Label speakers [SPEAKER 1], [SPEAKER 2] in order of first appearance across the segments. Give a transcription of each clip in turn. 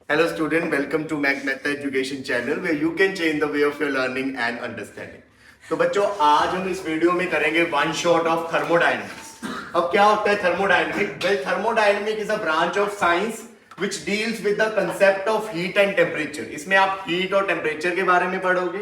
[SPEAKER 1] Hello student, welcome to Mac Method Education channel where you can change the way of your learning and understanding. तो बच्चों आज हम इस video में करेंगे वन शॉट ऑफ थर्मोडायनेमिक्स। अब क्या होता है thermodynamic? Well thermodynamic is a branch of science which deals with the concept of heat and temperature. इसमें आप heat और temperature के बारे में पढ़ोगे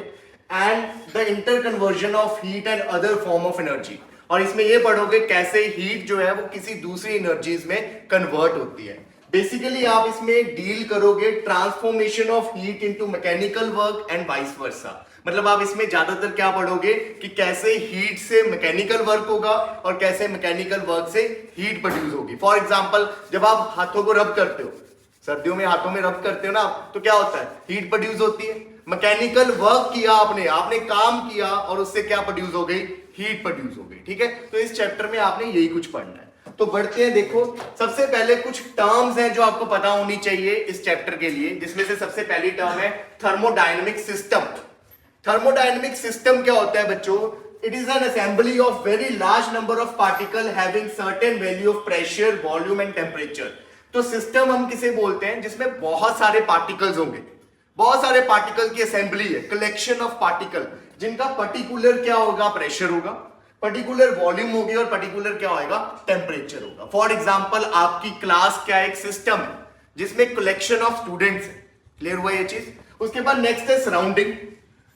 [SPEAKER 1] and the interconversion of heat and other form of energy. और इसमें ये पढ़ोगे कैसे हीट जो है वो किसी दूसरी एनर्जीज में कन्वर्ट होती है। बेसिकली आप इसमें डील करोगे transformation of heat into mechanical work and vice versa. मतलब आप इसमें ज्यादातर क्या पढ़ोगे कि कैसे हीट से मैकेनिकल वर्क होगा और कैसे मैकेनिकल वर्क से हीट प्रोड्यूस होगी। फॉर एग्जांपल जब आप हाथों को रब करते हो, सर्दियों में हाथों में रब करते हो ना, तो क्या होता है? हीट प्रोड्यूस होती है। मैकेनिकल वर्क किया आपने काम किया और उससे क्या प्रोड्यूस हो गई? हीट प्रोड्यूस हो गई। ठीक है, तो इस चैप्टर में आपने यही कुछ पढ़ना है। तो बढ़ते हैं। देखो सबसे पहले कुछ टर्म्स हैं जो आपको पता होनी चाहिए इस चैप्टर के लिए, जिसमें से सबसे पहली टर्म है थर्मोडायनेमिक सिस्टम। थर्मोडायनेमिक सिस्टम क्या होता है बच्चों? It is an assembly of very large number of particle having certain value of pressure, volume and temperature. तो सिस्टम हम किसे बोलते हैं जिसमें बहुत सारे पार्टिकल्स होंगे, बहुत सारे पार्टिकल की असेंबली है, कलेक्शन ऑफ पार्टिकल जिनका पर्टिकुलर क्या होगा? प्रेशर होगा, पर्टिकुलर वॉल्यूम होगी और पर्टिकुलर क्या होगा? टेम्परेचर होगा। फॉर एग्जांपल आपकी क्लास क्या एक सिस्टम है जिसमें कलेक्शन ऑफ स्टूडेंट्स है। क्लियर हुआ ये चीज? उसके बाद नेक्स्ट है सराउंडिंग।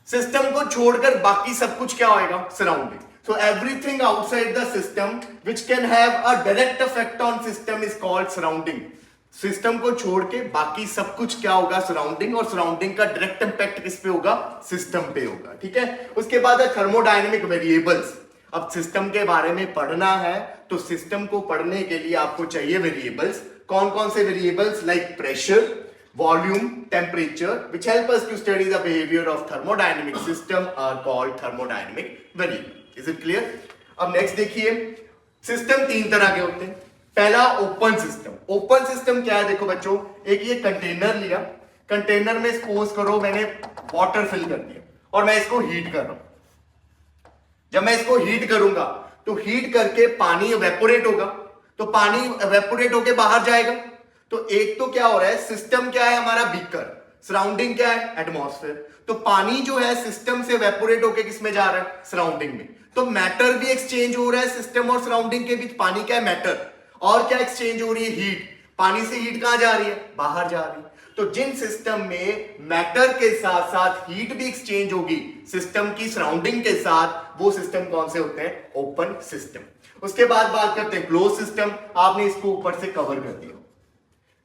[SPEAKER 1] सिस्टम को छोड़कर बाकी सब कुछ क्या होगा? Surrounding. So everything outside the system which can have a direct effect on system is called surrounding. System को छोड़ के बाकी सब कुछ क्या होगा? सराउंडिंग। और सराउंडिंग का डायरेक्ट इंपैक्ट किस पे होगा? सिस्टम पे होगा। ठीक है, उसके बाद है थर्मोडायनेमिक वेरिएबल्स। अब सिस्टम के बारे में पढ़ना है तो सिस्टम को पढ़ने के लिए आपको चाहिए वेरिएबल्स। कौन कौन से variables? Like pressure, volume, temperature, which help us to study the behavior of thermodynamic system are called thermodynamic variable. Is it clear? अब नेक्स्ट देखिए, सिस्टम तीन तरह के होते हैं। पहला ओपन सिस्टम। ओपन सिस्टम क्या है? देखो बच्चों, एक ये कंटेनर लिया, कंटेनर में सपोज करो मैंने वाटर फिल कर दिया और मैं इसको हीट कर रहा हूं। जब मैं इसको हीट करूंगा तो हीट करके पानी एवेपोरेट होगा, तो पानी एवेपोरेट होके बाहर जाएगा। तो एक तो क्या हो रहा है? सिस्टम क्या है हमारा? बीकर। सराउंडिंग क्या है? एटमॉस्फेयर। तो पानी जो है सिस्टम से एवेपोरेट होके किस में जा रहा है? सराउंडिंग में। तो मैटर भी एक्सचेंज हो रहा है सिस्टम और सराउंडिंग के बीच। पानी क्या है? मैटर। और क्या एक्सचेंज हो रही है? हीट। पानी से हीट कहां जा रही है? बाहर जा रही है। तो जिन सिस्टम में मैटर के साथ साथ हीट भी एक्सचेंज होगी सिस्टम की सराउंडिंग के साथ, वो सिस्टम कौन से होते हैं? Open system. उसके बाद बात करते हैं क्लोज सिस्टम। आपने इसको ऊपर से कवर कर दिया।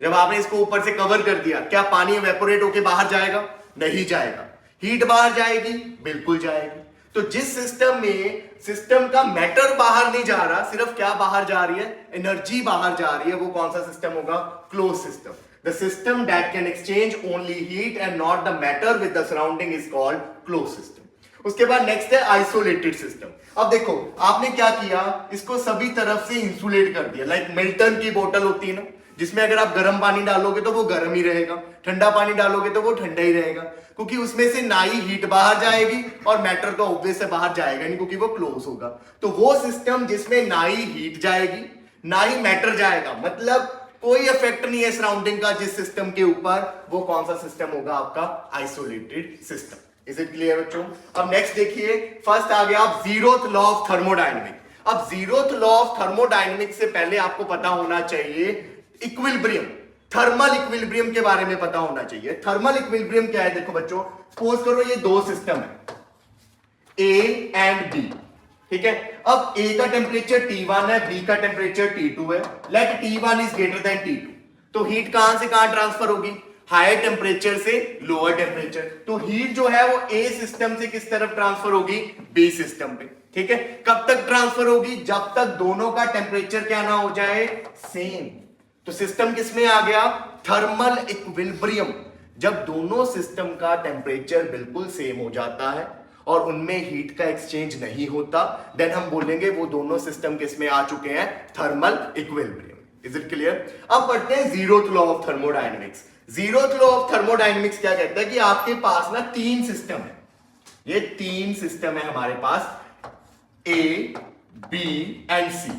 [SPEAKER 1] जब आपने इसको ऊपर से कवर कर दिया, क्या पानी एवेपोरेट होके बाहर जाएगा? नहीं जाएगा। हीट बाहर जाएगी? बिल्कुल जाएगी। तो जिस सिस्टम में सिस्टम का मैटर बाहर नहीं जा रहा, सिर्फ क्या बाहर जा रही है? एनर्जी बाहर जा रही है, वो कौन सा सिस्टम होगा? Close system. The system that can exchange only heat and not the matter with the surrounding is called close system. उसके बाद नेक्स्ट है आइसोलेटेड सिस्टम। अब देखो आपने क्या किया, इसको सभी तरफ से इंसुलेट कर दिया। लाइक मिल्टन की बोतल होती है ना, जिसमें अगर आप गर्म पानी डालोगे तो वो गर्म ही रहेगा, ठंडा पानी डालोगे तो वो ठंडा ही रहेगा, क्योंकि उसमें से ना ही हीट बाहर जाएगी और मैटर तो ऑब्वियस से बाहर जाएगा नहीं, क्योंकि वो क्लोज होगा। तो वो सिस्टम जिसमें ना ही हीट जाएगी ना ही मैटर जाएगा, मतलब कोई इफेक्ट नहीं है सराउंडिंग का जिस सिस्टम के ऊपर, वो कौन सा सिस्टम होगा? आपका isolated system. Is it clear बच्चों? अब नेक्स्ट देखिए, फर्स्ट आ गया आप जीरोथ लॉ ऑफ थर्मोडायनेमिक। अब जीरोथ लॉ ऑफ थर्मोडायनेमिक से पहले आपको पता होना चाहिए इक्विलिब्रियम, थर्मल इक्विलिब्रियम के बारे में पता होना चाहिए। थर्मल इक्विलिब्रियम क्या है? देखो बच्चों, सपोज करो ये दो सिस्टम है ए एंड बी। ठीक है, अब ए का टेम्परेचर T1 है, बी का टेम्परेचर T2 है। Let T1 is greater than T2। तो हीट कहां से कहां ट्रांसफर होगी? हायर टेम्परेचर से लोअर टेम्परेचर। तो हीट जो है वो ए सिस्टम से किस तरफ ट्रांसफर होगी? बी सिस्टम पे। ठीक है, कब तक ट्रांसफर होगी? जब तक दोनों का टेम्परेचर क्या ना हो जाए? सेम। तो सिस्टम किसमें आ गया? Thermal equilibrium. जब दोनों सिस्टम का टेम्परेचर बिल्कुल सेम हो जाता है और उनमें हीट का एक्सचेंज नहीं होता, देन हम बोलेंगे वो दोनों सिस्टम किसमें आ चुके हैं? Thermal equilibrium. Is it clear? अब पढ़ते हैं zeroth law of thermodynamics. Zeroth law of thermodynamics क्या कहता है कि आपके पास ना तीन सिस्टम है। ये तीन सिस्टम है हमारे पास, ए, बी एंड सी।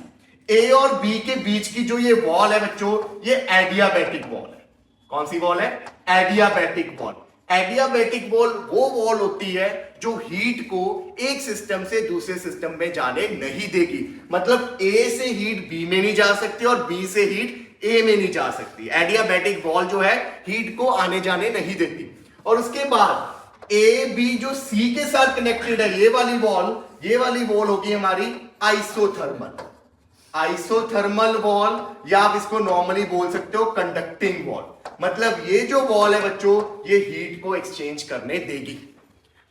[SPEAKER 1] ए और बी के बीच की जो ये वॉल है बच्चों, ये एडियाबैटिक वॉल है। कौन सी वॉल है? Adiabatic wall. एडियाबैटिक वॉल वो वॉल होती है जो हीट को एक सिस्टम से दूसरे सिस्टम में जाने नहीं देगी। मतलब ए से हीट बी में नहीं जा सकती और बी से हीट ए में नहीं जा सकती। एडियाबैटिक वॉल जो है हीट को आने जाने नहीं देती। और उसके बाद ए बी जो सी के साथ कनेक्टेड है, ये वाली वॉल होगी हमारी आइसोथर्मल। आइसोथर्मल वॉल, या आप इसको नॉर्मली बोल सकते हो कंडक्टिंग वॉल। मतलब ये जो वॉल है बच्चों, ये हीट को एक्सचेंज करने देगी।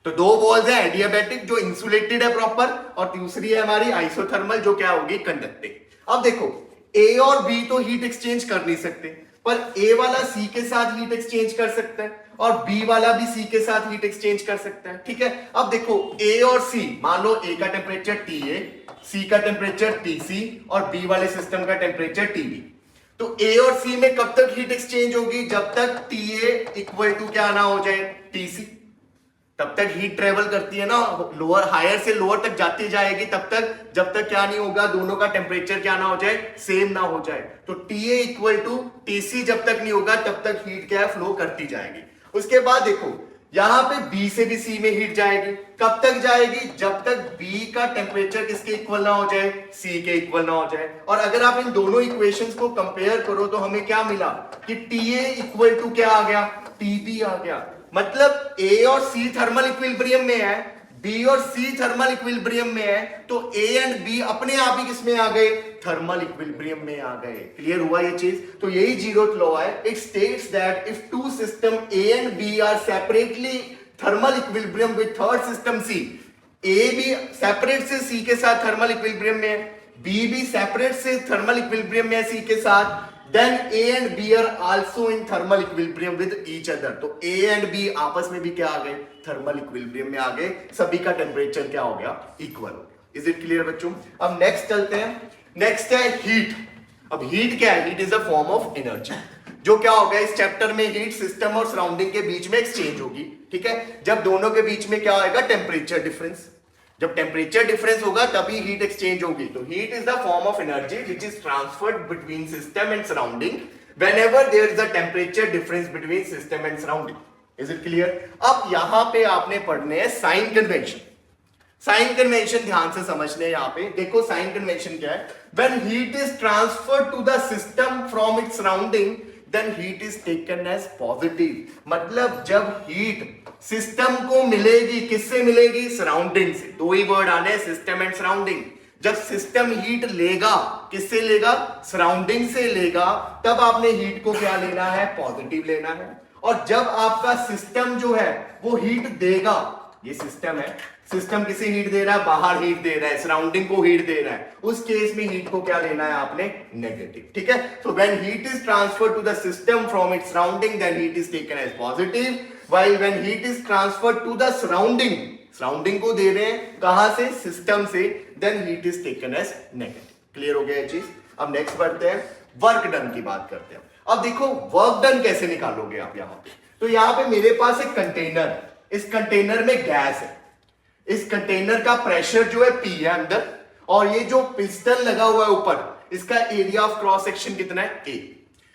[SPEAKER 1] तो दो वॉल्स है, एडियाबैटिक जो इंसुलेटेड है प्रॉपर, और दूसरी है हमारी आइसोथर्मल जो क्या होगी, कंडक्टिंग। अब देखो ए और बी तो हीट एक्सचेंज कर नहीं सकते, पर ए वाला सी के साथ हीट एक्सचेंज कर सकता है और बी वाला भी सी के साथ हीट एक्सचेंज कर सकता है। ठीक है, अब देखो ए और सी, मान लो ए का टेम्परेचर टी ए, सी का टेम्परेचर टी सी और बी वाले सिस्टम का टेम्परेचर टी बी। तो ए और सी में कब तक हीट एक्सचेंज होगी, जब तक टी ए इक्वल टू क्या ना हो जाए, टी सी। तब तक हीट ट्रेवल करती है ना, लोअर हायर से लोअर तक जाती जाएगी, तब तक जब तक क्या नहीं होगा, दोनों का टेम्परेचर क्या ना हो जाए, सेम ना हो जाए। तो T A equal to T C जब तक नहीं होगा तब तक हीट क्या है, फ्लो करती जाएगी। उसके बाद देखो यहां पे बी से भी सी में हीट जाएगी। कब तक जाएगी, जब तक बी का टेम्परेचर किसके इक्वल ना हो जाए, सी के इक्वल ना हो जाए। और अगर आप इन दोनों इक्वेशंस को कंपेयर करो तो हमें क्या मिला कि टी ए इक्वल टू क्या आ गया, टी बी आ गया। मतलब ए और सी थर्मल इक्विलिब्रियम में है, बी और सी थर्मल इक्विलिब्रियम में है, तो ए एंड बी अपने आप ही किसमें आ गए, थर्मल इक्विलिब्रियम में आ गए। क्लियर हुआ ये चीज? तो यही जीरोथ लॉ है। It states that if two system A and B are separately thermal equilibrium with third system C, A भी सेपरेट से सी के साथ थर्मल इक्विलिब्रियम में है, बी भी सेपरेट से थर्मल इक्विलिब्रियम में है सी के साथ, then A and B are also in thermal equilibrium with each other। तो A and B आपस में भी क्या आ गए, थर्मल इक्विलिब्रियम में आ गए, सभी का टेम्परेचर क्या हो गया, इक्वल हो गया। इज इट क्लियर बच्चों? अब नेक्स्ट चलते हैं। नेक्स्ट है हीट। अब हीट क्या है, heat is a form of energy. जो क्या होगा इस चैप्टर में, हीट सिस्टम और सराउंडिंग के बीच में एक्सचेंज होगी। ठीक है, जब दोनों के बीच में क्या होगा, टेम्परेचर डिफरेंस। जब टेम्परेचर डिफरेंस होगा तभी हीट एक्सचेंज होगी। तो heat is the form of energy which is transferred between system and surrounding whenever there is a temperature difference between system and surrounding. Is it clear? अब यहां पे आपने पढ़ने हैं साइन कन्वेंशन। साइन कन्वेंशन ध्यान से समझने हैं। यहां पे देखो साइन कन्वेंशन क्या है, when heat is transferred to the system from its surrounding then heat is taken as positive। मतलब जब हीट सिस्टम को मिलेगी, किससे मिलेगी, सराउंडिंग से। दो ही वर्ड आने, सिस्टम एंड सराउंडिंग। जब सिस्टम हीट लेगा, किससे लेगा, सराउंडिंग से लेगा, तब आपने हीट को क्या लेना है, पॉजिटिव लेना है। और जब आपका सिस्टम जो है वो हीट देगा, ये सिस्टम है, सिस्टम किसे हीट दे रहा है, बाहर हीट दे रहा है, सराउंडिंग को हीट दे रहा है, उस केस में हीट को क्या लेना है आपने, नेगेटिव। ठीक है, so when heat is transferred to the system from its surrounding then heat is taken as positive, while when heat is transferred to the surrounding, surrounding को दे रहे हैं कहां से, सिस्टम से, then heat is taken as negative. Clear हो गया ये चीज? अब नेक्स्ट बढ़ते हैं, वर्क डन की बात करते हैं। अब देखो वर्क डन कैसे निकालोगे आप यहां पे। तो यहां पे मेरे पास एक कंटेनर है, इस कंटेनर में गैस है, इस कंटेनर का प्रेशर जो है P है अंदर, और ये जो पिस्टन लगा हुआ है ऊपर, इसका एरिया ऑफ क्रॉस सेक्शन कितना है, A।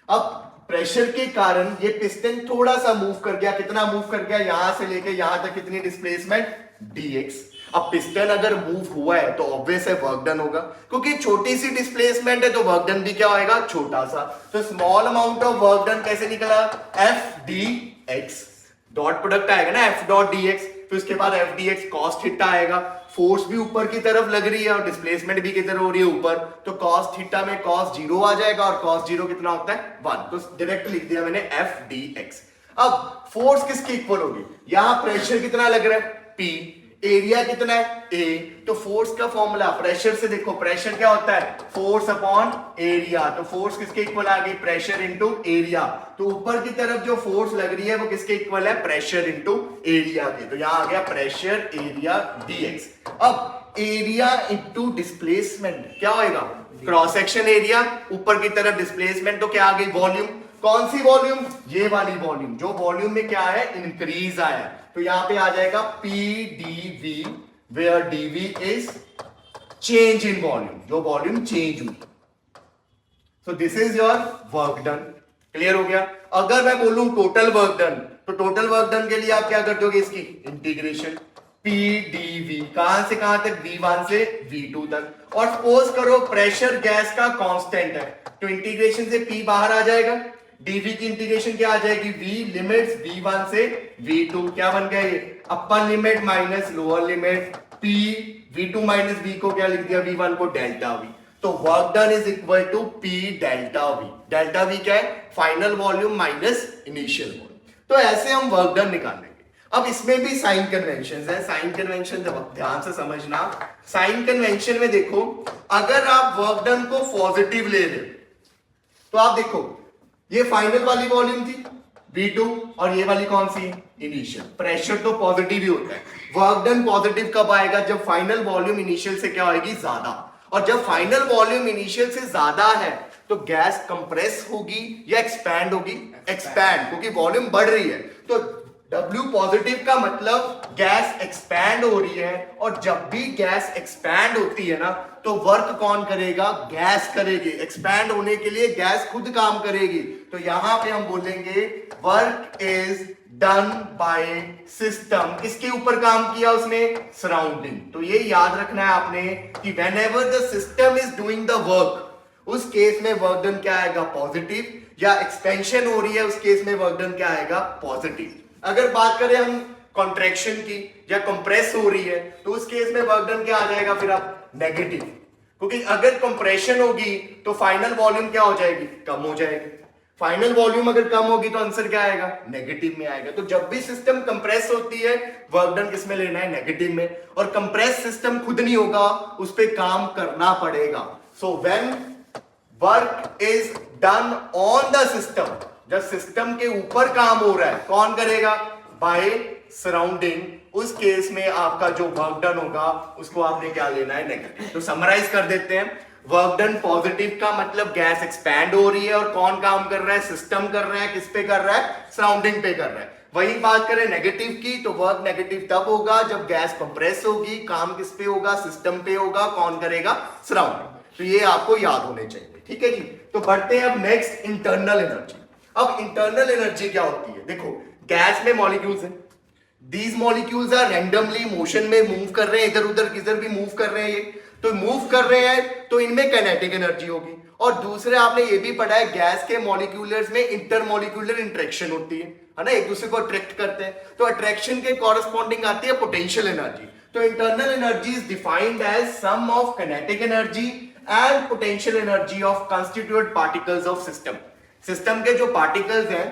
[SPEAKER 1] अब प्रेशर के कारण ये पिस्टन थोड़ा सा मूव कर गया, कितना मूव कर गया, यहां से लेके यहां तक कितनी डिस्प्लेसमेंट, dx। अब पिस्टन अगर मूव हुआ है तो ऑब्वियस है वर्क डन होगा, क्योंकि छोटी सी डिस्प्लेसमेंट है तो वर्क डन भी क्या होएगा, छोटा सा। तो small amount of work done कैसे निकला, F dx, डॉट प्रोडक्ट आएगा ना F डॉट dx, फिर उसके बाद F dx कॉस थीटा आएगा। फोर्स भी ऊपर की तरफ लग रही है और डिस्प्लेसमेंट भी किधर हो रही है, ऊपर, तो कॉस थीटा में कॉस 0 आ जाएगा, और कॉस 0 कितना होता है, 1। तो डायरेक्ट लिख दिया मैंने F dx। अब फोर्स किसकी इक्वल होगी, यहां प्रेशर कितना लग रहा है, P, एरिया कितना है, A। तो फोर्स का फॉर्मूला प्रेशर से देखो, प्रेशर क्या होता है, फोर्स अपॉन एरिया। तो फोर्स किसके इक्वल आ गई, प्रेशर इंटू एरिया। तो ऊपर की तरफ जो फोर्स लग रही है वो किसके इक्वल है, प्रेशर इंटू एरिया के। तो यहां आ गया प्रेशर एरिया dx। अब एरिया इंटू डिस्प्लेसमेंट क्या होएगा, क्रॉस सेक्शन एरिया, ऊपर की तरफ डिस्प्लेसमेंट, तो क्या आ गई, वॉल्यूम। कौन सी वॉल्यूम, ये वाली वॉल्यूम, जो वॉल्यूम में क्या है, इंक्रीज आया। तो यहां पे आ जाएगा P dV, where dV is change in volume, जो वॉल्यूम चेंज हुई। So this is your work done। Clear हो गया। अगर मैं बोलूं टोटल वर्क डन, तो टोटल वर्क डन के लिए आप क्या कर दोगे, इसकी इंटीग्रेशन पी डी वी, कहां से कहां तक, V1 से V2 तक। और सपोज करो प्रेशर गैस का कांस्टेंट है, तो इंटीग्रेशन से P बाहर आ जाएगा, dV की इंटीग्रेशन क्या आ जाएगी, V लिमिट्स V1 से V2, क्या बन गया ये, upper limit minus lower limit, P V2 minus V को क्या लिख दिया, V1 को डेल्टा V। तो work done is equal to P delta V। Delta V क्या है, final volume minus initial volume. तो ऐसे हम वर्क डन निकालेंगे। अब इसमें भी साइन कन्वेंशन है, साइन कन्वेंशन ध्यान से समझना। साइन कन्वेंशन में देखो, अगर आप वर्क डन को पॉजिटिव ले रहे तो आप देखो ये फाइनल वाली वॉल्यूम थी V2 और ये वाली कौन सी, इनिशियल। प्रेशर तो पॉजिटिव ही होता है। वर्क डन पॉजिटिव कब आएगा, जब फाइनल वॉल्यूम इनिशियल से क्या होगी, ज्यादा। और जब फाइनल वॉल्यूम इनिशियल से ज्यादा है तो गैस कंप्रेस होगी या एक्सपैंड होगी, एक्सपैंड, क्योंकि वॉल्यूम बढ़ रही है। तो W पॉजिटिव का मतलब गैस एक्सपैंड हो रही है, और जब भी गैस एक्सपैंड होती है ना, तो वर्क कौन करेगा, गैस करेगी। एक्सपैंड होने के लिए गैस खुद काम करेगी। तो यहां पे हम बोलेंगे work is done by system. किसके ऊपर काम किया उसने, सराउंडिंग। तो ये याद रखना है आपने कि whenever the system is doing the work, उस केस में वर्क डन क्या आएगा, पॉजिटिव। या एक्सपेंशन हो रही है, उस केस में वर्क डन क्या आएगा, पॉजिटिव। अगर बात करें हम कॉन्ट्रैक्शन की, या कंप्रेस हो रही है, तो उस केस में वर्क डन क्या आ जाएगा फिर आप, नेगेटिव। क्योंकि अगर कंप्रेशन होगी तो फाइनल वॉल्यूम क्या हो जाएगी, कम हो जाएगी। फाइनल वॉल्यूम अगर कम होगी तो आंसर क्या आएगा, नेगेटिव में आएगा। तो जब भी सिस्टम कंप्रेस होती है, वर्क डन किस में लेना है, नेगेटिव में। और कंप्रेस सिस्टम खुद नहीं होगा, उस पर काम करना पड़ेगा। So when work is done on the system, जब सिस्टम के ऊपर काम हो रहा है, कौन करेगा, बाय सराउंडिंग, उस केस में आपका जो वर्क डन होगा उसको आपने क्या लेना है, नेगेटिव। तो समराइज कर देते हैं, वर्क डन पॉजिटिव का मतलब गैस एक्सपैंड हो रही है, और कौन काम कर रहा है, सिस्टम कर रहा है। किस पे कर रहा है, सराउंडिंग पे कर रहा है। वही बात करें नेगेटिव की, तो वर्क नेगेटिव तब होगा जब गैस कंप्रेस होगी। काम किस पे होगा, सिस्टम पे होगा। कौन करेगा, सराउंडिंग। तो ये आपको याद होने चाहिए, ठीक है जी। तो बढ़ते हैं अब नेक्स्ट, इंटरनल एनर्जी। अब इंटरनल एनर्जी क्या होती है, देखो गैस में मॉलिक्यूल्स हैं, these molecules are randomly motion में मूव कर रहे हैं, इधर उधर किधर भी मूव कर रहे हैं। ये तो मूव कर रहे हैं तो इनमें काइनेटिक एनर्जी होगी। और दूसरे आपने ये भी पढ़ा है, गैस के मॉलिक्यूलर्स में इंटरमॉलिक्यूलर इंटरेक्शन होती है ना, एक दूसरे को अट्रैक्ट करते हैं। तो अट्रैक्शन के कॉरेस्पॉन्डिंग आती है पोटेंशियल एनर्जी। तो internal energy is defined as sum of kinetic energy and potential energy of constituent particles of system. System के जो पार्टिकल्स हैं,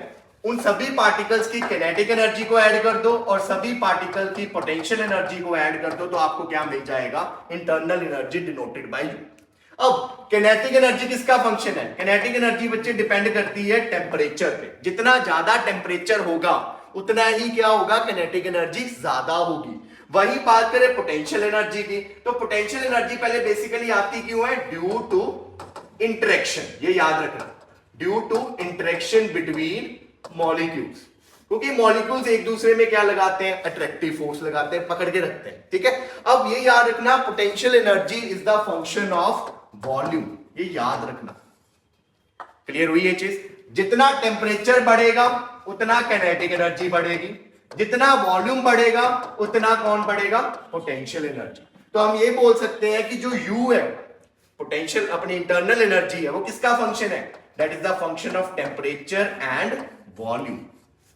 [SPEAKER 1] उन सभी पार्टिकल्स की काइनेटिक एनर्जी को ऐड कर दो और सभी पार्टिकल की पोटेंशियल एनर्जी को ऐड कर दो, तो आपको क्या मिल जाएगा, internal energy denoted by you. अब काइनेटिक एनर्जी किसका फंक्शन है, काइनेटिक एनर्जी बच्चे डिपेंड करती है टेम्परेचर पे। जितना ज्यादा टेम्परेचर होगा उतना ही क्या होगा, काइनेटिक एनर्जी ज्यादा होगी। वही बात करें पोटेंशियल एनर्जी की, तो पोटेंशियल एनर्जी पहले बेसिकली आती क्यों है, ड्यू टू इंटरेक्शन। ये याद रखना, due to interaction between molecules. क्योंकि मॉलिक्यूल्स एक दूसरे में क्या लगाते हैं, अट्रैक्टिव फोर्स लगाते हैं, पकड़ के रखते हैं, ठीक है। अब ये याद रखना, potential energy is the function of volume. ये याद रखना, क्लियर हुई ये चीज। जितना टेम्परेचर बढ़ेगा उतना काइनेटिक एनर्जी बढ़ेगी, जितना वॉल्यूम बढ़ेगा उतना कौन बढ़ेगा, पोटेंशियल एनर्जी। तो हम ये बोल सकते हैं कि जो U है, पोटेंशियल अपनी इंटरनल एनर्जी है, वो किसका फंक्शन है, that is the function of temperature and volume.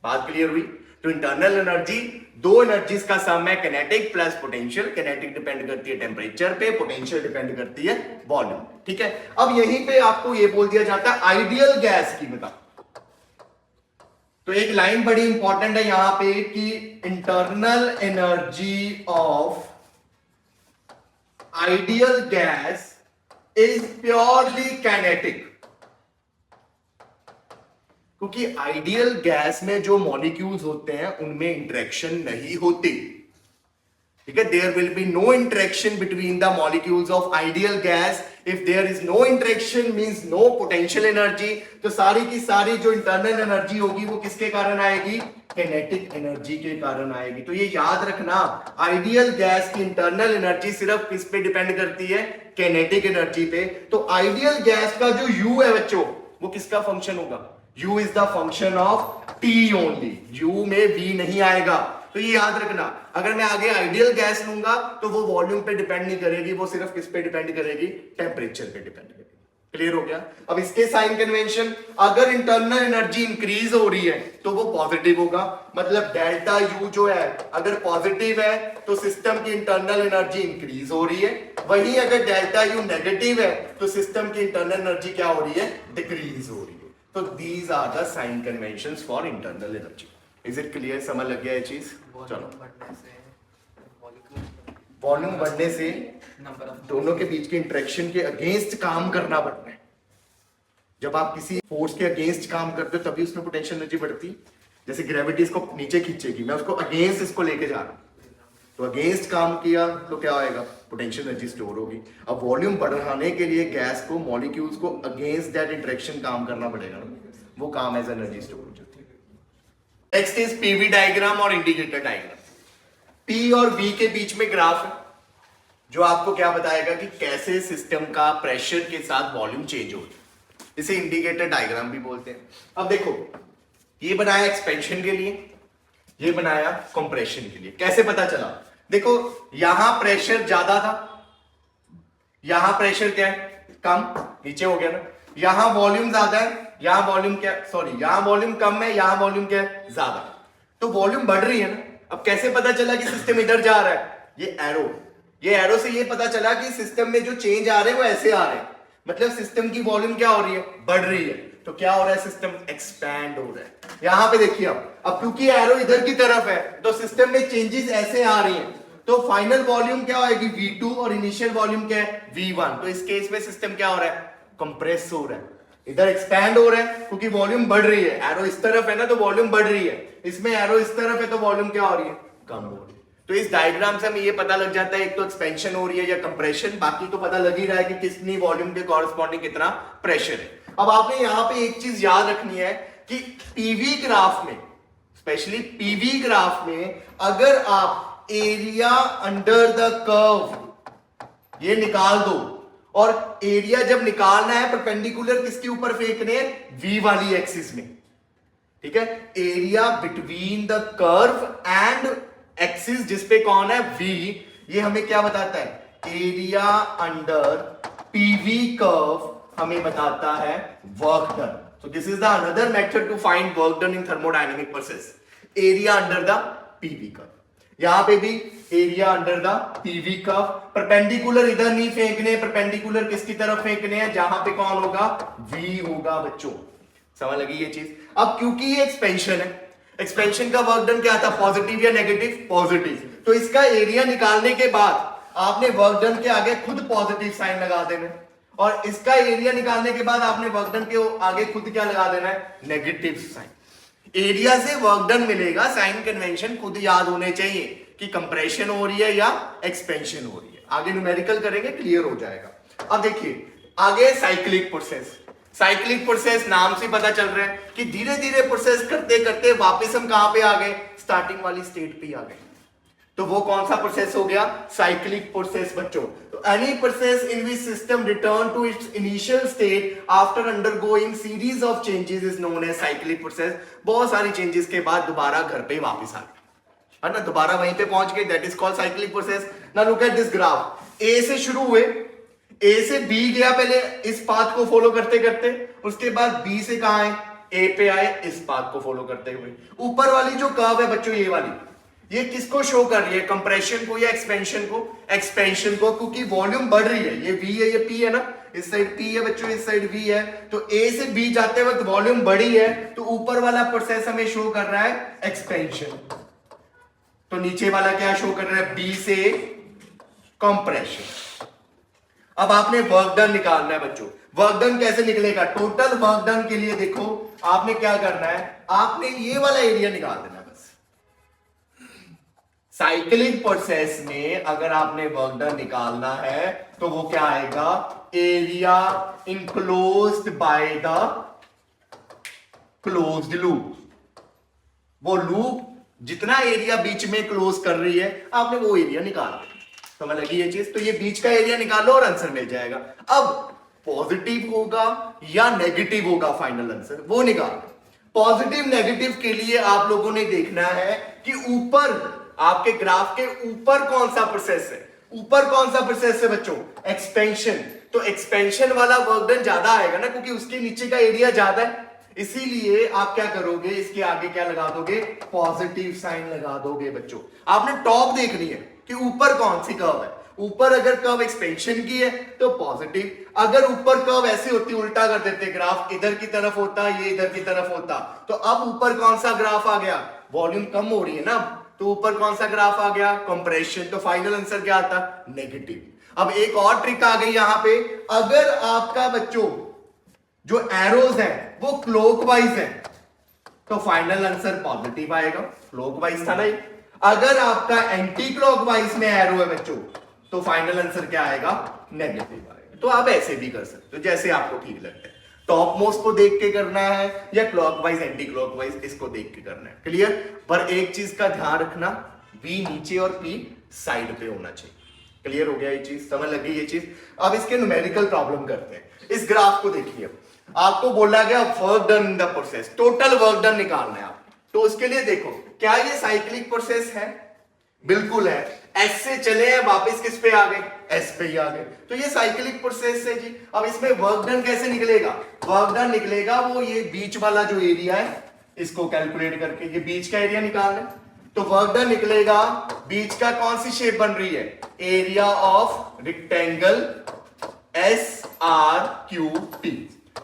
[SPEAKER 1] बात क्लियर हुई। तो इंटरनल एनर्जी दो एनर्जीज का सम है, kinetic plus potential. Kinetic depend करती है टेम्परेचर पे, पोटेंशियल डिपेंड करती है वॉल्यूम, ठीक है। अब यहीं पे आपको ये बोल दिया जाता है आइडियल गैस की बता। तो एक लाइन बड़ी इंपॉर्टेंट है यहां पे कि internal energy of ideal gas is purely kinetic. क्योंकि आइडियल गैस में जो मॉलिक्यूल्स होते हैं उनमें इंटरेक्शन नहीं होती, ठीक है। There will be no interaction between the molecules of ideal gas. If there is no interaction means no potential energy. तो सारी की सारी जो इंटरनल एनर्जी होगी वो किसके कारण आएगी, काइनेटिक एनर्जी के कारण आएगी। तो ये याद रखना, आइडियल गैस की इंटरनल एनर्जी सिर्फ किस पे डिपेंड करती है, काइनेटिक एनर्जी पे। तो आइडियल गैस का जो U है बच्चों, वो किसका फंक्शन होगा, u is the function of t only, u में v नहीं आएगा। तो ये याद रखना, अगर मैं आगे आइडियल गैस लूंगा तो वो वॉल्यूम पे डिपेंड नहीं करेगी, वो सिर्फ किस पे डिपेंड करेगी, टेम्परेचर पे डिपेंड करेगी। क्लियर हो गया? अब इसके साइन कन्वेंशन, अगर इंटरनल एनर्जी इंक्रीज हो रही है तो वो पॉजिटिव होगा, मतलब डेल्टा यू जो है अगर पॉजिटिव है तो सिस्टम की इंटरनल एनर्जी इंक्रीज हो रही है, वहीं अगर डेल्टा यू नेगेटिव है तो सिस्टम की इंटरनल एनर्जी क्या हो रही है, डिक्रीज हो रही है। तो these are the sign conventions for internal energy. Is it clear? समझ लग गया ये चीज? चलो, वॉल्यूम बढ़ने से दोनों के बीच के इंटरेक्शन के अगेंस्ट काम करना पड़ता है। जब आप किसी फोर्स के अगेंस्ट काम करते हो तभी उसमें पोटेंशियल एनर्जी बढ़ती है। जैसे ग्रेविटी इसको नीचे खींचेगी, मैं उसको अगेंस्ट इसको लेके जा रहा हूं, तो अगेंस्ट काम किया तो क्या होएगा, पोटेंशियल एनर्जी स्टोर होगी। अब वॉल्यूम बढ़ाने के लिए गैस को, मॉलिक्यूल्स को अगेंस्ट दैट इंटरेक्शन काम करना पड़ेगा ना, वो काम एज एनर्जी स्टोर हो जाती है। नेक्स्ट इज पीवी डायग्राम और इंडिकेटर डायग्राम। P और V के बीच में ग्राफ है जो आपको क्या बताएगा कि कैसे सिस्टम का प्रेशर के साथ वॉल्यूम चेंज होता है। इसे इंडिकेटर डायग्राम भी बोलते हैं। अब देखो, ये बनाया एक्सपेंशन के लिए, ये बनाया कंप्रेशन के लिए। कैसे पता चला? देखो, यहां प्रेशर ज्यादा था, यहां प्रेशर क्या है, कम, नीचे हो गया ना। यहां वॉल्यूम ज्यादा है, यहां वॉल्यूम क्या, सॉरी, यहां वॉल्यूम कम है, यहां वॉल्यूम क्या है, ज्यादा। तो वॉल्यूम बढ़ रही है ना। अब कैसे पता चला कि सिस्टम इधर जा रहा है? ये एरो से ये पता चला कि सिस्टम में जो चेंज आ रहे हैं वो ऐसे आ रहे हैं, मतलब सिस्टम की वॉल्यूम क्या हो रही है, बढ़ रही है। तो क्या हो रहा है, सिस्टम एक्सपैंड हो रहा है। यहां पे देखिए, अब क्योंकि एरो इधर की तरफ है तो सिस्टम में चेंजेस ऐसे आ रही हैं, तो फाइनल वॉल्यूम क्या होगी, V2, और इनिशियल वॉल्यूम क्या है, V1। तो इस केस में सिस्टम क्या हो रहा है, कंप्रेस हो रहा है, इधर एक्सपैंड हो रहा है क्योंकि वॉल्यूम बढ़ रही है। एरो इस तरफ है ना तो वॉल्यूम बढ़ रही है, इसमें एरो इस तरफ है तो वॉल्यूम क्या हो रही है, कम हो रही है। तो इस डायग्राम से हमें ये पता लग जाता है एक तो एक्सपेंशन हो रही है या कंप्रेशन, बाकी तो पता लग ही रहा है कि कितनी वॉल्यूम के कॉरेस्पॉन्डिंग कितना प्रेशर है। अब आपने यहां पे एक चीज याद रखनी है कि पीवी ग्राफ में, स्पेशली पीवी ग्राफ में, अगर आप एरिया अंडर द कर्व ये निकाल दो, और एरिया जब निकालना है परपेंडिकुलर किसके ऊपर फेंकने हैं, V वाली एक्सिस में, ठीक है। Area between the curve and axis जिसपे कौन है, V, ये हमें क्या बताता है, एरिया अंडर पीवी कर्व हमें बताता है work done. So this is the another method to find work done in thermodynamic process. Area under the PV curve. यहां पे भी area under the PV curve, perpendicular इधर नहीं फेंकने, परपेंडिकुलर किसकी तरफ फेंकने हैं, जहां पे कौन होगा, V होगा। बच्चों समझ लगी ये चीज? अब क्योंकि ये एक्सपेंशन है, एक्सपेंशन का वर्क डन क्या था, पॉजिटिव या नेगेटिव, पॉजिटिव। तो इसका एरिया निकालने के बाद आपने वर्क डन के आगे खुद पॉजिटिव साइन लगा देना है, और इसका एरिया निकालने के बाद आपने वर्क डन के आगे खुद क्या लगा देना है, नेगेटिव साइन। एरिया से वर्क डन मिलेगा, साइन कन्वेंशन खुद याद होने चाहिए कि कंप्रेशन हो रही है या एक्सपेंशन हो रही है। आगे न्यूमेरिकल करेंगे, क्लियर हो जाएगा। अब देखिए आगे साइक्लिक प्रोसेस। साइक्लिक प्रोसेस नाम से पता चल रहा है कि धीरे धीरे प्रोसेस करते करते वापस हम कहां पे आ गए, स्टार्टिंग वाली स्टेट पे आ गए। तो वो कौन सा प्रोसेस हो गया, साइक्लिक प्रोसेस बच्चों। तो any process in which system return to its initial state after undergoing series of changes is known as cyclic process. बहुत सारी चेंजेस के बाद दोबारा घर पे वापस आ गए, है ना, दोबारा वहीं पे पहुंच गए, that is called cyclic process. Now look at this graph. A से शुरू हुए, ए से बी गया पहले इस पाथ को फॉलो करते करते, उसके बाद बी से कहां आए, ए पे आए इस पाथ को फॉलो करते हुए। ऊपर वाली जो कर्व है बच्चों, ये वाली, ये किसको शो कर रही है, कंप्रेशन को या एक्सपेंशन को, एक्सपेंशन को, क्योंकि वॉल्यूम बढ़ रही है। ये V है, ये P है ना, इस साइड P है बच्चों, इस साइड V है। तो A से B जाते वक्त वॉल्यूम बढ़ी है, तो ऊपर वाला प्रोसेस हमें शो कर रहा है एक्सपेंशन, तो नीचे वाला क्या शो कर रहा है, B से कंप्रेशन। अब आपने वर्क डन निकालना है बच्चों। वर्क डन कैसे निकलेगा, टोटल वर्क डन के लिए देखो आपने क्या करना है, आपने ये वाला एरिया निकाल देना है बस। साइक्लिक प्रोसेस में अगर आपने वर्क डन निकालना है तो वो क्या आएगा, area enclosed by the closed loop. वो लूप जितना एरिया बीच में क्लोज कर रही है आपने वो एरिया निकाल दिया। समझ लगी ये चीज? तो ये बीच का एरिया निकालो और आंसर मिल जाएगा। अब पॉजिटिव होगा या नेगेटिव होगा, फाइनल आंसर वो निकाल। पॉजिटिव नेगेटिव के लिए आप लोगों ने देखना है कि ऊपर आपके ग्राफ के ऊपर कौन सा प्रोसेस है। ऊपर कौन सा प्रोसेस है बच्चों? एक्सपेंशन। तो एक्सपेंशन वाला वर्क डन ज्यादा आएगा ना, क्योंकि उसके नीचे का एरिया ज्यादा है। इसीलिए आप क्या करोगे, इसके आगे क्या लगा दोगे? पॉजिटिव साइन लगा दोगे बच्चों। आपने टॉप देखनी है कि ऊपर कौन सी कर्व है। ऊपर अगर कर्व एक्सपेंशन की है तो पॉजिटिव। अगर ऊपर कर्व ऐसे होती, उल्टा कर देते, ग्राफ इधर की तरफ होता, ये इधर की तरफ होता, तो अब ऊपर कौन सा ग्राफ आ गया? वॉल्यूम कम हो रही है ना, तो ऊपर कौन सा ग्राफ आ गया? कंप्रेशन। तो फाइनल आंसर क्या आता? नेगेटिव। अब एक और ट्रिक आ गई यहां पे, अगर आपका बच्चों जो एरोज है वो क्लॉकवाइज है तो फाइनल आंसर पॉजिटिव आएगा। क्लॉकवाइज था ना ये। अगर आपका एंटी क्लॉकवाइज में एरो है बच्चों तो फाइनल आंसर क्या आएगा? नेगेटिव आएगा। तो आप ऐसे भी कर सकते हो, जैसे आपको ठीक लगता है। टॉप मोस्ट को देख के करना है या क्लॉकवाइज एंटी क्लॉकवाइज, इसको देख के करना है। क्लियर? पर एक चीज का ध्यान रखना, बी नीचे और पी साइड पे होना चाहिए। क्लियर हो गया ये चीज? समझ लगी ये चीज? अब इसके न्यूमेरिकल प्रॉब्लम करते हैं। इस ग्राफ को देखिए, आपको बोला गया work done in the process, total work done निकालना है आप। तो उसके लिए देखो, क्या ये साइक्लिक प्रोसेस है? बिल्कुल है। एस से चले हैं, वापस किस पे आ गए? एस पे ही आ गए। तो ये साइक्लिक प्रोसेस है जी। अब इसमें वर्क डन कैसे निकलेगा? वर्क डन निकलेगा वो ये बीच वाला जो एरिया है इसको कैलकुलेट करके, ये बीच का एरिया निकालना है। तो वर्क डन निकलेगा, बीच का कौन सी शेप बन रही है? Area of rectangle S R Q T.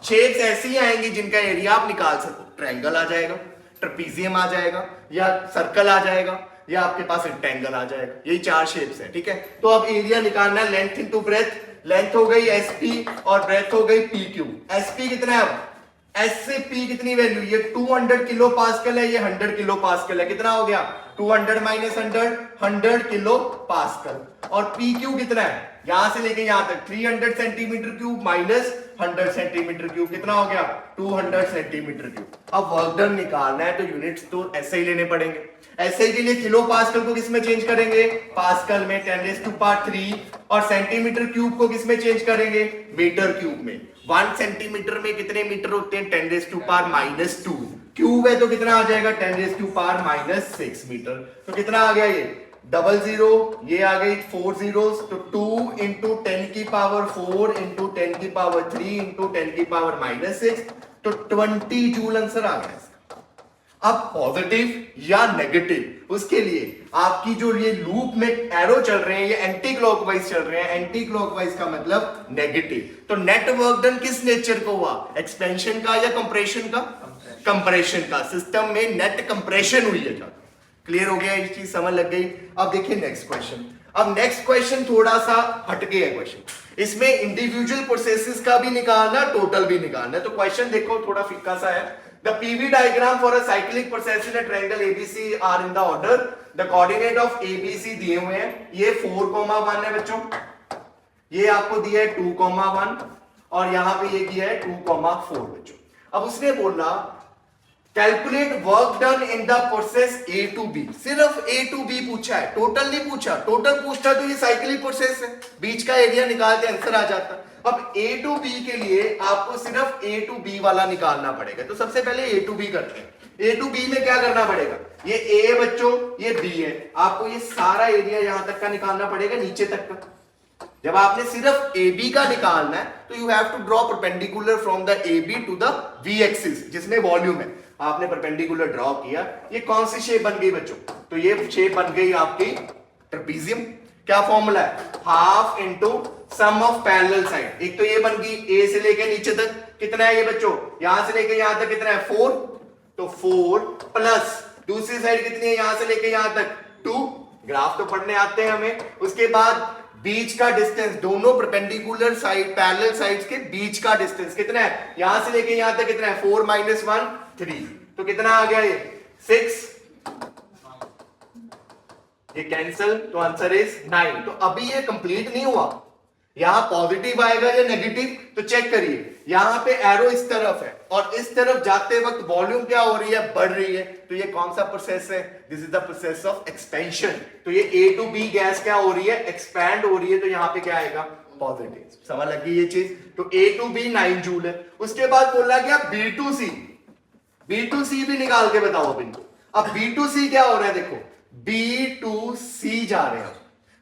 [SPEAKER 1] Shapes ऐसी आएंगी जिनका एरिया आप निकाल सको। ट्रायंगल आ जाएगा, ट्रेपीजियम आ जाएगा, या सर्कल आ जाएगा, या आपके पास रेक्टेंगल आ जाएगा। यही चार शेप्स हैं, ठीक है। तो अब एरिया निकालना है, लेंथ इनटू ब्रेथ। लेंथ हो गई एसपी और ब्रेथ हो गई पी क्यू। एसपी कितना है? अब एस से पी कितनी वैल्यू? ये 200 किलो पास्कल है, ये 100 किलो पास्कल है। कितना हो गया? 200 माइनस 100, 100 किलो पास्कल। और पी क्यू कितना है? यहां से लेके यहां तक 300 centimetre cube minus 100 centimetre cube. कितना हो गया? 200 सेंटीमीटर क्यूब। अब वर्क डन निकालना है तो यूनिट्स तो ऐसे ही लेने पड़ेंगे। ऐसे के लिए किलो पास्कल को किस में चेंज करेंगे? पास्कल में 10⁻³ और सेंटीमीटर क्यूब को किस में चेंज करेंगे? मीटर क्यूब में। 1 सेंटीमीटर में कितने मीटर होते हैं? 10⁻⁻²। क्यूब है तो कितना आ जाएगा? 10⁻⁻6 मीटर। तो कितना आ गया? ये 00, ये आ गई 4 zeros, तो 2 इंटू 10⁻⁴ इंटू 10⁻³ इंटू 10⁻⁻6, तो 20 जूल आंसर आ गया। अब पॉजिटिव या नेगेटिव, उसके लिए आपकी जो ये लूप में एरो चल रहे हैं ये एंटी क्लॉकवाइज चल रहे हैं। एंटी क्लॉकवाइज का मतलब नेगेटिव। तो नेट वर्क डन किस नेचर को हुआ? एक्सपेंशन का या कंप्रेशन का? कंप्रेशन का। सिस्टम में नेट कंप्रेशन हुई है। क्लियर हो गया? ये चीज समझ लग गई? अब देखिए नेक्स्ट क्वेश्चन। अब नेक्स्ट क्वेश्चन थोड़ा सा हटके है क्वेश्चन। इसमें इंडिविजुअल प्रोसेसेस का भी निकालना, टोटल भी निकालना है। तो क्वेश्चन देखो थोड़ा फीका सा है। The PV diagram for a cyclic process in a triangle ABC are in the order. The coordinate of ABC दिए हुए हैं। ये 4,1 है बच्चों, ये आपको दिया है 2,1 और यहां पे ये दिया है 2,4 बच्चों। अब उसने बोला calculate work done in the process A to B। सिर्फ A to B पूछा है, टोटल नहीं पूछा। टोटल पूछता तो ये साइक्लिक प्रोसेस है, बीच का एरिया निकालते आंसर आ जाता। अब A to B के लिए आपको सिर्फ A to B वाला निकालना पड़ेगा। तो सबसे पहले A to B करते हैं। A to B में क्या करना पड़ेगा? ये A है बच्चों, ये B है। आपको ये सारा एरिया यहां तक का निकालना पड़ेगा, नीचे तक का। जब आपने सिर्फ AB का निकालना है तो you have to draw perpendicular from the AB to the V axis, जिसमें वॉल्यूम है। आपने परपेंडिकुलर ड्रॉ किया, ये कौन सी शेप बन गई बच्चों? तो ये शेप बन गई आपकी ट्रेपीजियम। क्या फॉर्मूला है? Half into sum of parallel side. एक तो ये बन गई A से लेके नीचे तक कितना है ये बच्चों? यहां से लेके यहां तक कितना है? 4। तो 4 प्लस दूसरी साइड कितनी है? यहां से लेके यहां तक 2। ग्राफ तो पढ़ने आते हैं हमें। उसके बाद बीच का डिस्टेंस, दोनों परपेंडिकुलर साइड पैरेलल साइड्स के बीच का डिस्टेंस कितना है? यहां से लेके यहां तक कितना है? 4 - 1 3। तो कितना आ गया ये? 6। ये कैंसल, तो आंसर इज 9। तो अभी ये कंप्लीट नहीं हुआ। यहां पॉजिटिव आएगा या नेगेटिव? तो चेक करिए, यहां पे एरो इस तरफ है और इस तरफ जाते वक्त वॉल्यूम क्या हो रही है? बढ़ रही है। तो ये कौन सा प्रोसेस है? This is the process of expansion. तो ये A to B गैस क्या हो रही है? एक्सपैंड हो रही है। तो यहां पे क्या आएगा? पॉजिटिव। समझ लगी ये चीज? तो A to B 9 जूल है। उसके बाद बोला गया B to C, B to C भी निकाल के बताओ अब इनको। अब B to C क्या हो रहा है, देखो B to C जा रहे हैं,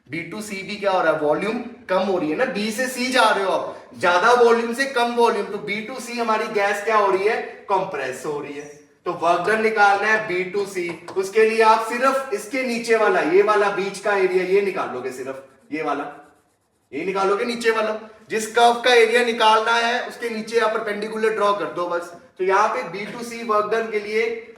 [SPEAKER 1] B to C भी क्या हो रहा है, वॉल्यूम कम हो रही है ना, B से C जा रहे हो आप, ज्यादा वॉल्यूम से कम वॉल्यूम, तो B to C हमारी गैस क्या हो रही है, कंप्रेस हो रही है। तो वर्क डन निकालना है B to C, उसके लिए आप सिर्फ इसके नीचे वाला, ये वाला बीच का एरिया ये निकालोगे, सिर्फ ये वाला ये निकालोगे, नीचे वाला जिस कर्व का एरिया निकालना है उसके नीचे आप परपेंडिकुलर ड्रॉ कर दो बस। तो यहां पे B to C work done के लिए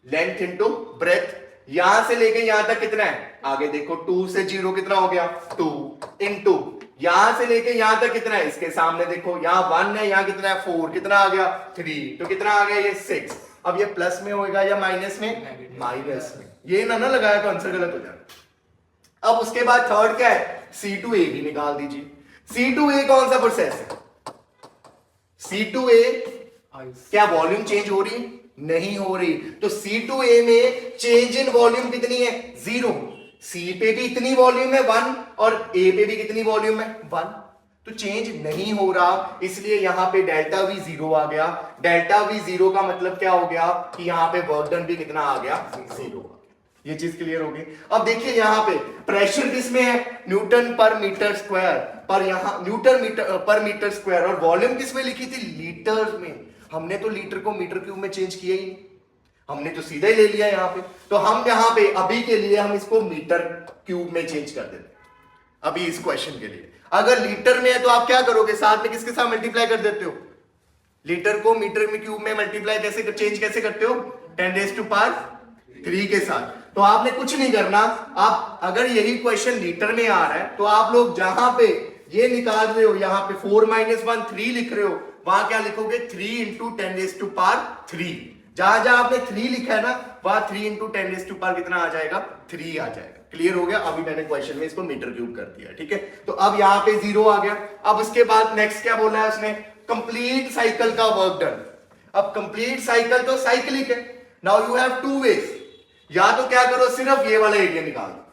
[SPEAKER 1] लेंथ इंटू ब्रेथ, यहां से लेके यहां तक कितना है, आगे देखो 2 से 0 कितना हो गया 2, इंटू यहां से लेके यहां तक कितना है, इसके सामने देखो यहां 1 है, यहां कितना है 4, कितना आ गया 3, तो कितना आ गया ये 6। अब ये प्लस में होएगा या माइनस में, माइनस में, ये ना लगाया तो आंसर गलत हो जाएगा। अब उसके बाद थर्ड क्या है, C to A भी निकाल दीजिए। C to A कौन सा प्रोसेस है, C to A क्या वॉल्यूम चेंज हो रही है, नहीं हो रही, तो C to A में चेंज इन वॉल्यूम कितनी है 0, C पे भी इतनी वॉल्यूम है 1 और A पे भी कितनी वॉल्यूम है 1, तो चेंज नहीं हो रहा, इसलिए यहां पे डेल्टा V 0 आ गया। डेल्टा V 0 का मतलब क्या हो गया कि यहां पे वर्क डन भी कितना आ गया 0। ये चीज क्लियर होगी। अब देखिए यहां पे प्रेशर किसमें है, न्यूटन पर मीटर स्क्वायर, पर यहां न्यूटन मीटर पर मीटर स्क्वायर, और वॉल्यूम किसमें लिखी थी, लीटर में। हमने तो लीटर को मीटर क्यूब में चेंज किया ही नहीं, हमने तो सीधा ही ले लिया यहां पे। तो हम यहां पे अभी के लिए हम इसको मीटर क्यूब में चेंज कर देते अभी इस क्वेश्चन के लिए। अगर लीटर में है तो आप क्या करोगे, साथ में किसके साथ मल्टीप्लाई कर देते हो, लीटर को मीटर में क्यूब में मल्टीप्लाई कैसे चेंज कैसे करते हो, 10⁻³ के साथ। तो आपने कुछ नहीं करना, आप अगर यही क्वेश्चन लीटर में आ रहा है तो आप लोग जहां पे ये निकाल रहे हो, यहां पे 4 - 1 3 लिख रहे हो, वहां क्या लिखोगे 3 × 10⁻³ जहां जहां आपने 3 लिखा है ना, वहां 3 × 10⁻³ कितना आ जाएगा 3 आ जाएगा। क्लियर हो गया? अभी मैंने क्वेश्चन में इसको मीटर क्यूब कर दिया, ठीक है। तो अब यहां पे 0 आ गया। अब उसके बाद नेक्स्ट क्या बोला है उसने, कंप्लीट साइकिल का वर्क डन। अब कंप्लीट साइकिल तो साइक्लिक है, नाउ यू हैव 2 वेज, या तो क्या करो सिर्फ ये वाला एरिया निकाल दो,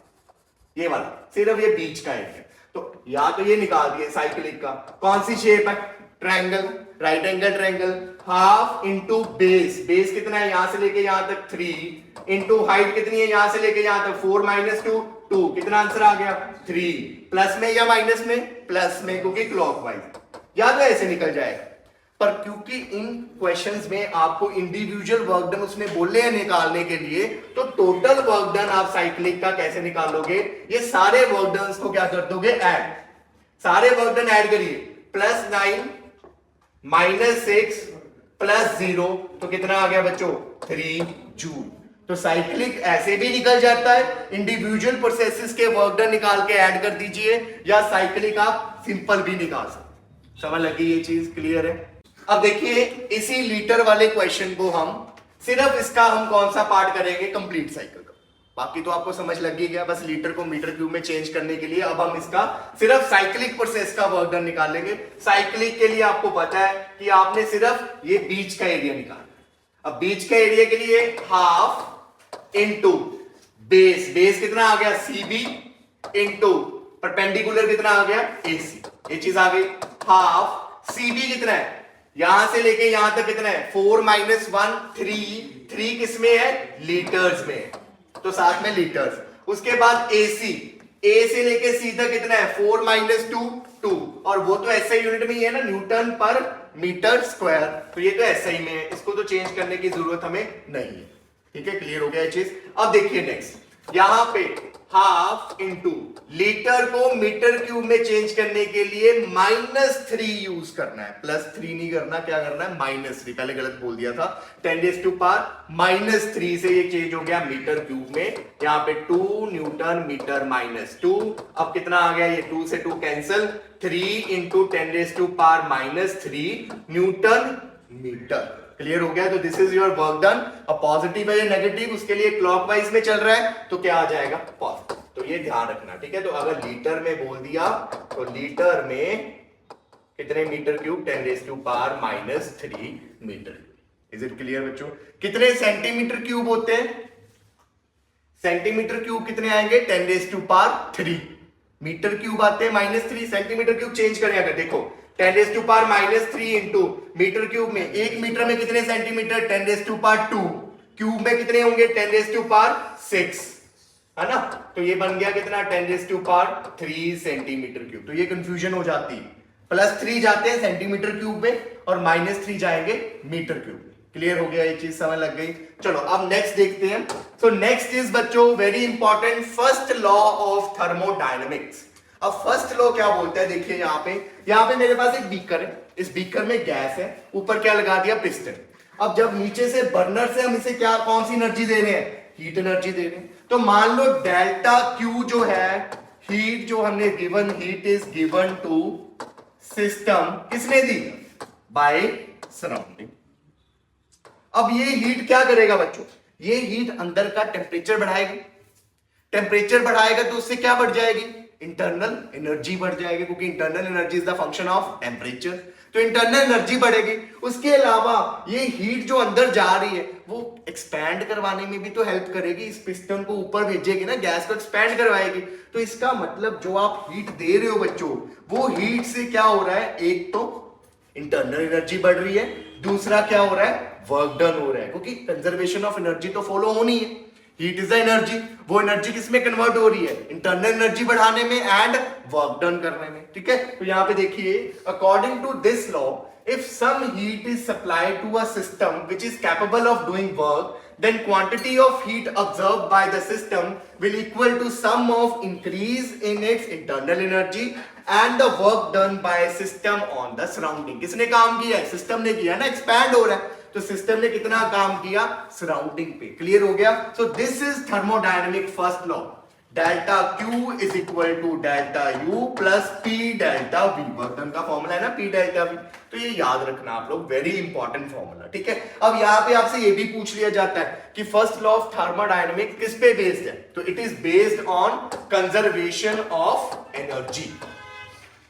[SPEAKER 1] ये वाला सिर्फ ये बीच का एरिया, तो या तो ये निकाल दिए साइक्लिक का, कौन सी शेप है, triangle, right angle triangle, half into base, base कितना है यहां से लेके यहां तक 3, इंटू हाइट कितनी है यहां से लेके यहां तक 4 - 2 2, कितना आंसर आ गया 3। प्लस में या माइनस में, प्लस में, क्योंकि क्लॉकवाइज, या तो ऐसे निकल जाएगा, पर क्योंकि इन क्वेश्चंस में आपको इंडिविजुअल वर्क डन उसने बोले हैं निकालने के लिए, तो टोटल वर्क डन आप साइक्लिक का कैसे निकालोगे, ये सारे वर्क डन को क्या कर दोगे ऐड, सारे वर्क डन ऐड करिए, +9 -6 +0, तो कितना आ गया बच्चों 3 जूल। तो साइक्लिक ऐसे भी निकल जाता है, इंडिविजुअल प्रोसेसेस के वर्क डन निकाल के ऐड कर दीजिए, या साइक्लिक आप सिंपल भी निकाल सकते। समझ लगी ये चीज, क्लियर है? अब देखिए इसी लीटर वाले क्वेश्चन को हम सिर्फ इसका हम कौन सा पार्ट करेंगे, कंप्लीट साइकिल का, बाकी तो आपको समझ लग ही गया, बस लीटर को मीटर क्यूब में चेंज करने के लिए अब हम इसका सिर्फ साइक्लिक प्रोसेस का वर्क डन निकालेंगे। साइक्लिक के लिए आपको पता है कि आपने सिर्फ ये बीच का एरिया निकालना। अब बीच का एरिया के लिए हाफ इंटू बेस, बेस कितना आ गया CB इंटू परपेंडिकुलर कितना आ गया AC, ये चीज आ गई। हाफ CB कितना है, यहां से लेके यहां तक कितना है 4 - 1 3, 3 किसमें है लीटर्स में, तो साथ में लीटर्स। उसके बाद AC, A से लेके C तक कितना है 4 - 2 2, और वो तो SI यूनिट में ही है ना, न्यूटन पर मीटर स्क्वायर, तो ये तो SI में है, इसको तो चेंज करने की जरूरत हमें नहीं है, ठीक है। क्लियर हो गया ये चीज। अब देखिए नेक्स्ट, यहां पे हाफ इंटू लीटर को मीटर क्यूब में चेंज करने के लिए -3 यूज करना है, +3 नहीं करना, क्या करना है -3, पहले गलत बोल दिया था, 10⁻³ से ये चेंज हो गया मीटर क्यूब में, यहां पे 2 न्यूटन मीटर -2। अब कितना आ गया, ये 2 से 2 कैंसिल, 3 × 10⁻³ न्यूटन मीटर। क्लियर हो गया? तो this is your work done. अब पॉजिटिव है या नेगेटिव, उसके लिए क्लॉकवाइज में चल रहा है, तो क्या आ जाएगा पॉजिटिव, तो ये ध्यान रखना, ठीक है। तो अगर लीटर में बोल दिया तो लीटर में कितने metre cube, 10⁻³ metre. Is it clear बच्चों? कितने सेंटीमीटर क्यूब होते हैं, सेंटीमीटर क्यूब कितने आएंगे 10⁻³ मीटर क्यूब आते हैं -3, सेंटीमीटर क्यूब चेंज करें अगर देखो 10⁻³ इंटू मीटर क्यूब में, 1 मीटर में कितने सेंटीमीटर, 10⁻², क्यूब में कितने होंगे 10⁻6, है ना। तो ये बन गया कितना 10⁻3 सेंटीमीटर क्यूब। तो ये कंफ्यूजन हो जाती है, +3 जाते हैं सेंटीमीटर क्यूब में और -3 जाएंगे मीटर क्यूब में। क्लियर हो गया, ये चीज समझ लग गई। चलो अब नेक्स्ट देखते हैं। सो नेक्स्ट इज बच्चों very important first law of thermodynamics. अब फर्स्ट लॉ क्या बोलता है, देखिए यहाँ पे मेरे पास एक बीकर है, इस बीकर में गैस है, ऊपर क्या लगा दिया पिस्टन। अब जब नीचे से बर्नर से हम इसे क्या कौन सी एनर्जी दे रहे हैं, हीट एनर्जी दे रहे हैं। तो मान लो डेल्टा क्यू जो है, हीट जो हमने given, heat is given to system, किसने दी, बाय सराउंडिंग। अब ये हीट क्या करेगा बच्चों, ये हीट अंदर का टेम्परेचर बढ़ाएगी, टेम्परेचर बढ़ाएगा तो उससे क्या बढ़ जाएगी, इंटरनल एनर्जी बढ़ जाएगी, क्योंकि internal energy is the function of temperature. तो इंटरनल एनर्जी बढ़ेगी। उसके अलावा ये हीट जो अंदर जा रही है वो एक्सपैंड करवाने में भी तो हेल्प करेगी, इस पिस्टन को ऊपर भेजेगी ना, गैस को एक्सपैंड करवाएगी। तो इसका मतलब जो आप हीट दे रहे हो बच्चों, वो हीट से क्या हो रहा है, एक तो इंटरनल एनर्जी बढ़ रही है, दूसरा क्या हो रहा है, वर्क डन हो रहा है, क्योंकि कंजर्वेशन ऑफ एनर्जी तो फॉलो होनी है। हीट इज द एनर्जी, वो एनर्जी किसमें कन्वर्ट हो रही है, इंटरनल एनर्जी बढ़ाने में एंड वर्क डन करने में। ठीक है, तो यहां पे देखिए according to this law, if some heat is supplied to a system which is capable of doing work, then quantity of heat absorbed by the system will equal to sum of increase in its internal energy and the work done by system on the surrounding। किसने काम किया है, system ने किया ना, expand हो रहा है, तो सिस्टम ने कितना काम किया, सराउंडिंग पे। क्लियर हो गया। So this is thermodynamic first law, delta Q is equal to delta U plus P delta V, work done का फॉर्मूला है ना पी डेल्टा वी। तो ये याद रखना आप लोग, वेरी इंपॉर्टेंट फॉर्मूला। ठीक है, अब यहाँ पे आपसे ये भी पूछ लिया जाता है कि फर्स्ट लॉ ऑफ थर्मोडायनेमिक्स किस पे बेस्ड है, तो it is based on conservation of energy.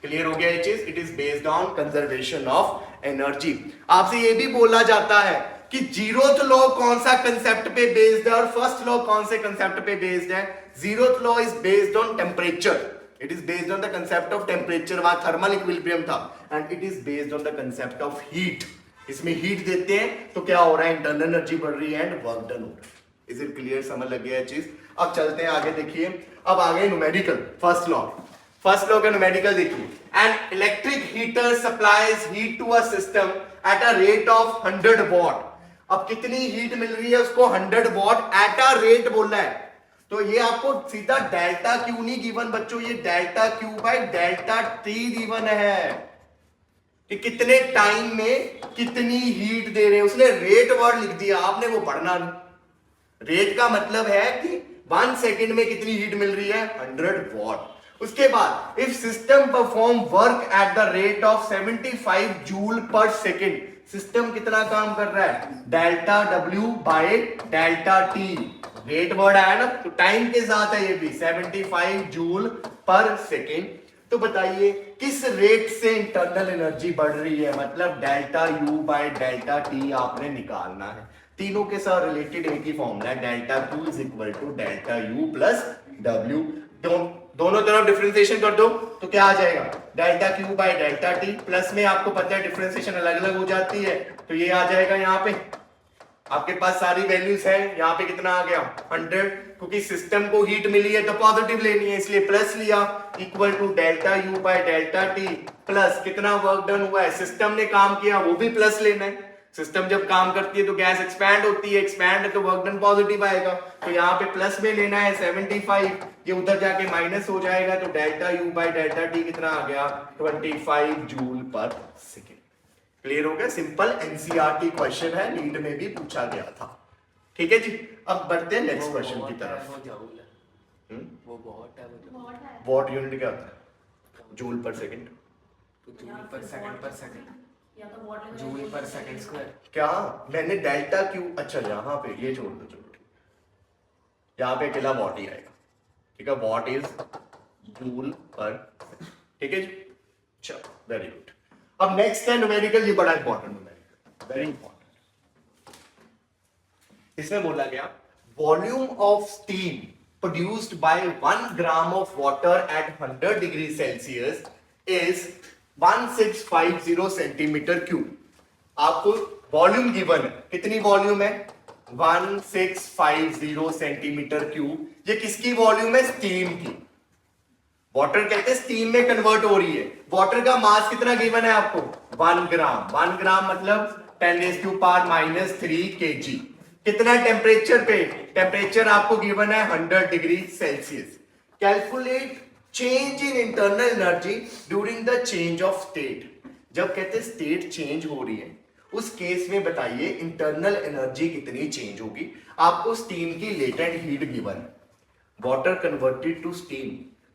[SPEAKER 1] Clear हो गया ये चीज, it is based on conservation of energy. आपसे ये भी बोला जाता है कि जीरोथ लॉ कौन सा कंसेप्ट पे बेस्ड है और फर्स्ट लॉ कौन से कंसेप्ट पे बेस्ड है। Zeroth law is based on temperature, it is based on the concept of temperature, वहां थर्मल इक्विलिब्रियम था, and it is based on the concept of heat. इसमें हीट देते हैं तो क्या हो रहा है, इंटरनल एनर्जी बढ़ रही है एंड वर्क डन हो रहा है। इज इट क्लियर, समझ लग गया चीज। अब चलते हैं आगे, देखिए अब आगे न्यूमेरिकल। फर्स्ट लॉ का न्यूमेरिकल देखिए, an electric heater supplies heat to a system at a rate of 100 watt. अब कितनी हीट मिल रही है उसको, 100 वॉट एट अ रेट बोलना है। तो ये आपको सीधा डेल्टा क्यू नहीं गिवन बच्चों, ये delta Q by delta T given है कि कितने टाइम में कितनी हीट दे रहे हैं। उसने रेट वर्ड लिख दिया, आपने वो पढ़ना नहीं। रेट का मतलब है कि 1 सेकेंड में कितनी हीट मिल रही है, 100 वॉट। उसके बाद if system perform work at the rate of 75 joule पर सेकेंड, सिस्टम कितना काम कर रहा है, delta W bye delta T. Rate word आया ना, तो टाइम के साथ है ये भी, 75 जूल पर सेकेंड। तो बताइए किस रेट से इंटरनल एनर्जी बढ़ रही है, मतलब delta U by delta T आपने निकालना है। तीनों के साथ रिलेटेड एक ही फॉर्मूला है, delta Q is equal to delta U plus W. दोनों तरफ डिफरेंशिएशन कर दो तो क्या आ जाएगा, delta Q by delta T. Plus में आपको पता है डिफरेंशिएशन अलग अलग हो जाती है, तो ये आ जाएगा यहाँ पे, आपके पास सारी वैल्यूज है। यहाँ पे कितना आ गया, 100, क्योंकि सिस्टम को हीट मिली है तो पॉजिटिव लेनी है, इसलिए प्लस लिया, equal to delta U by delta T plus कितना वर्क डन हुआ है, सिस्टम ने काम किया वो भी प्लस लेना है। सिस्टम जब काम करती है तो गैस एक्सपैंड होती है, एक्सपैंड है तो वर्क डन पॉजिटिव आएगा, तो यहाँ पे प्लस में लेना है 75, ये उधर जाके माइनस हो जाएगा, तो delta U by delta T कितना आ गया, 25 जूल पर सेकेंड। क्लियर हो गया, सिंपल एनसीईआरटी क्वेश्चन है, नीट में भी पूछा गया था। ठीक है जी, अब बढ़ते हैं नेक्स्ट क्वेश्चन की तरफ।
[SPEAKER 2] वो बहुत है,
[SPEAKER 1] वॉट यूनिट क्या होता है, जूल पर सेकंड,
[SPEAKER 2] जूल पर सेकंड पर सेकंड, जूल पर सेकंड स्क्वायर।
[SPEAKER 1] क्या मैंने डेल्टा क्यू, अच्छा यहाँ पे ये छोड़ दो, चलो यहाँ पे अकेला वॉट ही आएगा। ठीक है, वॉट इज जूल पर, ठीक है जी, चलो वेरी गुड। अब नेक्स्ट है न्यूमेरिकल, ये बड़ा इंपॉर्टेंट न्यूमेरिकल, वेरी इंपॉर्टेंट। इसमें बोला गया volume of steam produced by 1 gram of water at 100 degrees Celsius is 1650 centimetre cube. आपको वॉल्यूम गिवन है, कितनी वॉल्यूम है? 1650 सेंटीमीटर क्यूब। ये किसकी वॉल्यूम है? स्टीम की। वाटर कहते हैं स्टीम में कन्वर्ट हो रही है। वाटर का मास कितना गिवन है आपको? 1 ग्राम। 1 ग्राम मतलब 10⁻³ kg। कितना टेम्परेचर पे? टेम्परेचर आपको गिवन है 100 degree Celsius. Calculate change in internal energy during the change of state. जब कहते हैं स्टेट चेंज हो रही है, उस केस में बताइए इंटरनल एनर्जी कितनी चेंज होगी। आपको स्टीम की लेटेंट हीट गिवन है, वाटर कन्वर्टेड टू स्टीम।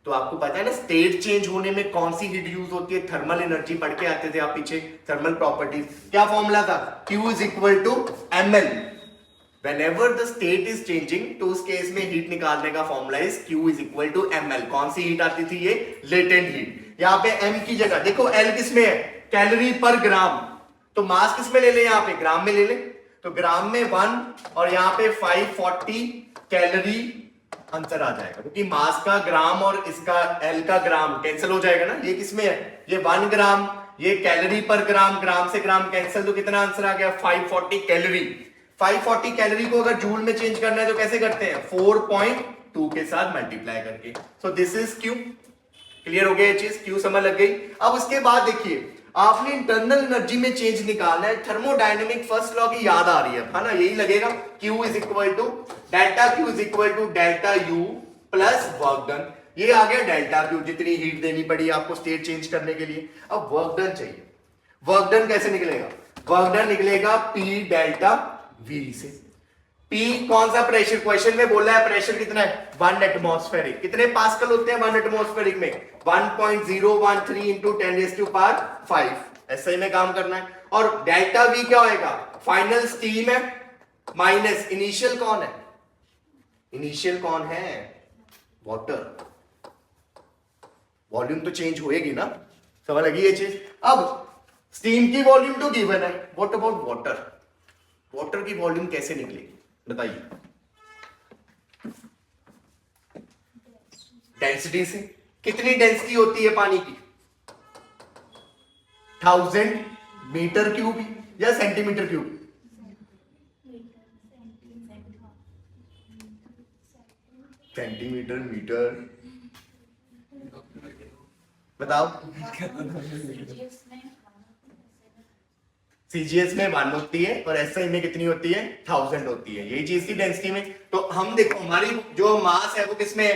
[SPEAKER 1] तो आपको पता है ना स्टेट चेंज होने में कौन सी हीट यूज होती है? थर्मल एनर्जी पढ़ के आते थे आप पीछे, थर्मल प्रॉपर्टीज। क्या फॉर्मूला था? Q is equal to ml। Whenever the state is changing, तो उस केस में हीट निकालने का formula is Q is equal to ml। कौन सी हीट आती थी? ये लेटेंट हीट। यहाँ पे m की जगह देखो L किस में है? कैलोरी पर ग्राम। तो मास किस में ले ले? यहाँ पे ग्राम में ले ले। तो ग्राम में 1 और यहाँ पे 540 कैलोरी आंसर आ जाएगा, क्योंकि मास का ग्राम और इसका एल का ग्राम कैंसिल हो जाएगा ना। ये किसमें है? ये 1 ग्राम, ये कैलोरी पर ग्राम, ग्राम से ग्राम कैंसिल, तो कितना आंसर आ गया? 540 कैलोरी। 540 कैलोरी को अगर जूल में चेंज करना है तो कैसे करते हैं? 4.2 के साथ मल्टीप्लाई करके। सो दिस इज क्यू। क्लियर हो गया ये चीज? क्यू समझ लग गई। अब उसके बाद देखिए, आपने इंटरनल एनर्जी में चेंज निकालना है। थर्मोडायनेमिक फर्स्ट लॉ की याद आ रही है ना? यही लगेगा, Q is equal to delta Q is equal to delta U plus work done. ये आ गया डेल्टा Q, जितनी हीट देनी पड़ी आपको स्टेट चेंज करने के लिए। अब वर्क डन चाहिए। वर्क डन कैसे निकलेगा? वर्क डन निकलेगा P डेल्टा V से। P कौन सा प्रेशर? क्वेश्चन में बोला है प्रेशर कितना है? 1 एटमॉस्फेरिक। कितने पास्कल होते हैं 1 एटमॉस्फेरिक में? 1.013 इंटू 10⁵ ऐसे ही में काम करना है। और डेल्टा V क्या होएगा? फाइनल स्टीम है माइनस इनिशियल कौन है? इनिशियल कौन है? वाटर। वॉल्यूम तो चेंज होएगी ना, समझ लगी ये चीज? अब स्टीम की वॉल्यूम तो गिवन है, व्हाट अबाउट वाटर? वाटर की वॉल्यूम कैसे निकलेगी बताइए? डेंसिटी से। कितनी डेंसिटी होती है पानी की? 1000 मीटर क्यूब या सेंटीमीटर क्यूब? सेंटीमीटर, मीटर, बताओ। सीजीएस में 1 होती है और एसआई में कितनी होती है? 1000 होती है। यही चीज की डेंसिटी में। तो हम देखो हमारी जो मास है वो किसमें है?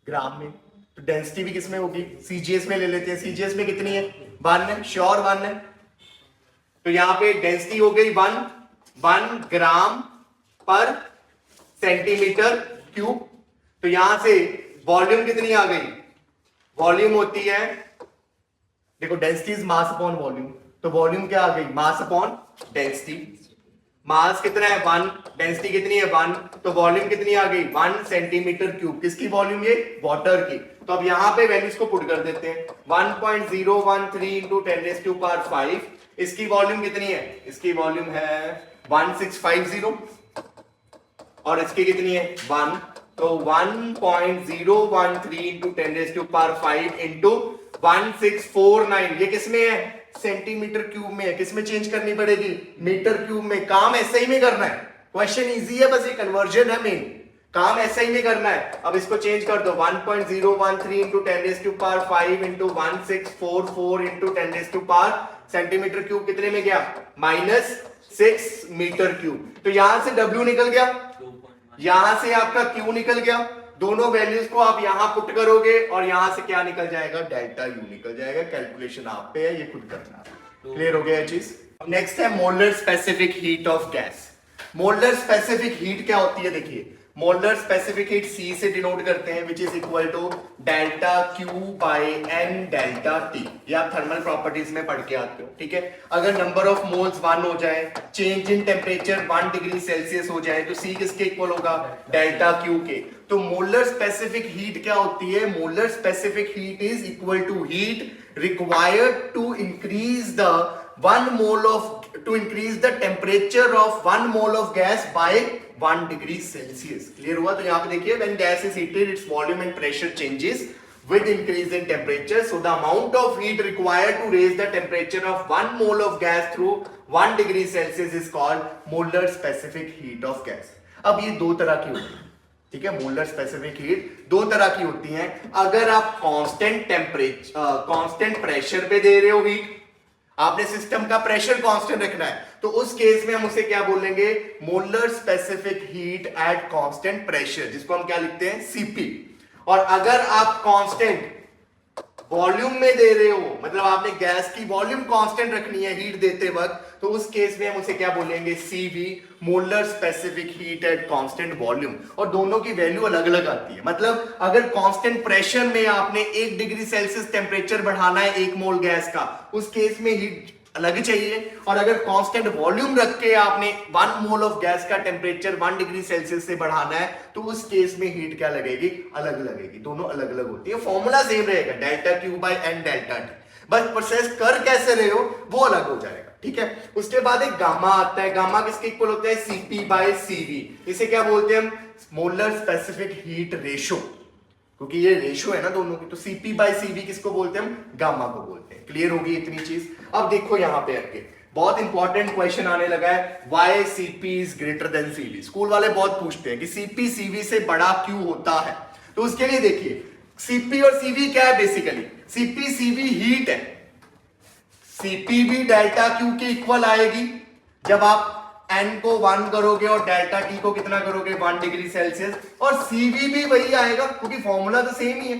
[SPEAKER 1] ग्राम में। तो डेंसिटी भी किसमें होगी? सीजीएस में ले लेते हैं। सीजीएस में कितनी है? 1 है। श्योर 1 है। तो यहां पे डेंसिटी हो गई 1 ग्राम पर सेंटीमीटर क्यूब। तो यहां से वॉल्यूम कितनी आ गई? वॉल्यूम होती है, देखो density is mass upon volume, तो वॉल्यूम क्या आ गई? Mass upon density. मास कितना है? 1, डेंसिटी कितनी है? 1, तो वॉल्यूम कितनी आ गई? 1 सेंटीमीटर क्यूब। किसकी वॉल्यूम? ये वाटर की। तो अब यहां पे वैल्यूज को पुट कर देते हैं। 1.013 इंटू 10⁵। इसकी वॉल्यूम कितनी है? इसकी वॉल्यूम है 1650 और इसकी कितनी है? 1। तो 1.013 इंटू 10⁵ इंटू 1649। ये किसमें है? सेंटीमीटर क्यूब में है। किसमें चेंज करनी पड़ेगी? मीटर क्यूब में। काम ऐसे ही में करना है। क्वेश्चन इजी है, बस ये कन्वर्जन है मेन। काम ऐसे ही में करना है। अब इसको चेंज कर दो। 1.013 into 10⁵ into 1644 into 10⁵ centimetre cube कितने में गया? -6 मीटर क्यूब। तो यहां से W निकल गया, यहां से आपका Q निकल गया। दोनों वैल्यूज को आप यहां पुट करोगे और यहां से क्या निकल जाएगा? डेल्टा U निकल जाएगा। कैलकुलेशन आप पे है, ये खुद करना। क्लियर हो गया ये चीज? नेक्स्ट है molar specific heat of gas. Molar specific heat क्या होती है? देखिए मोलर स्पेसिफिक हीट C से डिनोट करते हैं, which is equal to delta Q by N delta T। ये आप थर्मल प्रॉपर्टीज में पढ़ के आते हो, ठीक है? अगर नंबर ऑफ मोल्स 1 हो जाए, change in temperature 1 degree Celsius हो जाए, तो C किसके इक्वल होगा? डेल्टा Q के। तो मोलर स्पेसिफिक हीट क्या होती है? Molar specific heat is equal to heat required to increase the 1 mole of to increase the temperature of 1 mole of gas by 1 degree Celsius. Clear हुआ? तो यहाँ पे देखिए, when gas is heated, its volume and pressure changes with increase in temperature. So the amount of heat required to raise the temperature of 1 mole of gas through 1 degree Celsius is called molar specific heat of gas. अब ये दो तरह की होती है, ठीक है? Molar specific heat दो तरह की होती है. अगर आप कांस्टेंट टेम्परेचर कांस्टेंट प्रेशर पे दे रहे हो हीट, आपने सिस्टम का प्रेशर कांस्टेंट रखना है, तो उस केस में हम उसे क्या बोलेंगे? Molar specific heat at constant pressure, जिसको हम क्या लिखते हैं? सीपी. और अगर आप कांस्टेंट वॉल्यूम में दे रहे हो, मतलब आपने गैस की वॉल्यूम कांस्टेंट रखनी है हीट देते वक्त, तो उस केस में हम उसे क्या बोलेंगे? CV, molar specific heat at constant volume. और दोनों की वैल्यू अलग अलग आती है. मतलब अगर कांस्टेंट प्रेशर में आपने 1 डिग्री सेल्सियस टेम्परेचर बढ़ाना है 1 मोल गैस का, उस केस में हीट अलग चाहिए. और अगर कांस्टेंट वॉल्यूम रख के आपने 1 मोल ऑफ गैस का टेम्परेचर 1 डिग्री सेल्सियस से बढ़ाना है, तो उस केस में हीट क्या लगेगी? अलग लगेगी. दोनों अलग अलग होती है. फॉर्मूला सेम रहेगा, delta Q by N delta T, बस प्रोसेस कर कैसे रहे हो वो अलग हो जाएगा. ठीक है? उसके बाद एक गामा आता है. गामा किसके इक्वल होता है? CP by CV. इसे क्या बोलते हैं हम? मोलर स्पेसिफिक हीट रेशो, क्योंकि ये रेशो है ना दोनों की. तो सीपी बाय सीवी किसको बोलते हैं? हम गामा को बोलते हैं. क्लियर होगी इतनी चीज? अब देखो यहां पे आगे बहुत इंपॉर्टेंट क्वेश्चन आने लगा है, why CP is greater than CV. School वाले बहुत पूछते हैं कि सीपी सीवी से बड़ा क्यों होता है. तो उसके लिए देखिए, सीपी और सीवी क्या है? बेसिकली सीपी सीवी हीट है. सीपी भी डेल्टा क्यू के इक्वल आएगी जब आप एन को 1 करोगे और डेल्टा टी को कितना करोगे? 1 डिग्री सेल्सियस. और सीवी भी वही आएगा, क्योंकि फॉर्मूला तो सेम ही है.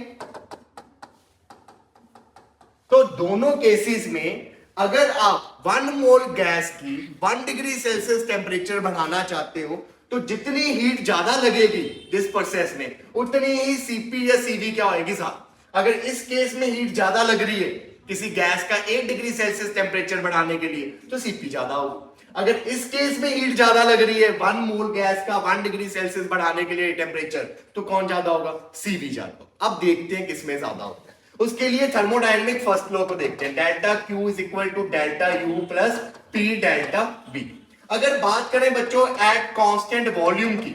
[SPEAKER 1] तो दोनों केसेस में अगर आप 1 मोल गैस की 1 डिग्री सेल्सियस टेम्परेचर बढ़ाना चाहते हो, तो जितनी हीट ज्यादा लगेगी इस प्रोसेस में, उतनी ही सीपी या सीवी क्या होगी? साथ. अगर इस केस में हीट ज्यादा लग रही है किसी गैस का 1 डिग्री सेल्सियस टेम्परेचर बढ़ाने के लिए, तो सीपी ज्यादा होगी. अगर इस केस में हीट ज्यादा लग रही है 1 मोल गैस का 1 डिग्री सेल्सियस बढ़ाने के लिए टेम्परेचर, तो कौन ज्यादा होगा? सीवी ज्यादा. अब देखते हैं किसमें ज्यादा होता है. उसके लिए थर्मोडायनेमिक फर्स्ट लॉ को देखते हैं. Delta Q is equal to delta U plus P delta B. अगर बात करें बच्चों एट कांस्टेंट वॉल्यूम की,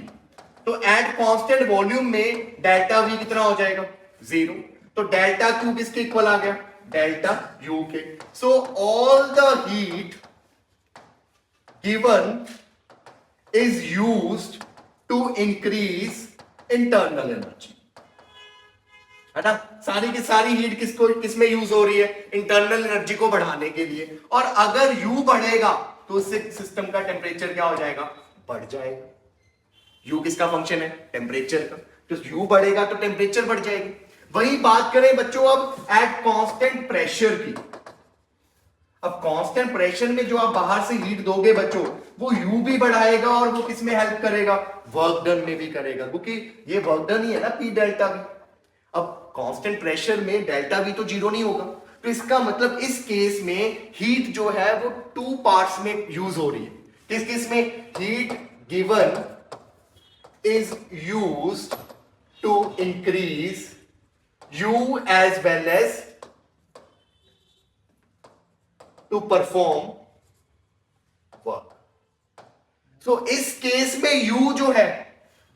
[SPEAKER 1] तो एट कांस्टेंट वॉल्यूम में डेल्टा वी कितना हो जाएगा? 0. तो डेल्टा क्यू किसके इक्वल आ गया? डेल्टा यू के. So all the heat given is used to increase internal energy. है ना? सारी की सारी हीट किसमें यूज हो रही है? इंटरनल एनर्जी को बढ़ाने के लिए. और अगर यू बढ़ेगा तो उससे सिस्टम का टेम्परेचर क्या हो जाएगा? बढ़ जाएगा. यू किसका फंक्शन है? टेम्परेचर का. तो यू बढ़ेगा तो टेम्परेचर बढ़ जाएगी. वही बात करें बच्चों अब एट कांस्टेंट प्रेशर की. अब कांस्टेंट प्रेशर में जो आप बाहर से हीट दोगे बच्चों, वो यू भी बढ़ाएगा और वो किसमें हेल्प करेगा? वर्क डन में भी करेगा, क्योंकि ये वर्क डन ही है ना, पी डेल्टा वी. अब कांस्टेंट प्रेशर में डेल्टा वी तो 0 नहीं होगा, तो इसका मतलब इस केस में हीट जो है वो 2 पार्ट्स में यूज हो रही है. किस किस में? Heat given is used to increase U as well as to perform work. So इस केस में यू जो है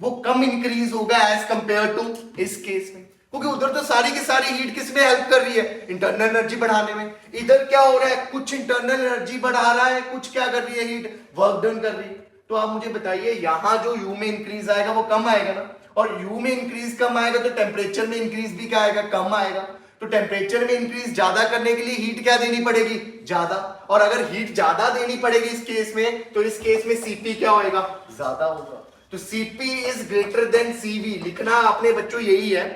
[SPEAKER 1] वो कम इंक्रीज होगा एज कंपेयर टू इस केस में, क्योंकि उधर तो सारी की सारी हीट किसमें हेल्प कर रही है? इंटरनल एनर्जी बढ़ाने में. इधर क्या हो रहा है? कुछ इंटरनल एनर्जी बढ़ा रहा है, कुछ क्या कर रही है? हीट वर्क डन कर रही है. तो आप मुझे बताइए, यहां जो यू में इंक्रीज आएगा वो कम आएगा ना, और यू में इंक्रीज कम आएगा तो टेम्परेचर में इंक्रीज भी क्या आएगा? कम आएगा. तो टेम्परेचर में इंक्रीज ज्यादा करने के लिए हीट क्या देनी पड़ेगी? ज्यादा. और अगर हीट ज्यादा देनी पड़ेगी इस केस में, तो इस केस में सीपी क्या होएगा? ज्यादा होगा. तो CP is greater than CV. लिखना आपने बच्चों यही है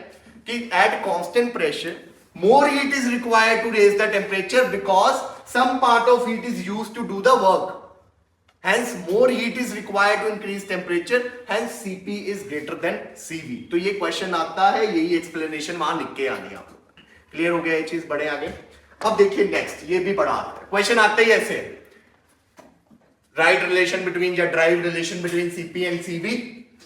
[SPEAKER 1] कि at constant pressure more heat is required to raise the temperature because some part of heat is used to do the work. Hence more heat is required to increase temperature. Hence Cp is greater than Cv. तो ये question आता है, यही explanation वहां लिख के आनी है आप लोग. क्लियर हो गया ये चीज? बढ़े आगे. अब देखिए नेक्स्ट, ये भी बड़ा आता है क्वेश्चन. आता ही ऐसे, राइट रिलेशन बिटवीन या derive relation between Cp and Cv.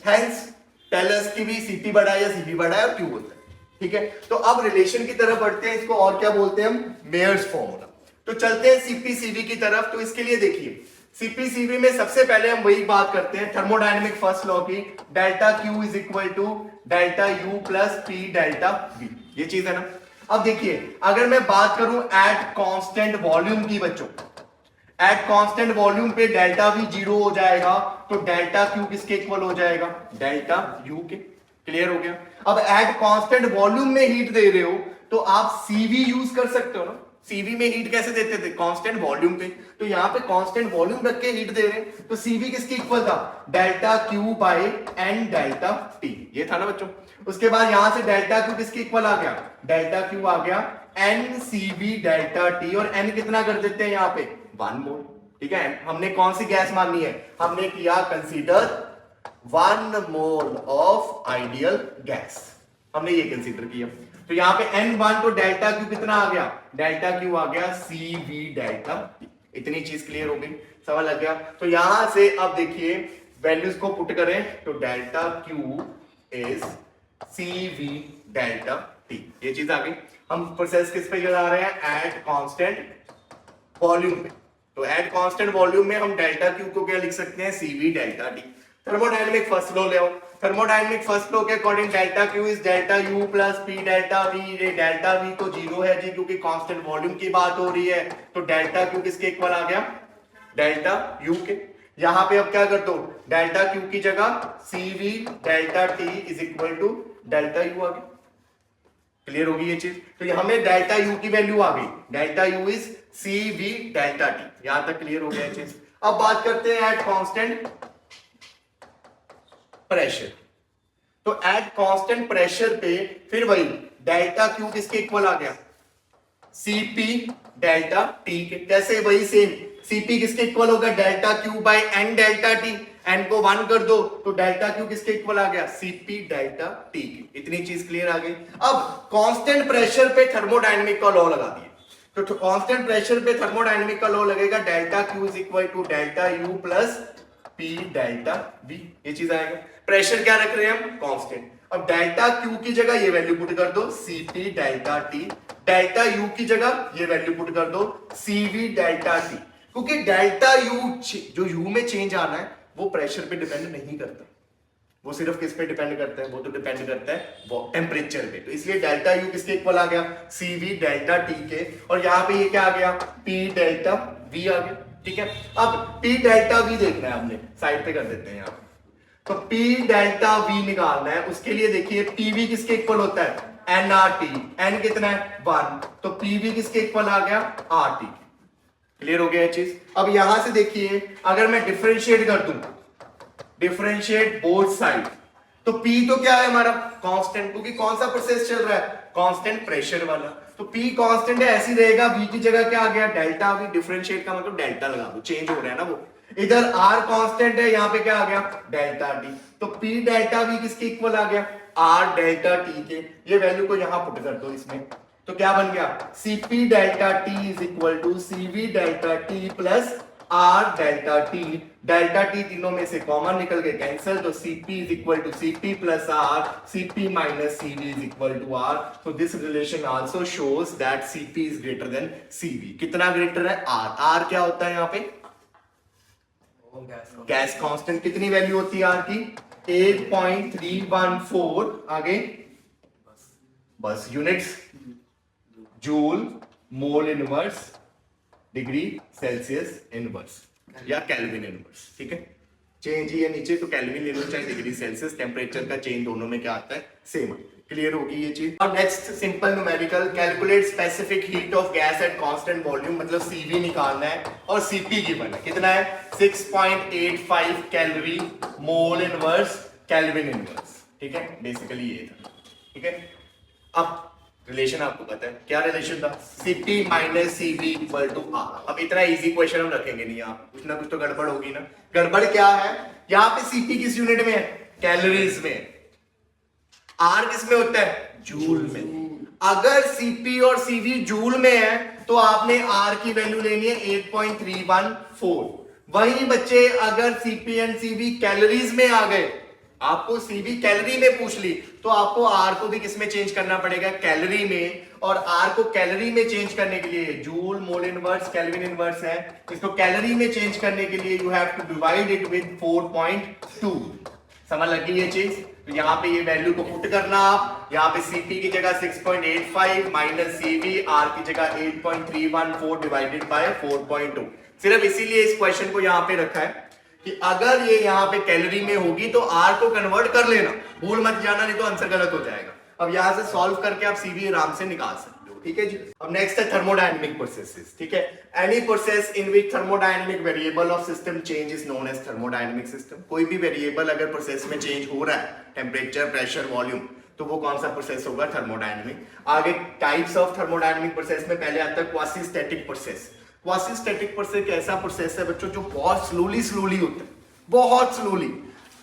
[SPEAKER 1] Hence tell us कि भी Cp बड़ा है या Cv बड़ा है और क्यों होता है. ठीक है? तो अब रिलेशन की तरफ बढ़ते हैं. इसको और क्या बोलते हैं हम? Mayer's formula. तो चलते हैं सीपीसीवी की तरफ। तो इसके लिए देखिए सीपीसीवी में सबसे पहले हम वही बात करते हैं थर्मोडायनेमिक फर्स्ट लॉ की, delta Q is equal to delta U plus P delta V, ये चीज है ना। अब देखिए अगर मैं बात करूं एट कांस्टेंट वॉल्यूम की बच्चों, एट कांस्टेंट वॉल्यूम पे डेल्टा वी जीरो हो जाएगा, तो डेल्टा क्यू किसके इक्वल हो जाएगा, डेल्टा यू के। क्लियर हो गया। अब एट कांस्टेंट वॉल्यूम में हीट दे रहे हो तो आप सीवी यूज कर सकते हो ना। सीवी में हीट कैसे देते थे, कांस्टेंट वॉल्यूम पे, तो यहाँ पे कांस्टेंट वॉल्यूम रख के हीट दे रहे हैं, तो सीवी किसके इक्वल था, delta Q by N delta T, ये था ना बच्चों। उसके बाद यहां से डेल्टा क्यू किसके इक्वल आ गया, डेल्टा क्यू आ गया एन सीवी डेल्टा टी, और एन कितना कर देते हैं यहाँ पे 1 मोल। ठीक है, हमने कौन सी गैस माननी है, हमने किया consider 1 mole of ideal gas, हमने ये कंसीडर किया। तो यहाँ पे N1 तो डेल्टा क्यू कितना आ गया, डेल्टा क्यू आ गया CV डेल्टा। इतनी चीज क्लियर हो गई, समझ लग गया। तो यहां से अब देखिए वैल्यूज को पुट करें तो delta Q is CV delta T, ये चीज आ गई। हम प्रोसेस किस पे चला रहे हैं, एट कांस्टेंट वॉल्यूम पे। तो एट कांस्टेंट वॉल्यूम में हम डेल्टा क्यू को क्या लिख सकते हैं, CV delta T. Thermodynamic first law ले आओ। थर्मोडायनेमिक फर्स्ट लॉ के according delta Q is delta U plus P delta V. ये डेल्टा वी तो जीरो है जी, क्योंकि कांस्टेंट वॉल्यूम की बात हो रही है, तो डेल्टा क्यू किसके इक्वल आ गया, डेल्टा यू के। यहां पे अब क्या कर दो, डेल्टा क्यू की जगह CV delta T is equal to delta U आ गया। क्लियर होगी ये चीज। तो हमें डेल्टा यू की वैल्यू आ गई, delta U is CV delta T, यहां तक क्लियर हो गया ये चीज। अब बात करते हैं एट कांस्टेंट प्रेशर। तो एट कांस्टेंट प्रेशर पे फिर वही डेल्टा क्यू किसके इक्वल आ गया, CP डेल्टा टी के। कैसे, वही सेम, CP किसके इक्वल होगा, delta Q by N delta T. N को 1 कर दो तो डेल्टा क्यू किसके इक्वल आ गया, CP डेल्टा टी के। इतनी चीज क्लियर आ गई। अब कांस्टेंट प्रेशर पे थर्मोडायनेमिक का लॉ लगा दिया, तो कांस्टेंट प्रेशर पे थर्मोडायनेमिक का लॉ लगेगा, delta Q is equal to delta U plus P delta V, ये चीज आएगा। प्रेशर क्या रख रहे हैं हम, कांस्टेंट। अब डेल्टा क्यू की जगह ये वैल्यू पुट कर दो CP delta T, delta U की जगह ये वैल्यू पुट कर दो CV डेल्टा टी, क्योंकि डेल्टा यू जो यू में चेंज आना है वो प्रेशर पे डिपेंड नहीं करता, वो सिर्फ किस पे डिपेंड करता है, वो तो डिपेंड करता है वो टेम्परेचर पे। तो इसलिए डेल्टा यू किसके इक्वल आ गया, CV डेल्टा टी के, और यहां पे ये क्या आ गया, P डेल्टा वी आ गया। ठीक है, अब P डेल्टा वी देखना है, हमने साइड पे कर देते हैं यहाँ। तो P डेल्टा V निकालना है, उसके लिए देखिए PV किसके इक्वल होता है, nRT, n कितना है 1, तो PV किसके इक्वल आ गया, RT। क्लियर हो गया ये चीज। अब यहां से देखिए अगर मैं डिफरेंशिएट कर दूं, डिफरेंशिएट बोथ साइड, तो P तो क्या है हमारा कांस्टेंट, क्योंकि कौन सा प्रोसेस चल रहा है, कांस्टेंट प्रेशर वाला। तो P कांस्टेंट है, ऐसी रहेगा। V की जगह क्या आ गया, डेल्टा V। डिफरेंशिएट का मतलब डेल्टा लगा दो, चेंज हो रहा है ना वो। इधर R कांस्टेंट है, यहाँ पे क्या आ गया, डेल्टा T। तो P डेल्टा V किसके इक्वल आ गया, R डेल्टा T के। ये वैल्यू को यहाँ पुट कर दो इसमें, तो क्या बन गया, CP delta T is equal to CV delta T plus R delta T। Delta T तीनों में से कॉमन निकल के कैंसिल, तो CP is equal to CP plus R, CP minus CV is equal to R। तो this relation also shows that CP is greater than CV। कितना greater है, R। R क्या होता है यहाँ पे, गैस कांस्टेंट। कितनी वैल्यू होती है R की, 8.314। आगे बस units, joule, mole inverse, degree Celsius inverse या केल्विन इनवर्स। ठीक है, चेंज ही है नीचे, तो केल्विन ले लो चाहे डिग्री सेल्सियस, टेम्परेचर का चेंज दोनों में क्या आता है, सेम। क्लियर होगी ये चीज। अब next simple numerical, calculate specific heat of gas at constant volume, मतलब CV निकालना है और CP गिवन है, कितना है 6.85 कैलोरी मोल इनवर्स केल्विन इनवर्स। ठीक है, बेसिकली ये था। ठीक है, अब रिलेशन आपको पता है क्या रिलेशन था, CP minus CV equal to R। अब इतना इजी क्वेश्चन हम रखेंगे नहीं, आप कुछ ना कुछ तो गड़बड़ होगी ना। गड़बड़ क्या है, यहाँ पे CP किस यूनिट में है, कैलोरीज में, R किस में होता है, जूल में। अगर CP और CV जूल में है तो आपने R की वैल्यू लेनी है 8.314। वही बच्चे अगर CP एंड CV कैलोरीज में आ गए आपको सीवी कैलोरी में पूछ ली तो आपको आर को भी किसमें चेंज करना पड़ेगा, कैलोरी में, और आर को कैलोरी में चेंज करने के लिए joule mole inverse kelvin inverse है, इसको कैलोरी में चेंज करने के लिए you have to divide it with 4.2। समझ लगी ये चीज? तो यहाँ पे ये वैल्यू को पुट करना आप, यहाँ पे सीपी की जगह 6.85 माइनस सीवी, आर की जगह 8.314 डिवाइडेड बाय 4.2। सिर्फ इसीलिए इस क्वेश्चन को यहाँ पे रखा है कि अगर ये यहाँ पे कैलोरी में होगी तो आर को कन्वर्ट कर लेना, भूल मत जाना, नहीं तो आंसर गलत हो जाएगा। अब यहां से सॉल्व करके आप सीवी आराम से निकाल सकते हो, ठीक है जी। अब नेक्स्ट है थर्मोडायनेमिक प्रोसेसेस, ठीक है। Any process in which thermodynamic variable of system change is known as thermodynamic system. कोई भी वेरिएबल अगर प्रोसेस में चेंज हो रहा है, टेम्परेचर, प्रेशर, वॉल्यूम, तो वो कौन सा प्रोसेस होगा, थर्मोडायनेमिक। आगे टाइप्स ऑफ थर्मोडायनेमिक प्रोसेस में पहले आता है quasi static process. Quasi static process ऐसा प्रोसेस है बच्चों जो बहुत स्लोली होता है, बहुत स्लोली।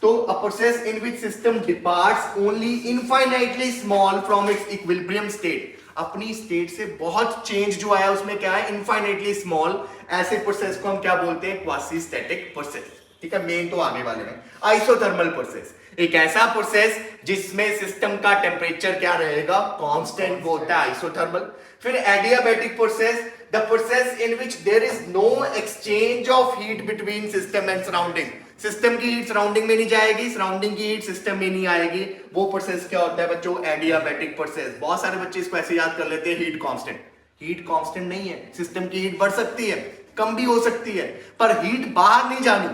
[SPEAKER 1] तो a process in which system departs only infinitely small from its equilibrium state, अपनी स्टेट से बहुत चेंज जो आया उसमें क्या है, इनफाइनाइटली स्मॉल, ऐसे प्रोसेस को हम क्या बोलते हैं, क्वासी स्टैटिक प्रोसेस, ठीक है। मेन तो आगे वाले में आइसोथर्मल प्रोसेस, एक ऐसा प्रोसेस जिसमें सिस्टम का टेम्परेचर क्या रहेगा, कांस्टेंट, वो होता है आइसोथर्मल। फिर adiabatic process, the process in which there is no exchange of heat between system and surrounding, system की हीट सराउंडिंग में नहीं जाएगी, सराउंडिंग की हीट सिस्टम में नहीं आएगी, वो प्रोसेस क्या होता है बच्चों, एडियाबैटिक प्रोसेस। बहुत सारे बच्चे इसको ऐसे याद कर लेते हैं, हीट कांस्टेंट। हीट कांस्टेंट नहीं है, सिस्टम की हीट बढ़ सकती है, कम भी हो सकती है, पर हीट बाहर नहीं जानी।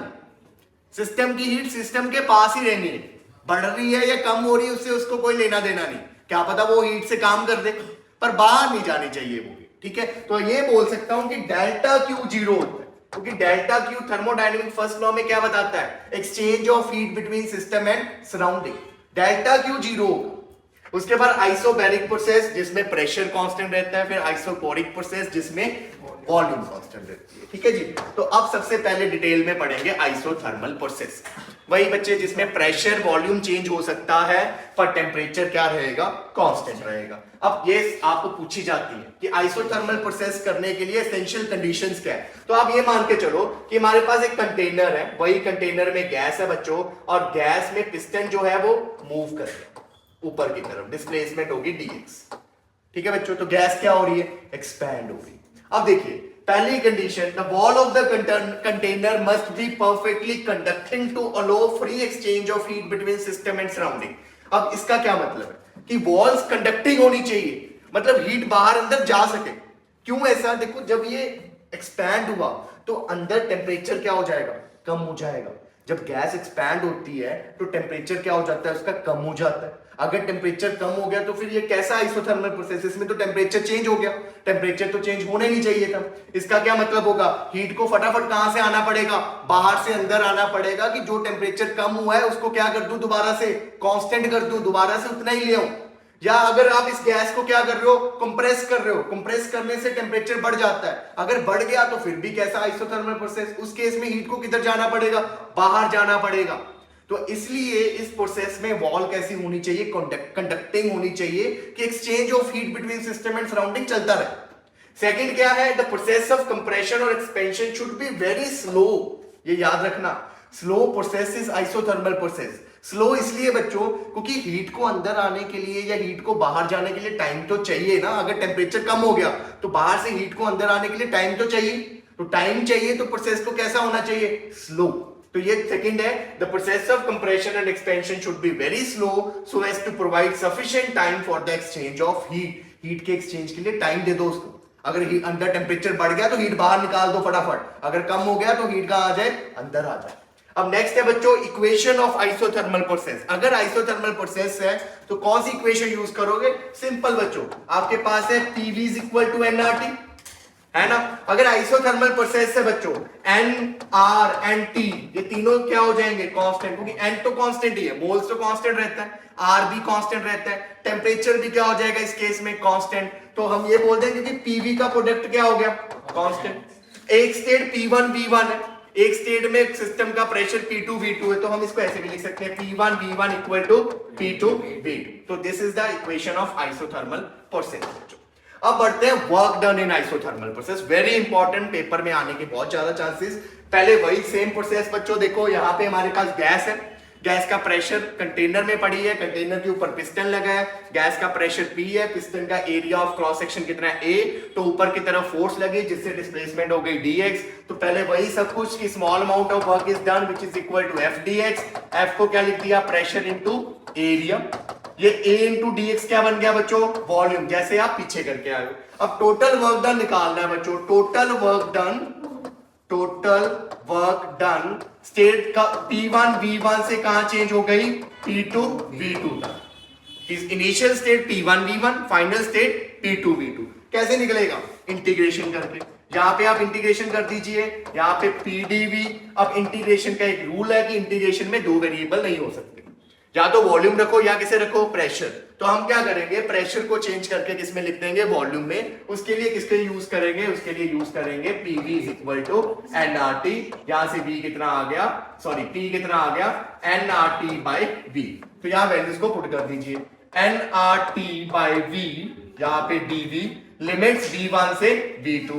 [SPEAKER 1] सिस्टम की हीट सिस्टम के पास ही रहनी है, बढ़ रही है या कम हो रही है उससे उसको कोई लेना देना नहीं, क्या पता वो हीट से काम कर दे, पर बाहर नहीं जानी चाहिए वो, ठीक है। तो ये बोल सकता हूं कि डेल्टा क्यू जीरो होता है, क्योंकि delta Q thermodynamic first law में क्या बताता है, exchange of heat between system and surrounding, delta Q zero होगा। उसके बाद आइसोबैरिक प्रोसेस जिसमें प्रेशर कांस्टेंट रहता है, फिर आइसोकोरिक प्रोसेस जिसमें वॉल्यूम कांस्टेंट रहती है, ठीक है जी। तो अब सबसे पहले डिटेल में पढ़ेंगे आइसोथर्मल प्रोसेस, वही बच्चे जिसमें प्रेशर वॉल्यूम चेंज हो सकता है पर टेम्परेचर क्या रहेगा, कांस्टेंट रहेगा। अब ये आपको पूछी जाती है कि आइसोथर्मल प्रोसेस करने के लिए एसेंशियल कंडीशंस क्या है, तो आप ये मान के चलो कि हमारे पास एक कंटेनर है, वही कंटेनर में गैस है बच्चों, और गैस में पिस्टन जो है वो मूव करेगा ऊपर की तरफ, डिस्प्लेसमेंट होगी dx, ठीक है बच्चों। तो गैस क्या हो रही है, एक्सपैंड हो रही है। अब देखिए पहली condition, the wall of the container must be perfectly conducting to allow free exchange of heat between system and surrounding. अब इसका क्या मतलब है कि वॉल्स कंडक्टिंग होनी चाहिए, मतलब हीट बाहर अंदर जा सके। क्यों ऐसा, देखो जब ये एक्सपैंड हुआ तो अंदर टेम्परेचर क्या हो जाएगा, कम हो जाएगा। जब गैस एक्सपैंड होती है तो टेम्परेचर क्या हो जाता है, उसका कम हो जाता है। अगर टेम्परेचर कम हो गया तो फिर ये कैसा आइसोथर्मल प्रोसेस, इसमें तो टेम्परेचर चेंज हो गया, टेम्परेचर तो चेंज होना ही नहीं चाहिए था। इसका क्या मतलब होगा, हीट को फटाफट कहां से आना पड़ेगा, बाहर से अंदर आना पड़ेगा, कि जो टेम्परेचर कम हुआ है उसको क्या कर दूं, दोबारा से कांस्टेंट कर दूं, दोबारा से उतना ही ले आऊं। या अगर आप इस गैस को क्या कर रहे हो, कंप्रेस कर रहे हो, कंप्रेस करने से टेम्परेचर बढ़ जाता है, अगर बढ़ गया तो फिर भी कैसा आइसोथर्मल प्रोसेस, उस केस में हीट को किधर जाना पड़ेगा, बाहर जाना पड़ेगा। तो इसलिए इस प्रोसेस में वॉल कैसी होनी चाहिए, कंडक्टिंग होनी चाहिए, कि exchange of heat between system and surrounding चलता रहे। सेकंड क्या है, द प्रोसेस ऑफ कंप्रेशन और expansion should be very slow, ये याद रखना, slow process is isothermal process. Slow इसलिए बच्चों क्योंकि हीट को अंदर आने के लिए या हीट को बाहर जाने के लिए टाइम तो चाहिए ना। अगर टेम्परेचर कम हो गया तो बाहर से हीट को अंदर आने के लिए टाइम तो चाहिए, तो टाइम चाहिए तो प्रोसेस को कैसा होना चाहिए, स्लो। तो ये सेकंड है, the process of compression and expansion should be very slow so as to provide sufficient time for the exchange of heat, heat के एक्सचेंज के लिए टाइम दे दो उसको। अगर अंदर टेम्परेचर बढ़ गया तो हीट बाहर निकाल दो फटाफट, अगर कम हो गया तो हीट कहां आ जाए, अंदर आ जाए। अब नेक्स्ट है बच्चों इक्वेशन ऑफ आइसोथर्मल प्रोसेस। अगर आइसोथर्मल प्रोसेस है तो कौन सी इक्वेशन यूज करोगे, सिंपल बच्चों, आपके पास है PV is equal to nRT, है ना। अगर आइसोथर्मल प्रोसेस है बच्चों NR and T, ये तीनों क्या हो जाएंगे, कांस्टेंट, क्योंकि N तो कांस्टेंट ही है, मोल्स तो कांस्टेंट रहता है, R भी कांस्टेंट रहता है, टेम्परेचर भी क्या हो जाएगा इस केस में, कांस्टेंट। तो हम ये बोल देंगे कि PV का प्रोडक्ट क्या हो गया, कांस्टेंट। एक स्टेट P1 V1 है, एक स्टेट में सिस्टम का प्रेशर P2 V2 है, तो हम इसको ऐसे भी लिख सकते हैं P1 V1 equal to P2 V2। तो this is the equation of isothermal process. अब बढ़ते हैं work done in isothermal process, very important, paper में आने के बहुत ज्यादा चांसेस। पहले वही सेम प्रोसेस बच्चों, देखो यहाँ पे हमारे पास गैस है, गैस का प्रेशर कंटेनर में पड़ी है, कंटेनर के ऊपर पिस्टन लगा है, गैस का प्रेशर P है, पिस्टन का एरिया ऑफ क्रॉस सेक्शन कितना है A, तो ऊपर की तरफ फोर्स लगी जिससे डिस्प्लेसमेंट हो गई dx। तो पहले वही सब कुछ कि small amount of work is done which is equal to F dx। F को क्या लिख दिया, प्रेशर इनटू एरिया। ये A इनटू dx क्या बन गया बच्चों, वॉल्यूम, जैसे आप पीछे करके आए हो। अब टोटल वर्क डन निकालना है बच्चों, टोटल वर्क डन स्टेट का P1 V1 से कहां चेंज हो गई, P2 V2 तक। इस initial state P1 V1, final state P2 V2। कैसे निकलेगा, इंटीग्रेशन करके। यहां पे आप इंटीग्रेशन कर दीजिए, यहां पे PdV। अब इंटीग्रेशन का एक रूल है कि इंटीग्रेशन में दो वेरिएबल नहीं हो सकते, या तो वॉल्यूम रखो या किसे रखो, प्रेशर। तो हम क्या करेंगे, प्रेशर को चेंज करके किसमें लिख देंगे, वॉल्यूम में। उसके लिए किसके यूज करेंगे, उसके लिए यूज करेंगे PV is equal to nRT। यहां से V कितना आ गया, सॉरी P कितना आ गया, nRT बाय V। तो यहां वैल्यूज को पुट कर दीजिए, nRT बाय V, यहां पे dV, लिमिट्स V1 से V2,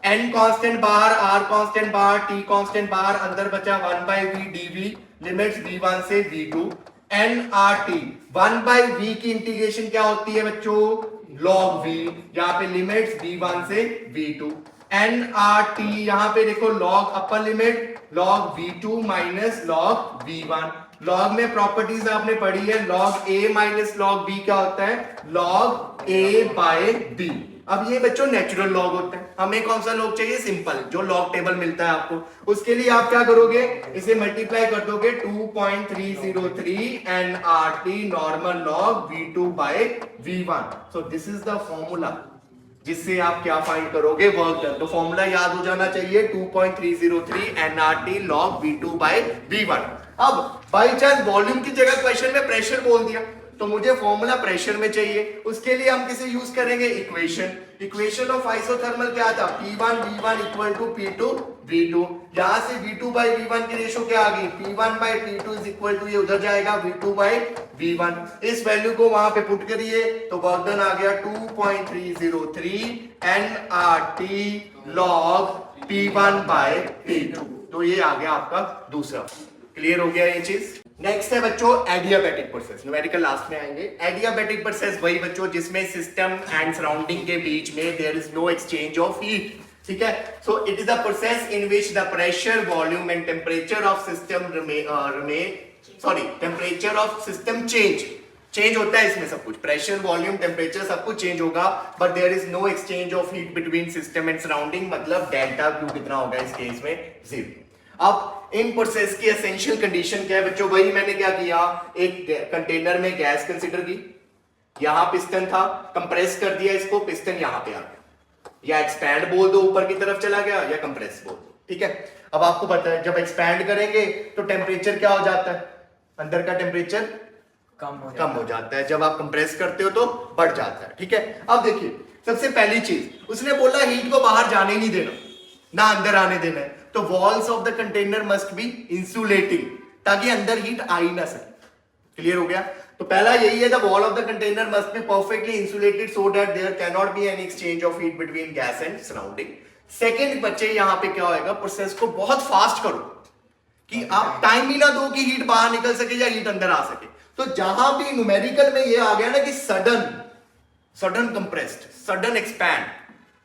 [SPEAKER 1] n कांस्टेंट बाहर, r कांस्टेंट बाहर, t कांस्टेंट बाहर, अंदर बचा 1 bye V dV, limits V1 से V2, nRT 1 बाय V की इंटीग्रेशन क्या होती है बच्चों, log V, यहाँ पे लिमिट्स V1 से V2, nRT यहाँ पे देखो log upper limit log V2 minus log V1। log में प्रॉपर्टीज आपने पढ़ी है, log A minus log B क्या होता है, log A बाय B। अब ये बच्चों नेचुरल लॉग होता है, हमें कौन सा लॉग चाहिए, सिंपल, जो लॉग टेबल मिलता है आपको। उसके लिए आप क्या करोगे, इसे मल्टीप्लाई कर दोगे 2.303 nRT normal log V2 by V1। So this is the formula जिससे आप क्या फाइंड करोगे, वर्क डन। तो फॉर्मूला याद हो जाना चाहिए 2.303 nRT log V2 by V1। अब बाई चांस वॉल्यूम की जगह क्वेश्चन में प्रेशर बोल दिया, तो मुझे फॉर्मूला प्रेशर में चाहिए। उसके लिए हम किसे यूज करेंगे, इक्वेशन ऑफ आइसोथर्मल क्या था, P1 V1 equal to P2 V2। यहां से V2 बाय V1 की रेशो क्या आ गई, P1 bye P2 is equal to, ये उधर जाएगा V2 बाय V1। इस वैल्यू को वहां पे पुट करिए तो वर्क डन आ गया 2.303 nRT log P1 bye P2। तो ये आ गया आपका दूसरा। क्लियर हो गया ये चीज। नेक्स्ट है बच्चों एडियाबैटिक प्रोसेस, न्यूमेरिकल लास्ट में आएंगे। एडियाबैटिक प्रोसेस वही बच्चों जिसमें सिस्टम एंड सराउंडिंग के बीच में there is no exchange of heat, ठीक है। So it is a process in which the pressure, volume and temperature of system temperature of system change होता है इसमें सब कुछ, प्रेशर, वॉल्यूम, टेम्परेचर सब कुछ चेंज होगा, but there is no exchange of heat between system and surrounding. मतलब डेल्टा क्यू कितना होगा इस केस में, 0। अब इन प्रोसेस की एसेंशियल कंडीशन क्या है बच्चों, वही मैंने क्या किया, एक कंटेनर में गैस कंसीडर की, यहां पिस्टन था, कंप्रेस कर दिया इसको, पिस्टन यहां पे आ गया, या एक्सपैंड बोल दो ऊपर की तरफ चला गया, या कंप्रेस बोल दो, ठीक है। अब आपको पता है जब एक्सपैंड करेंगे तो टेम्परेचर क्या हो जाता है, अंदर का टेम्परेचर कम हो जाता है, जब आप कंप्रेस करते हो तो बढ़ जाता है, ठीक है। अब देखिए सबसे पहली चीज उसने बोला हीट को बाहर जाने नहीं देना, ना अंदर आने देना है, तो walls of the container must B insulating, ताकि अंदर हीट आ ही ना सके। क्लियर हो गया। तो पहला यही है, the wall of the container must be perfectly insulated so that there can not be any exchange of heat between gas and surrounding. Second बच्चे यहां पे क्या होएगा, प्रोसेस को बहुत फास्ट करो कि आप टाइम ही ना दो कि हीट बाहर निकल सके या हीट अंदर आ सके। तो जहां भी न्यूमेरिकल में ये आ गया ना कि सडन कंप्रेस्ड, सडन एक्सपैंड,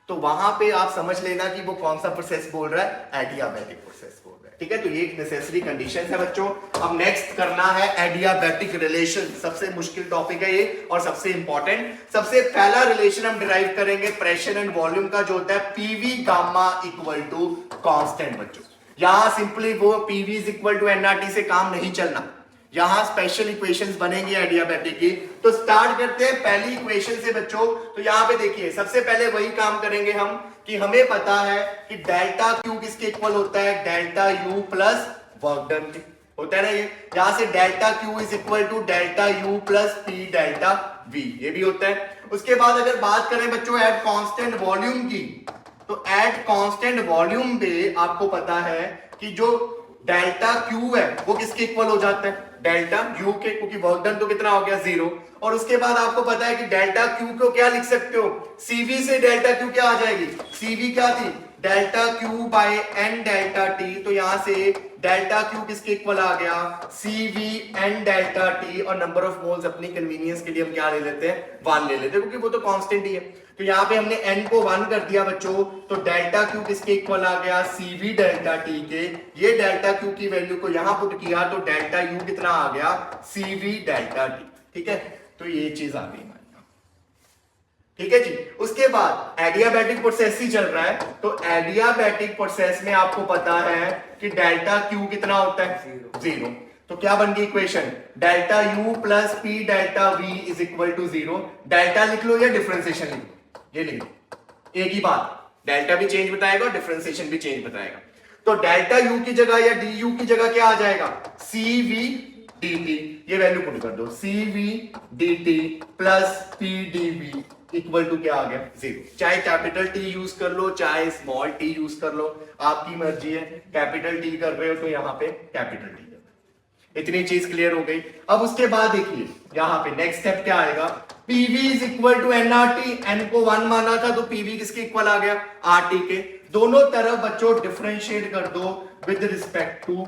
[SPEAKER 1] तो वहां पे आप समझ लेना कि वो कौन सा प्रोसेस बोल रहा है, एडियाबैटिक प्रोसेस बोल रहा है, ठीक है। तो ये एक नेसेसरी कंडीशन है बच्चों। अब नेक्स्ट करना है एडियाबैटिक रिलेशन, सबसे मुश्किल टॉपिक है ये और सबसे इंपॉर्टेंट। सबसे पहला रिलेशन हम डिराइव करेंगे प्रेशर एंड वॉल्यूम का, जो होता है PV gamma equal to constant बच्चों। यहां सिंपली वो PV is equal to NRT से काम नहीं चलना, यहां स्पेशल इक्वेशंस बनेंगी एडियाबैटिक की। तो स्टार्ट करते हैं पहली इक्वेशन से बच्चों। तो यहां पे देखिए सबसे पहले वही काम करेंगे हम कि हमें पता है कि डेल्टा क्यू किसके इक्वल होता है, delta U plus work done होता है ना ये। यहां से delta Q is equal to delta U plus P delta V, ये भी होता है। उसके बाद अगर बात करें बच्चों एट कांस्टेंट वॉल्यूम की, तो एट कांस्टेंट वॉल्यूम पे आपको पता है कि जो डेल्टा क्यू है वो किसके इक्वल हो जाता है, डेल्टा यू के, क्योंकि वर्क डन तो कितना हो गया 0। और उसके बाद आपको पता है कि डेल्टा क्यू को क्या लिख सकते हो, सीवी से डेल्टा क्यू क्या आ जाएगी, सीवी क्या थी, delta Q by N delta T, तो यहां से डेल्टा क्यू किसके इक्वल आ गया, C V N delta T, और नंबर ऑफ मोल्स अपनी कन्वीनियंस के लिए हम क्या ले लेते हैं, 1 ले लेते हैं, क्योंकि वो तो कांस्टेंट ही है। तो यहाँ पे हमने n को 1 कर दिया बच्चों, तो डेल्टा क्यू किसके इक्वल आ गया, सी वी डेल्टा टी के। ये डेल्टा क्यू की वैल्यू को यहां पुट किया तो डेल्टा यू कितना आ गया, सी वी डेल्टा टी। ठीक है, तो ये चीज आ गई। ठीक है जी। उसके बाद एडियाबैटिक प्रोसेस ही चल रहा है, तो एडियाबैटिक प्रोसेस में आपको पता है कि डेल्टा क्यू कितना होता है, 0। तो क्या बन गई equation, delta U plus P delta V is equal to 0। Delta लिख लो या डिफरेंशिएशन लिख लो, ये लिख लो, एक ही बात, डेल्टा भी चेंज बताएगा और डिफरेंशिएशन भी चेंज बताएगा। तो डेल्टा यू की जगह या डी यू की जगह क्या आ जाएगा, सी वी डी टी, ये वैल्यू पुट कर दो, C V D T plus P D V equal to क्या आ गया, 0। चाहे कैपिटल टी यूज कर लो, चाहे स्मॉल टी यूज कर लो, आपकी मर्जी है। कैपिटल टी कर रहे हो तो यहाँ पे कैपिटल टी कर रहे हो। इतनी चीज क्लियर हो गई। अब उसके बाद देखिए यहाँ पे नेक्स्ट स्टेप क्या आएगा, PV is equal to NRT, N को 1 माना था तो पीवी किसके इक्वल आ गया, आरटी के। दोनों तरफ बच्चों डिफरेंशिएट कर दो with respect to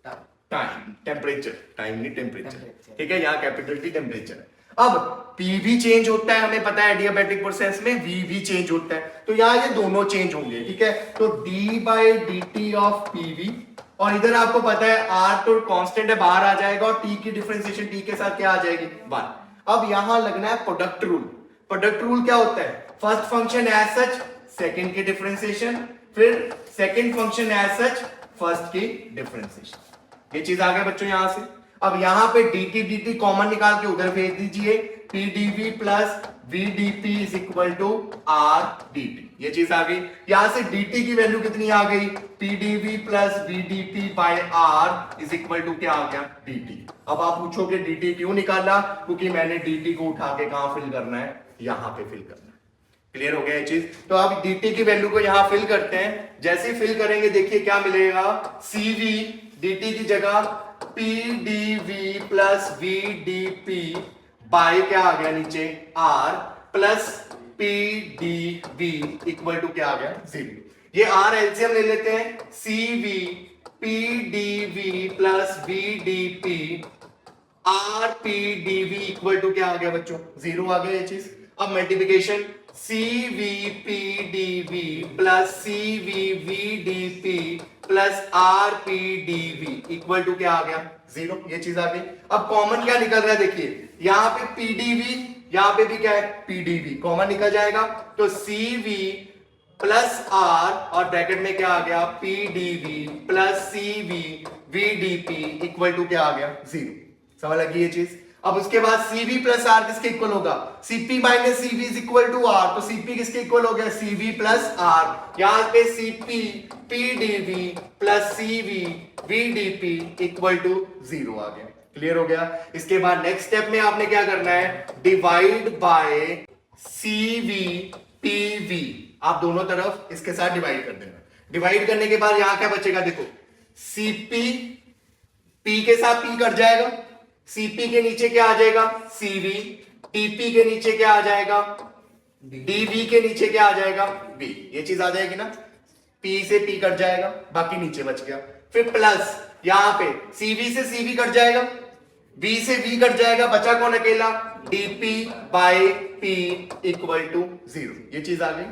[SPEAKER 1] time, temperature, time नहीं टेम्परेचर। ठीक है, यहाँ कैपिटल टी टेम्परेचर है। अब P भी चेंज होता है, हमें पता है एडियाबैटिक प्रोसेस में V भी चेंज होता है, तो यहाँ ये दोनों चेंज होंगे। ठीक है, तो d by D T of PV, और इधर आपको पता है R तो कांस्टेंट है, बाहर आ जाएगा, और T की डिफरेंशिएशन T के साथ क्या आ जाएगी, 1। अब यहां लगना है प्रोडक्ट रूल। प्रोडक्ट रूल क्या होता है, first function as such second की डिफरेंशिएशन, फिर second function as such first की डिफरेंशिएशन। ये चीज आ गया बच्चों यहां से। अब यहां पे dt कॉमन निकाल के उधर भेज दीजिए, pdv plus vdp is equal to r dt। ये चीज आ गई। यहां से dt की वैल्यू कितनी आ गई, pdv plus vdp by r is equal to क्या आ गया, dt। अब आप पूछोगे dt क्यों निकाला, क्योंकि मैंने dt को उठा के कहां फिल करना है, यहां पे फिल करना है। क्लियर हो गया ये चीज। तो अब dt की वैल्यू को यहां फिल करते हैं, जैसे फिल करेंगे देखिए क्या मिलेगा, cv dt की जगह pdv प्लस vdp बाय क्या आ गया नीचे r plus pdv equal to क्या आ गया, 0। ये r एलसीएम ले लेते हैं, cv pdv plus vdp r pdv equal to क्या आ गया बच्चों, 0 आ गया ये चीज। अब multiplication cvpdv plus cvvdp plus rpdv equal to क्या आ गया, 0। ये चीज आ गई। अब कॉमन क्या निकल रहा है देखिए, यहां पे pdv, यहां पे भी क्या है pdv, कॉमन निकल जाएगा, तो cv प्लस r और ब्रैकेट में क्या आ गया, pdv plus cvvdp equal to क्या आ गया, 0। समझ लगी ये चीज। अब उसके बाद cv प्लस r किसके इक्वल होगा, cp minus cv is equal to r, तो cp किसके इक्वल हो गया, cv प्लस r। यहां पे cp pdv plus cv vdp equal to 0 आ गया। क्लियर हो गया। इसके बाद नेक्स्ट स्टेप में आपने क्या करना है, डिवाइड बाय cv pv, आप दोनों तरफ इसके साथ डिवाइड कर देना। डिवाइड करने के बाद यहां क्या बचेगा देखो, cp p के साथ p कट जाएगा, cp के नीचे क्या आ जाएगा, cv, tp के नीचे क्या आ जाएगा, dv के नीचे क्या आ जाएगा, v। ये चीज आ जाएगी ना, p से p कट जाएगा, बाकी नीचे बच गया। फिर प्लस यहां पे cv से cv कट जाएगा, v से v कट जाएगा, बचा कौन अकेला, dp by p equal to 0। ये चीज आ गई।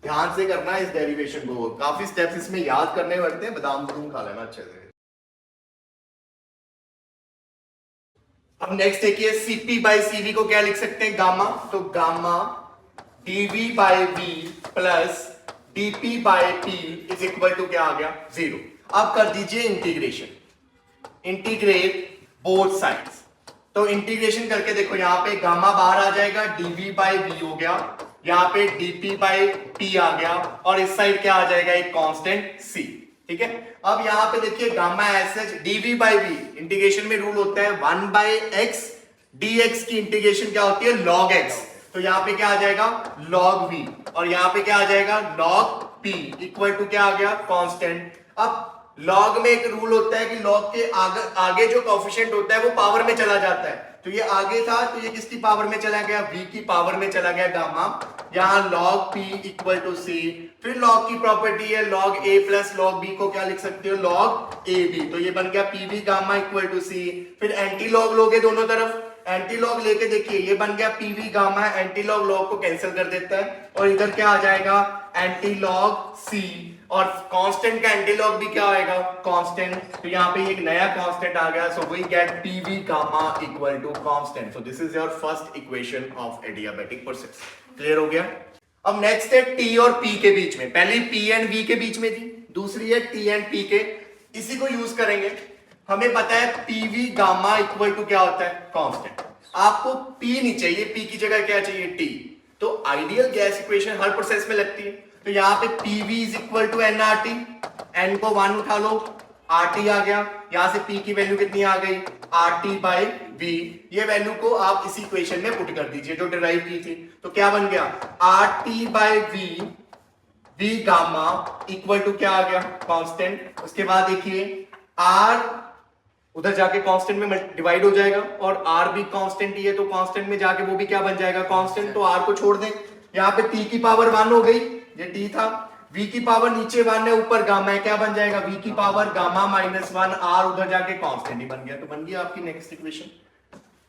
[SPEAKER 1] ध्यान से करना इस डेरिवेशन को, काफी स्टेप्स इसमें याद करने पड़ते हैं, बादाम बदाम खा लेना अच्छे से। अब नेक्स्ट देखिए, cp बाई cv को क्या लिख सकते हैं, गामा, तो gamma dv by v plus dp by p is equal to क्या आ गया, 0। अब कर दीजिए इंटीग्रेशन, इंटीग्रेट बोथ साइड्स। तो इंटीग्रेशन करके देखो, यहां पे गामा बाहर आ जाएगा, dv बाई v हो गया, यहां पे dp बाई p आ गया, और इस साइड क्या आ जाएगा, एक कांस्टेंट c। ठीक है। अब यहां पे देखिए gamma S H dv by v, integration में रूल होता है 1 बाई x, dx की इंटीग्रेशन क्या होती है, log x। तो यहां पे क्या आ जाएगा, log v, और यहां पे क्या आ जाएगा, log p इक्वल टू क्या आ गया, कांस्टेंट। अब लॉग में एक रूल होता है कि लॉग के आगे जो कोएफिशिएंट होता है वो पावर में चला जाता है, तो ये आगे था, तो ये किसकी पावर में चला गया, v की पावर में चला गया गामा। यहाँ log p equal to c, फिर log की प्रॉपर्टी है log a plus log b को क्या लिख सकते हो, log ab। तो ये बन गया pv gamma equal to c। फिर एंटी लॉग लोगे दोनों तरफ, एंटी लॉग लेके देखिए ये बन गया pv gamma, anti log log को कैंसिल कर देता है और इधर क्या आ जाएगा एंटी लॉग c, और कांस्टेंट का एंटी लॉग भी क्या आएगा, कांस्टेंट। तो यहाँ पे एक नया कांस्टेंट आ गया, so we get pv gamma equal to constant. So this is your first equation of adiabatic process. Clear हो गया। अब नेक्स्ट है t और p के बीच में, पहली p एंड v के बीच में थी, दूसरी है t एंड p के, इसी को यूज करेंगे। हमें पता है pv गामा इक्वल टू क्या होता है, कांस्टेंट। आपको p नहीं चाहिए, p की जगह क्या चाहिए, t। तो आइडियल गैस इक्वेशन हर प्रोसेस में लगती है। तो यहाँ पे pv is equal to nRT, n को 1 उठा लो, RT आ गया, यहां से p की वैल्यू कितनी आ गई, RT बाई v। ये वैल्यू को आप इसी इक्वेशन में पुट कर दीजिए जो डिराइव की थी। तो क्या बन गया, RT by v gamma equal to क्या आ गया, कांस्टेंट। उसके बाद देखिए r उधर जाके कांस्टेंट में डिवाइड हो जाएगा, और r भी कांस्टेंट ही है, तो कांस्टेंट में जाके वो भी क्या बन जाएगा, कांस्टेंट। तो r को छोड़ दें, यहाँ पे t की पावर 1 हो गई, ये t था, v की पावर नीचे 1 है, ऊपर गामा है, क्या बन जाएगा, v की पावर गामा माइनस 1, r उधर जाके कांस्टेंट ही बन गया। तो बन गया आपकी नेक्स्ट इक्वेशन,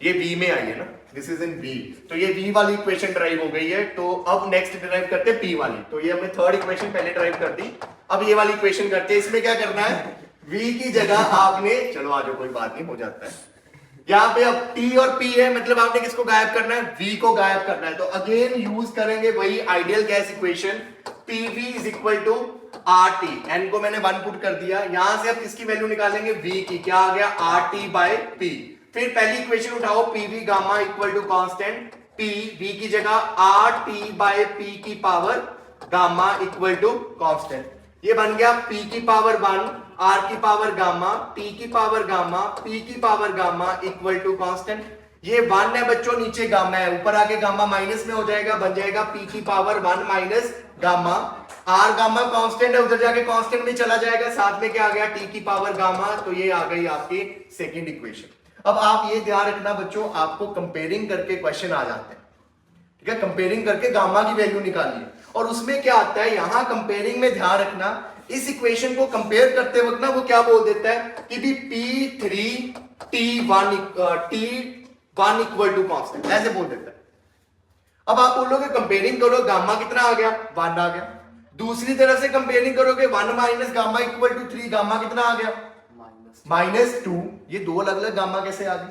[SPEAKER 1] ये v में आई है ना, दिस इज इन v। तो ये v वाली इक्वेशन ड्राइव हो गई है। तो अब नेक्स्ट ड्राइव करते हैं p वाली। तो ये हमने थर्ड इक्वेशन पहले ड्राइव कर दी, अब ये वाली इक्वेशन करते हैं। इसमें क्या करना है, v की जगह आपने, चलो आ जाओ कोई बात नहीं, हो जाता है। यहाँ पे अब t और p है, मतलब आपने किसको गायब करना है, v को गायब करना है। तो अगेन यूज करेंगे वही ideal gas equation, pv is equal to RT, n को मैंने 1 पुट कर दिया, यहां से अब किसकी वैल्यू निकालेंगे, v की, क्या आ गया, RT बाय p। फिर पहली इक्वेशन उठाओ, pv gamma equal to constant, p v की जगह RT बाय p की power gamma equal to constant. ये बन गया p की पावर 1, r की पावर गामा, t की पावर गामा, p की power gamma equal to constant. ये 1 है बच्चों, नीचे गामा है, ऊपर आके गामा माइनस में हो जाएगा, बन जाएगा p की power 1 minus gamma. r gamma constant है, उधर जाके कांस्टेंट में चला जाएगा, साथ में क्या आ गया, t की पावर गामा। तो ये आ गई आपकी सेकंड इक्वेशन। अब आप ये ध्यान रखना बच्चों, आपको कंपेयरिंग करके क्वेश्चन आ जाते हैं, ठीक है, कंपेयरिंग करके गामा की वैल्यू निकालिए। और उसमें क्या आता है, यहां कंपेयरिंग में ध्यान रखना, इस इक्वेशन को कंपेयर करते वक्त ना वो क्या बोल देता है कि भी P3 T1 equal to constant, ऐसे बोल देता है। अब आप बोलोगे कंपेयरिंग करो, गामा कितना आ गया, 1 आ गया। दूसरी तरफ से कंपेयरिंग करोगे 1 minus gamma equal to 3, gamma कितना आ गया, -2। ये दो अलग अलग गामा कैसे आ गए।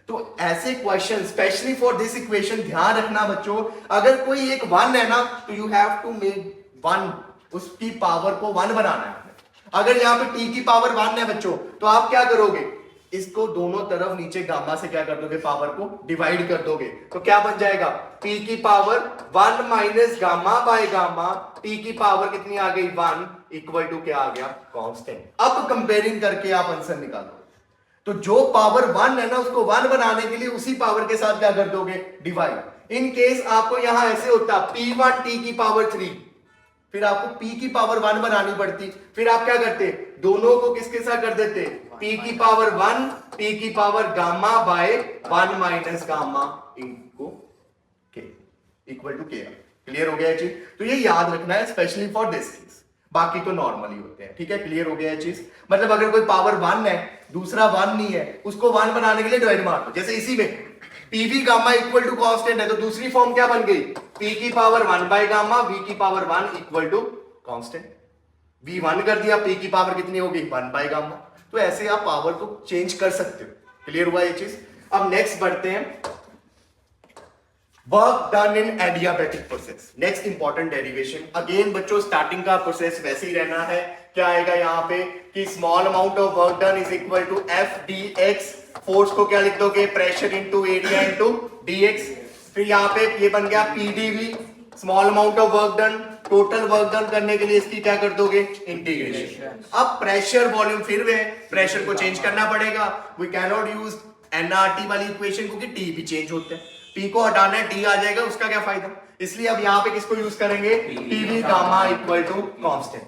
[SPEAKER 1] तो ऐसे question specially for this equation ध्यान रखना बच्चों, अगर कोई एक 1 है ना तो यू हैव टू मेक 1, उसकी पावर को 1 बनाना है। अगर यहाँ पे t की पावर 1 है बच्चों, तो आप क्या करोगे, इसको दोनों तरफ नीचे गामा से क्या कर दोगे, पावर को डिवाइड कर दोगे। तो क्या बन जाएगा, p की power 1 minus gamma by gamma, t की पावर कितनी आ गई, 1 इक्वल टू क्या आ गया, कांस्टेंट। अब कंपेयरिंग करके आप आंसर निकालो। तो जो पावर 1 है ना, उसको 1 बनाने के लिए उसी पावर के साथ क्या कर दोगे, डिवाइड। इन केस आपको यहां ऐसे होता p1 t की पावर 3, फिर आपको p की पावर 1 बनानी पड़ती, फिर आप क्या करते, दोनों को किसके साथ कर देते, p की पावर 1 t की power gamma by 1 minus gamma इनको k equal to k। Clear हो गया ये चीज। तो ये याद रखना है स्पेशली फॉर दिस केस, बाकी तो नॉर्मली होते हैं, ठीक है। क्लियर हो गया ये चीज। मतलब अगर कोई पावर 1 है, दूसरा 1 नहीं है, उसको 1 बनाने के लिए डिवाइड मार दो। जैसे इसी में pv gamma equal to constant है, तो दूसरी फॉर्म क्या बन गई, p की पावर 1 बाय गामा, v की power 1 equal to constant. v 1 कर दिया, p की पावर कितनी हो गई, 1 बाय गामा। तो ऐसे आप पावर को चेंज कर सकते हो। क्लियर हुआ ये चीज। अब नेक्स्ट बढ़ते हैं, work done in adiabatic process. Next important derivation. Again बच्चों स्टार्टिंग का प्रोसेस वैसे ही रहना है। क्या आएगा यहाँ पे कि small amount of work done is equal to F D X. Force को क्या लिख दोगे, pressure into area into dx। फिर यहाँ पे ये बन गया pdv, small amount of work done. Total work done करने के लिए इसकी क्या कर दोगे, इंटीग्रेशन। अब प्रेशर वॉल्यूम फिर वे प्रेशर को चेंज करना पड़ेगा। We can not use nRT वाली इक्वेशन, क्योंकि t भी चेंज होते हैं। p को हटाना है, t आ जाएगा, उसका क्या फायदा। इसलिए अब यहाँ पे किसको यूज करेंगे, pv gamma equal to constant.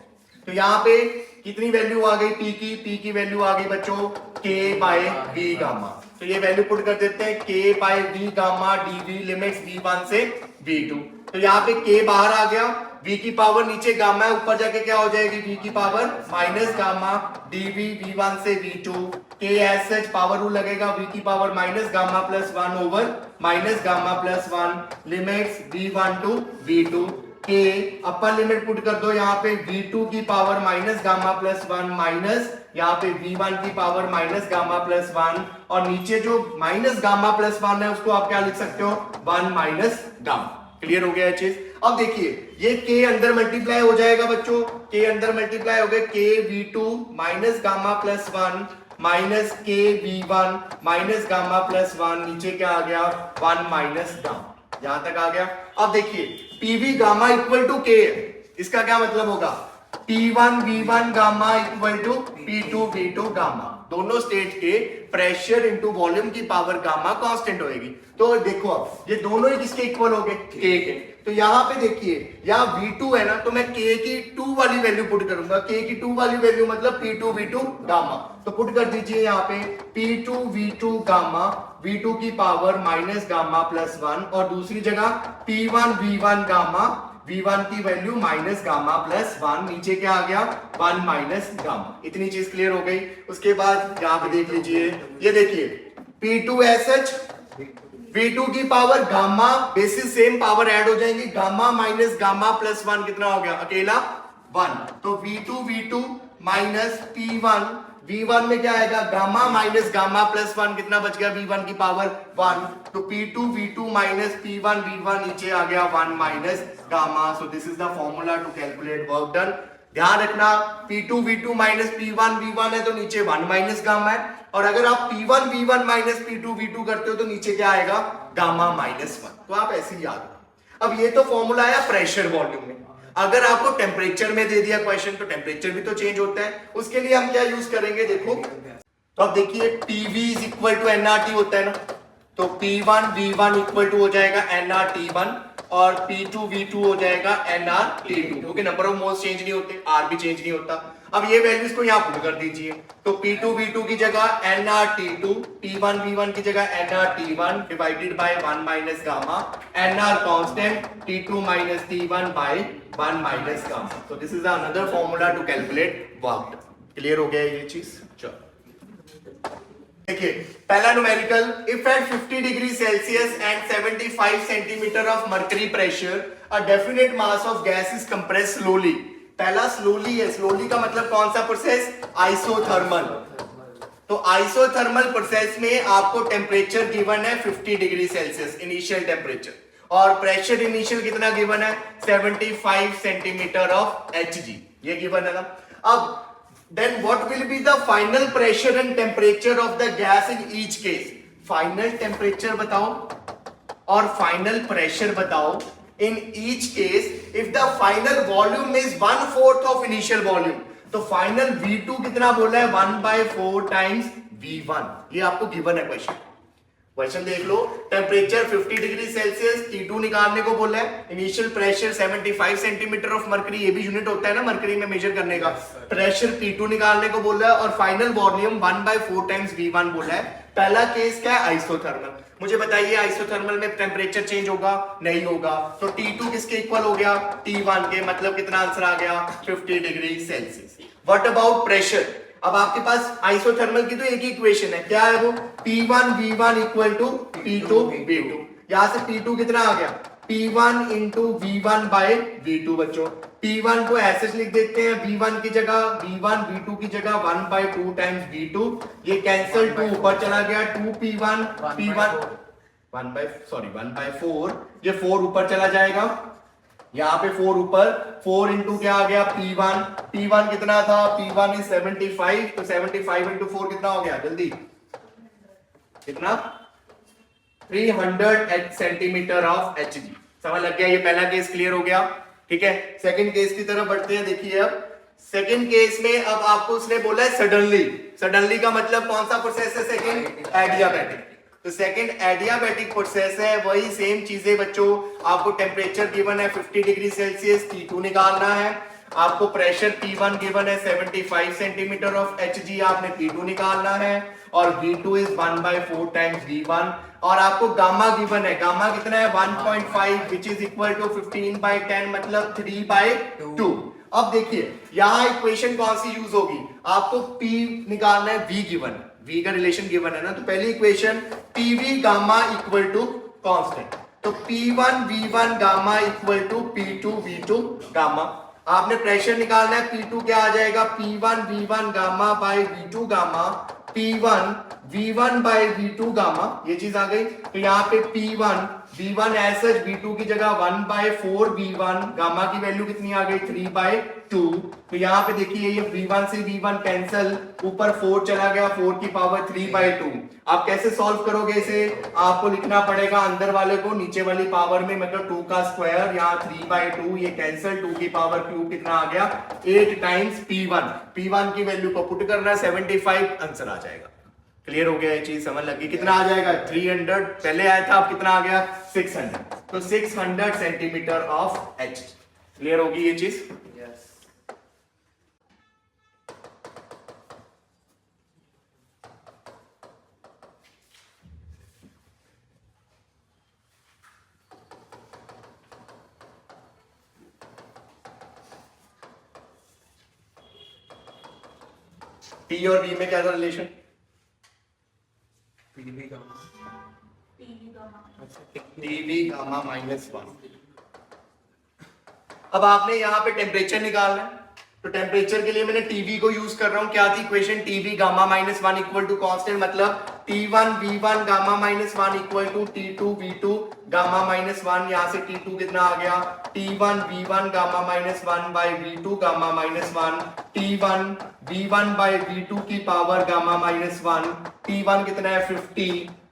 [SPEAKER 1] तो यहाँ पे कितनी वैल्यू आ गई p की वैल्यू आ गई बच्चों k बाय v गामा। तो ये वैल्यू पुट कर देते हैं k by v gamma dv limits v1 से v2। तो यहाँ पे k बाहर आ गया, v की पावर नीचे गामा है, ऊपर जाके क्या हो जाएगी v की power minus gamma dv v1 से v2। k as such power rule लगेगा, v की power minus gamma plus 1 over minus gamma plus 1 limits v1 to v2। k upper limit put कर दो यहाँ पे v2 की power minus gamma plus 1 minus यहाँ पे v1 की पावर माइनस गामा प्लस 1 और नीचे जो माइनस गामा प्लस 1 है उसको आप क्या लिख सकते हो 1 माइनस गामा। क्लियर हो गया ये चीज। अब देखिए ये k अंदर मल्टीप्लाई हो जाएगा बच्चों, k अंदर मल्टीप्लाई हो गया, k v2 minus gamma plus 1 minus k v1 minus gamma plus 1, नीचे क्या आ गया 1 माइनस गामा। यहां तक आ गया। अब देखिए pv gamma equal to k है, इसका क्या मतलब होगा p1 v1 gamma equal to p2 v2 gamma. दोनों स्टेट के प्रेशर इनटू वॉल्यूम की पावर गामा कांस्टेंट होएगी। तो देखो अब ये दोनों ही किसके इक्वल हो गए k के। तो यहाँ पे देखिए यहाँ v2 है ना, तो मैं k की 2 वाली वैल्यू पुट करूंगा, k की 2 वाली वैल्यू मतलब p2 v2 गामा। तो पुट कर दीजिए यहाँ पे p2 v2 गामा, v2 की पावर माइनस गामा प्लस 1 और दूसरी जगह p1 v1 गामा, v1 की वैल्यू माइनस गामा प्लस 1, नीचे क्या आ गया 1 माइनस गामा। इतनी चीज क्लियर हो गई। उसके बाद यहाँ पे देख लीजिए, ये देखिए p2 एसएच v2 की power gamma basis same power add हो जाएंगी, गामा माइनस गामा प्लस 1 कितना हो गया अकेला 1। तो v2 v2 माइनस p1 v1 में क्या आएगा गामा माइनस गामा प्लस 1, कितना बच गया v1 की पावर 1। तो p2 v2 माइनस p1 v1, नीचे आ गया 1 minus gamma. So this is the formula to calculate work done. ध्यान रखना p2 v2 माइनस p1 v1 है तो नीचे 1 माइनस गामा है, और अगर आप p1 v1 minus p2 v2 करते हो तो नीचे क्या आएगा गामा माइनस 1। तो आप ऐसे ही याद रखो। अब ये तो फॉर्मूला आया प्रेशर वॉल्यूम में। अगर आपको टेम्परेचर में दे दिया क्वेश्चन तो टेम्परेचर भी तो चेंज होता है, उसके लिए हम क्या यूज करेंगे देखो। तो अब देखिए PV is equal to nRT होता है ना, तो P1 V1 इक्वल टू हो जाएगा nRT1 और P2 V2 हो जाएगा nRT2, क्योंकि नंबर ऑफ मोल्स चेंज नहीं होते, R भी चेंज नहीं होता। अब ये वैल्यूज को यहाँ पुट कर दीजिए, तो P2 V2 की जगह nRT2, P1 V1 की जगह nRT1 divided by 1 minus gamma, nR constant, T2 minus T1 by 1 minus gamma. तो this is another formula to calculate work. Clear हो गया ये चीज। चलो देखिए पहला numerical, if at 50 degree Celsius and 75 centimetre of mercury pressure a definite mass of gas is compress slowly. पहला slowly है, स्लोली का मतलब कौन सा प्रोसेस आइसोथर्मल। तो आइसोथर्मल प्रोसेस में आपको टेम्परेचर गिवन है 50 डिग्री सेल्सियस इनिशियल टेम्परेचर, और प्रेशर इनिशियल कितना गिवन है 75 सेंटीमीटर ऑफ Hg, ये गिवन है ना। अब then what will be the final pressure and temperature of the gas in each case? Final temperature बताओ और final pressure बताओ in each case if the final volume is 1/4 of initial volume। तो final V2 कितना बोला है 1/4 times V1, ये आपको given है क्वेश्चन। क्वेश्चन देख लो, टेम्परेचर 50 डिग्री सेल्सियस, T2 निकालने को बोला है, initial pressure 75 centimetre of mercury, ये भी यूनिट होता है ना मर्करी में मेजर करने का, प्रेशर P2 निकालने को बोला है, और फाइनल वॉल्यूम 1/4 टाइम्स V1 बोला है। पहला केस क्या है आइसोथर्मल। मुझे बताइए आइसोथर्मल में टेम्परेचर चेंज होगा नहीं होगा, तो T2 किसके इक्वल हो गया T1 के, मतलब कितना आंसर आ गया 50 degree Celsius. What about pressure. अब आपके पास आइसोथर्मल की तो एक ही इक्वेशन है, क्या है वो P1 V1 equal to P2 V2। यहां से P2 कितना आ गया P1 into V1 by V2। बच्चों P1 को ऐसे लिख देते हैं V1 की जगह V1, V2 की जगह 1/2 टाइम्स V2, ये कैंसिल 2 ऊपर चला गया 2P1 P1 1/4, ये 4 ऊपर चला जाएगा, यहाँ पे 4 ऊपर, 4 इंटू क्या आ गया P1 कितना था P1 is 75, तो 75 इंटू 4 कितना हो गया जल्दी कितना 300 सेंटीमीटर ऑफ Hg। समझ लग गया, ये पहला केस क्लियर हो गया। ठीक है, सेकंड केस की तरफ बढ़ते हैं। देखिए अब सेकंड केस में अब आपको उसने बोला है सडनली का मतलब कौन सा प्रोसेस है सेकंड एडियाबैटिक। तो सेकंड एडियाबैटिक प्रोसेस है, वही सेम चीजें बच्चों, आपको टेम्परेचर गिवन है 50 डिग्री सेल्सियस, T2 निकालना है, आपको प्रेशर P1 गिवन है 75 सेंटीमीटर ऑफ Hg, आपने P2 निकालना है, और V2 इज 1/4 टाइम्स V1 और आपको गामा गिवन है, गामा कितना है 1.5 विच इज इक्वल टू 15/10 मतलब 3/2। अब देखिए यहां इक्वेशन कौन सी यूज होगी, आपको P निकालना है, V गिवन, V का रिलेशन गिवन है ना, तो पहली equation PV gamma equal to constant, तो P1 V1 gamma equal to P2 V2 gamma. आपने प्रेशर निकालना है, P2 क्या आ जाएगा P1 V1 gamma by V2 gamma, P1 V1 by V2 gamma, ये चीज आ गई। तो यहाँ पे P1 V1 as such V2 की जगह 1/4 V1, गामा की वैल्यू कितनी आ गई 3/2। तो यहाँ पे देखिए ये V1 से V1 कैंसल, ऊपर 4 चला गया, 4 की पावर 3/2। आप कैसे सॉल्व करोगे इसे, आपको लिखना पड़ेगा अंदर वाले को नीचे वाली पावर में, मतलब 2 का स्क्वायर, यहाँ 3/2 ये कैंसल, 2 की पावर क्यूब कितना आ गया 8 टाइम्स P1। P1 की वैल्यू को पुट करना 75, आंसर आ जाएगा। क्लियर हो गया, ये चीज समझ लगी, कितना आ जाएगा 300, पहले आया था अब कितना आ गया 600, तो 600 सेंटीमीटर ऑफ H। क्लियर होगी ये चीज।
[SPEAKER 2] यस।
[SPEAKER 1] T और V में क्या था रिलेशन,
[SPEAKER 2] PV गामा, अच्छा
[SPEAKER 1] TV गामा -1। अब आपने यहाँ पे टेम्परेचर निकालना है, तो टेम्परेचर के लिए मैंने टीवी को यूज कर रहा हूं, क्या थी equation TV gamma -1 equal to constant, मतलब T1 V1 gamma -1 equal to T2 V2 gamma -1। यहाँ से T2 कितना आ गया T1 V1 gamma -1 bye V2 gamma -1, T1 V1 by V2 की पावर गामा -1, T1 कितना है 50,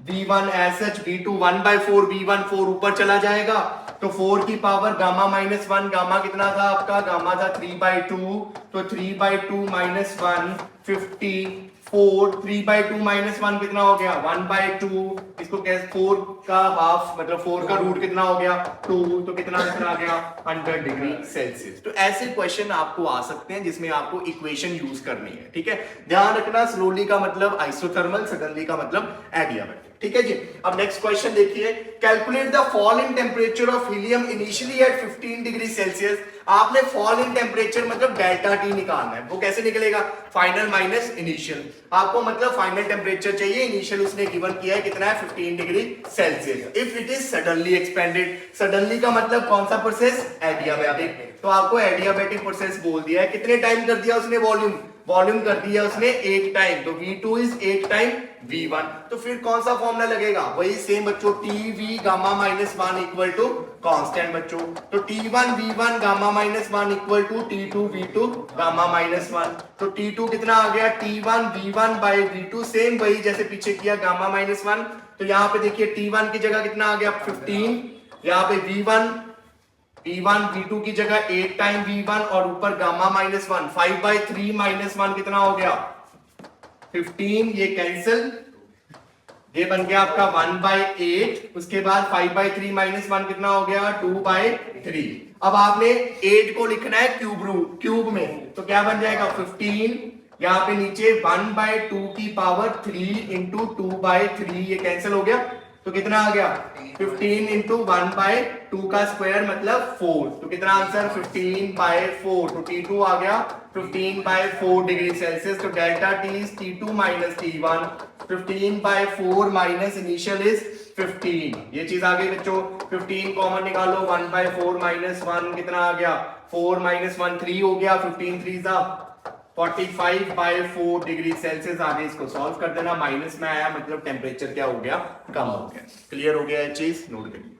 [SPEAKER 1] V1 as such V2 1/4 V1, 4 ऊपर चला जाएगा, तो 4 की पावर गामा -1, गामा कितना था आपका, गामा था 3/2, तो 3/2 -1 50, 4 3/2 -1 कितना हो गया 1/2, इसको कैसे 4 का हाफ मतलब 4 का रूट कितना हो गया 2, तो कितना आंसर आ गया 100 डिग्री सेल्सियस। तो ऐसे क्वेश्चन आपको आ सकते हैं जिसमें आपको इक्वेशन यूज करनी है, ठीक है। ध्यान रखना स्लोली का मतलब आइसोथर्मल, सडनली का मतलब एडियाबैटिक, ठीक है जी। अब नेक्स्ट क्वेश्चन देखिए, calculate the fall in temperature of helium initially at 15 degree Celsius. आपने फॉल इन टेम्परेचर मतलब डेल्टा टी निकालना है, वो कैसे निकलेगा फाइनल माइनस इनिशियल, आपको मतलब फाइनल टेम्परेचर चाहिए, इनिशियल उसने गिवन किया है कितना है 15 degree Celsius. If it is suddenly expanded, suddenly का मतलब कौन सा प्रोसेस एडियाबैटिक, तो आपको एडियाबैटिक प्रोसेस बोल दिया है, कितने टाइम कर दिया उसने वॉल्यूम कर दिया उसने 1 टाइम, तो V2 इज 1 टाइम V1, तो फिर कौन सा फॉर्मूला लगेगा वही सेम बच्चों, TV gamma -1 equal to constant बच्चों, तो T1 V1 gamma -1 equal to T2 V2 gamma -1, तो T2 कितना आ गया T1 V1 by V2, same वही जैसे पीछे किया गामा -1, तो यहाँ पे देखिए T1 की जगह कितना आ गया 15, यहाँ पे V1 V2 की जगह 8 टाइम V1 और ऊपर गामा -1 5/3 -1 कितना हो गया 15, ये कैंसिल, ये बन गया आपका 1/8, उसके बाद 5/3 -1 कितना हो गया 2/3। अब आपने 8 को लिखना है क्यूब में, तो क्या बन जाएगा 15, यहाँ पे नीचे 1/2 की पावर 3 इंटू 2/3, ये कैंसिल हो गया, तो कितना आ गया 15 इंटू 1/2 का स्क्वायर मतलब 4, तो कितना आंसर 15/4, तो T2 आ गया 15/4 डिग्री सेल्सियस, तो delta T is T2 minus T1, 15/4 minus initial is 15, ये चीज आ गई बच्चों। 15 कॉमन निकालो, 1/4 -1 कितना आ गया 4 - 1 3 हो गया, 15 3 जा 45/4 डिग्री सेल्सियस। आगे इसको सॉल्व कर देना, माइनस में आया मतलब टेम्परेचर क्या हो गया कम हो गया। क्लियर हो गया ये चीज, नोट करिए।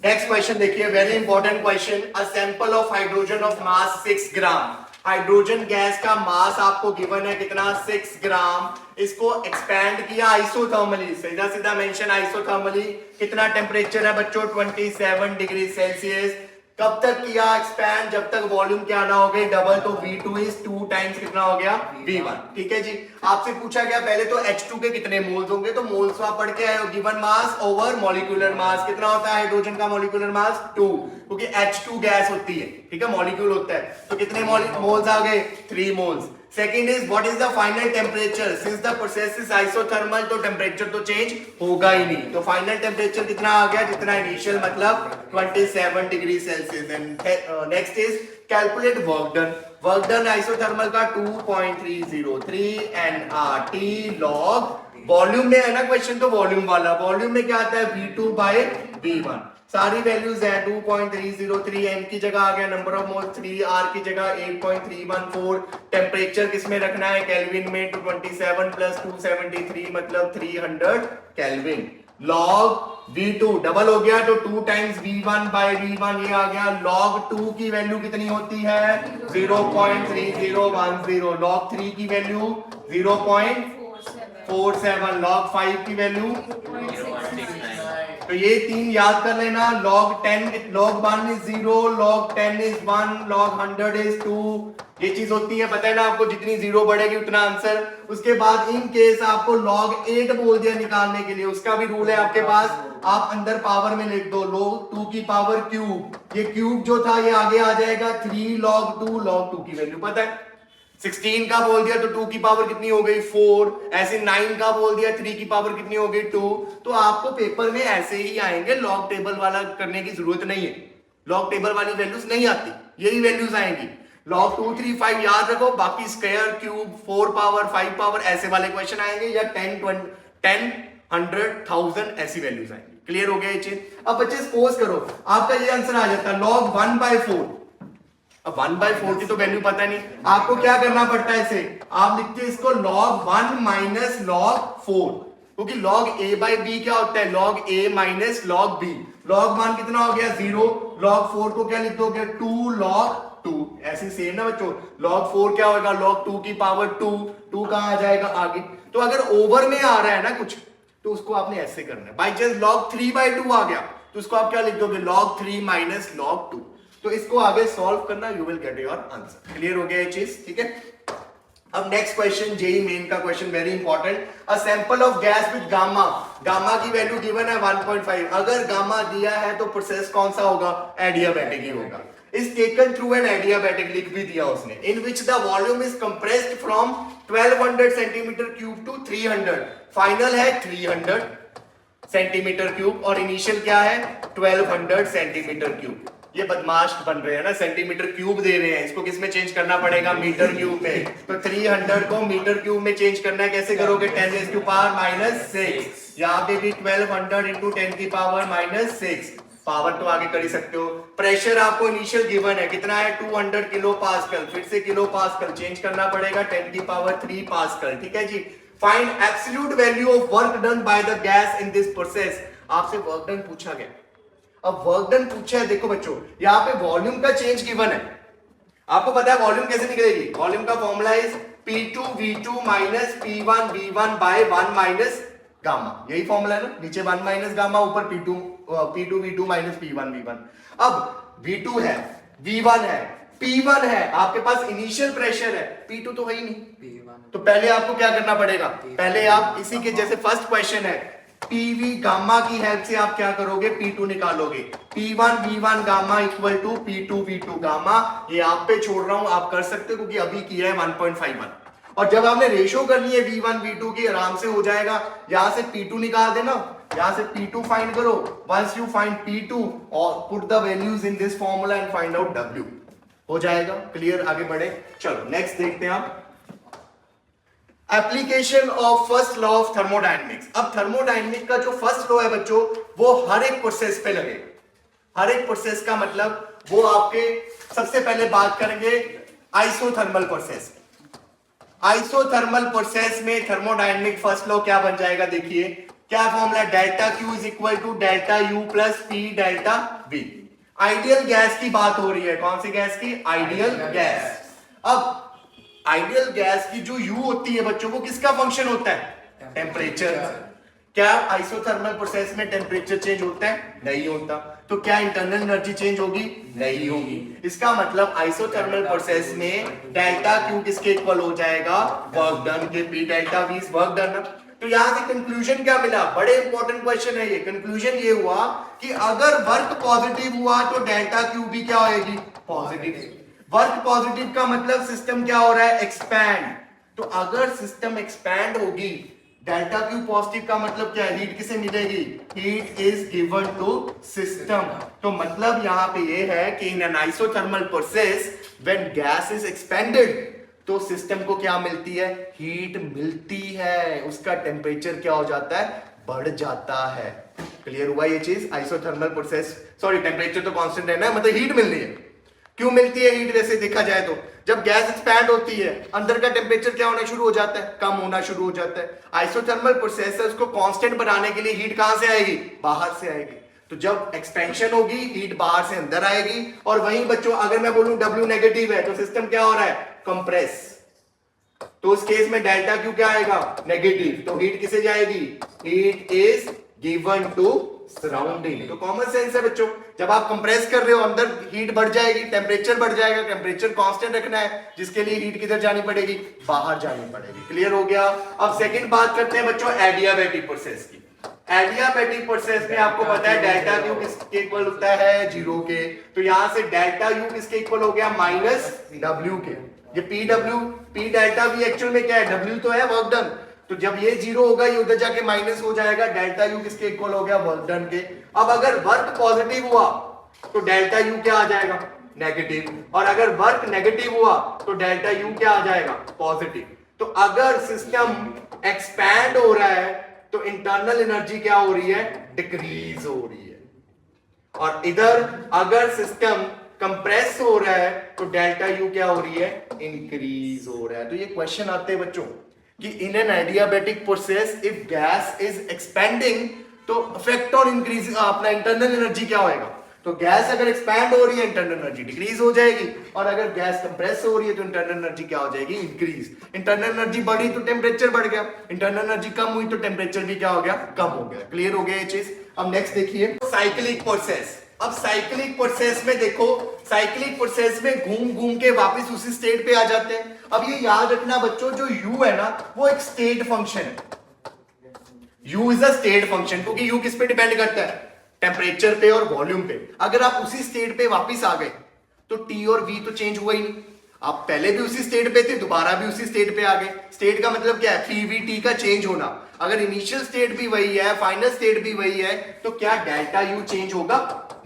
[SPEAKER 1] नेक्स्ट क्वेश्चन देखिए, very important question, a sample of hydrogen of mass 6 gram, hydrogen gas का मास आपको गिवन है कितना 6 ग्राम, इसको एक्सपैंड किया आइसोथर्मली, सीधा सीधा मेंशन आइसोथर्मली, कितना टेम्परेचर है बच्चों 27 डिग्री सेल्सियस। कब तक किया एक्सपैंड, जब तक वॉल्यूम क्या ना हो गई डबल, तो V2 इज 2 टाइम्स कितना हो गया V1, ठीक है जी। आपसे पूछा गया पहले तो H2 के कितने मोल्स होंगे, तो मोल्स आप पढ़ के आए हो, given mass over molecular mass, कितना होता है हाइड्रोजन का मॉलिक्यूलर मास 2, क्योंकि H2 गैस होती है, ठीक है मॉलिक्यूल होता है, तो कितने मोल्स आ गए 3 moles. Second is what is the final temperature, since the process is isothermal तो टेम्परेचर तो चेंज होगा ही नहीं, तो फाइनल टेम्परेचर कितना आ गया, जितना इनिशियल मतलब 27 degree Celsius. And next is calculate work done, work done isothermal का 2.303 nRT लॉग वॉल्यूम में है ना क्वेश्चन, तो वॉल्यूम वाला, वॉल्यूम में क्या आता है V2 बाय V1, सारी वैल्यूज है 2.303, m की जगह आ गया नंबर ऑफ मोल्स 3, r की जगह 8.314, टेम्परेचर किसमें रखना है केल्विन में, 227 प्लस 273 मतलब 300 केल्विन, लॉग V2 डबल हो गया तो 2 टाइम्स V1 बाय V1 ये आ गया, लॉग 2 की वैल्यू कितनी होती है 0.3010, लॉग 3 की वैल्यू 0.47, लॉग 5 की वैल्यू, तो ये तीन याद कर लेना, log 10 log 1 is 0, log 10 is 1, log 100 is 2, ये चीज होती है, पता है ना आपको, जितनी जीरो बढ़ेगी उतना आंसर। उसके बाद इन केस आपको log 8 बोल दिया निकालने के लिए, उसका भी रूल है आपके पास, आप अंदर पावर में लिख दो log 2 की पावर क्यूब, ये क्यूब जो था ये आगे आ जाएगा 3 log 2, log 2 की वैल्यू पता है, 16 का बोल दिया तो 2 की पावर कितनी हो गई 4, ऐसे 9 का बोल दिया 3 की पावर कितनी हो गई 2, तो आपको पेपर में ऐसे ही आएंगे, लॉग टेबल वाला करने की जरूरत नहीं है, लॉग टेबल वाली वैल्यूज नहीं आती, यही वैल्यूज आएंगी, लॉग 2 3 5 याद रखो, बाकी स्क्वायर क्यूब 4 पावर 5 पावर ऐसे वाले क्वेश्चन आएंगे, या 10 20 10 100 1000 ऐसी वैल्यूज आएंगी। क्लियर हो गया ये चीज। अब बच्चे सपोज करो आपका ये आंसर आ जाता है log 1/4, अब 1/4 की तो वैल्यू पता नहीं, आपको क्या करना पड़ता है इसे, आप लिखते हैं इसको log 1 माइनस log 4, क्योंकि log a by b क्या होता है log a minus log b, log 1 कितना हो गया 0, log 4 को क्या लिख दोगे 2 log 2, ऐसे सेम ना बच्चों, log 4 क्या होगा log 2 की पावर 2, 2 कहां आ जाएगा आगे, तो अगर ओवर में आ रहा है ना कुछ तो उसको आपने ऐसे करना है, बाई चांस log 3/2 आ गया तो उसको आप क्या लिख दोगे log 3 माइनस log 2, तो इसको आगे सॉल्व करना, you will get your answer. Clear हो गया ये चीज, ठीक है। अब नेक्स्ट क्वेश्चन जेई मेन का question, very important, a sample of gas with gamma, gamma की वैल्यू गिवन है 1.5, अगर गामा दिया है तो प्रोसेस कौन सा होगा, एडियाबैटिक ही होगा, is taken through an adiabatic, लिख भी दिया उसने, in which the volume is compressed from 1200 centimetre cube to 300, final है 300 सेंटीमीटर क्यूब और इनिशियल क्या है 1200 सेंटीमीटर क्यूब, ये बदमाश बन रहे हैं ना, सेंटीमीटर क्यूब दे रहे हैं, इसको किस में चेंज करना पड़ेगा मीटर क्यूब में, तो 300 को मीटर क्यूब में चेंज करना है, कैसे करोगे 10 raised to power -6, यहाँ पे भी 1200 into 10 की पावर -6, पावर तो आगे कर ही सकते हो, प्रेशर आपको इनिशियल गिवन है कितना है 200 किलो पास्कल, फिर से किलो पास्कल चेंज करना पड़ेगा 10 की पावर 3 पास्कल, ठीक है जी। Find absolute value of work done by the gas in this process, आपसे वर्क डन पूछा गया, अब वर्क डन पूछा है, देखो बच्चों यहाँ पे वॉल्यूम का चेंज गिवन है, आपको पता है वॉल्यूम कैसे निकलेगी, वॉल्यूम का फॉर्मूला इज P2 V2 माइनस P1 V1 by 1 minus gamma, यही फॉर्मूला है ना, नीचे 1 माइनस गामा, ऊपर P2 V2 माइनस P1 V1, अब V2 है V1 है P1 है, आपके पास इनिशियल प्रेशर है, P2 तो है ही नहीं, तो पहले आपको क्या करना पड़ेगा, पहले आप इसी के जैसे फर्स्ट क्वेश्चन है PV गामा की हेल्प से आप क्या करोगे P2 निकालोगे, P1 V1 gamma equal to P2 V2 gamma, ये आप पे छोड़ रहा हूं, आप कर सकते हो क्योंकि अभी किया है 1.51, और जब आपने रेशो करनी है V1 V2 की आराम से हो जाएगा, यहां से P2 निकाल देना, यहां से P2 फाइंड करो, वंस यू फाइंड P2 और put the values in this formula and find out W, हो जाएगा। क्लियर, आगे बढ़े, चलो नेक्स्ट देखते हैं आप application of first law of thermodynamics. अब थर्मोडायनेमिक्स का जो फर्स्ट लॉ है बच्चों वो हर एक प्रोसेस पे लगे, हर एक प्रोसेस का मतलब वो आपके, सबसे पहले बात करेंगे आइसोथर्मल प्रोसेस, आइसोथर्मल प्रोसेस में थर्मोडायनेमिक फर्स्ट लॉ क्या बन जाएगा, देखिए क्या formula, delta Q is equal to delta U plus P delta V, ideal gas की बात हो रही है, कौन सी गैस की, आइडियल गैस। अब आइडियल गैस की जो U होती है बच्चों वो किसका फंक्शन होता है, टेम्परेचर। क्या आइसोथर्मल प्रोसेस में टेम्परेचर चेंज होता है, नहीं होता, तो क्या इंटरनल एनर्जी चेंज होगी, नहीं होगी, इसका मतलब आइसोथर्मल प्रोसेस में डेल्टा Q किसके इक्वल हो जाएगा, वर्क डन के, P delta V work done. तो यहां से कंक्लूजन क्या मिला, बड़े इंपॉर्टेंट क्वेश्चन है ये, कंक्लूजन ये हुआ कि अगर वर्क पॉजिटिव हुआ तो डेल्टा Q भी क्या होगी, पॉजिटिव, वर्क पॉजिटिव का मतलब सिस्टम क्या हो रहा है, एक्सपैंड। तो अगर सिस्टम एक्सपैंड होगी, डेल्टा क्यू पॉजिटिव का मतलब क्या है, हीट किसे मिलेगी, heat is given to system. तो मतलब यहां पे ये है कि in an isothermal process when gas is expanded, तो सिस्टम को क्या मिलती है, हीट मिलती है, उसका टेम्परेचर क्या हो जाता है, बढ़ जाता है। क्लियर हुआ ये चीज, आइसोथर्मल प्रोसेस, सॉरी टेम्परेचर तो कांस्टेंट रहना है, मतलब हीट मिल रही है। क्यों मिलती है हीट, वैसे देखा जाए तो जब गैस एक्सपैंड होती है अंदर का टेम्परेचर क्या होना शुरू हो जाता है, कम होना शुरू हो जाता है। आइसोथर्मल प्रोसेस है, उसको कांस्टेंट बनाने के लिए हीट कहां से आएगी, बाहर से आएगी। तो जब एक्सपेंशन होगी हीट बाहर से अंदर आएगी। और वहीं बच्चों अगर मैं बोलूं W नेगेटिव है तो सिस्टम क्या हो रहा है, कंप्रेस। तो उस केस में डेल्टा क्यू क्या आएगा, नेगेटिव। तो हीट किसे जाएगी, heat is given to surrounding. तो कॉमन सेंस है बच्चों, जब आप कंप्रेस कर रहे हो अंदर हीट बढ़ जाएगी, टेम्परेचर बढ़ जाएगा, टेम्परेचर कांस्टेंट रखना है, जिसके लिए हीट किधर जानी पड़ेगी, बाहर जानी पड़ेगी। क्लियर हो गया। अब सेकंड बात करते हैं बच्चों एडियाबैटिक प्रोसेस की। एडियाबैटिक प्रोसेस में आपको पता है डेल्टा क्यू किसके इक्वल होता है, 0 के। तो यहां से डेल्टा यू किसके इक्वल हो गया, माइनस डब्ल्यू के। ये पी डेल्टा वी एक्चुअल में क्या है, डब्ल्यू तो है वर्क डन। तो जब ये 0 होगा ये उधर जाके माइनस हो जाएगा, डेल्टा यू किसके इक्वल हो गया, वर्क डन के। अब अगर वर्क पॉजिटिव हुआ तो डेल्टा यू क्या आ जाएगा, नेगेटिव। और अगर वर्क नेगेटिव हुआ तो डेल्टा यू क्या आ जाएगा, पॉजिटिव। तो अगर सिस्टम एक्सपैंड हो रहा है तो इंटरनल एनर्जी क्या हो रही है, डिक्रीज हो रही है। और इधर अगर सिस्टम कंप्रेस हो रहा है तो डेल्टा यू क्या हो रही है, इंक्रीज हो रहा है। तो ये क्वेश्चन आते हैं बच्चों कि in N adiabatic process if gas is expanding तो इफेक्ट ऑन इंक्रीज अपना इंटरनल एनर्जी क्या होएगा। तो गैस अगर एक्सपैंड हो रही है इंटरनल एनर्जी डिक्रीज हो जाएगी, और अगर गैस कंप्रेस हो रही है तो इंटरनल एनर्जी क्या हो जाएगी, इंक्रीज। इंटरनल एनर्जी बढ़ी तो टेम्परेचर बढ़ गया, इंटरनल एनर्जी कम हुई तो टेम्परेचर भी क्या हो गया, कम हो गया। क्लियर हो गया ये चीज। अब नेक्स्ट देखिए साइक्लिक प्रोसेस। अब साइक्लिक प्रोसेस में देखो, साइक्लिक प्रोसेस में घूम घूम के वापस उसी स्टेट पे आ जाते हैं। अब ये याद रखना बच्चों, जो u है ना वो एक स्टेट फंक्शन है। u is a state function, क्योंकि u किस पे डिपेंड करता है, टेम्परेचर पे और वॉल्यूम पे। अगर आप उसी स्टेट पे वापस आ गए तो t और v तो चेंज हुआ ही नहीं। आप पहले भी उसी स्टेट पे थे, दोबारा भी उसी स्टेट पे आ गए। स्टेट का मतलब क्या है, pvt का चेंज होना। अगर इनिशियल स्टेट भी वही है, फाइनल स्टेट भी वही है, तो क्या डेल्टा यू चेंज होगा,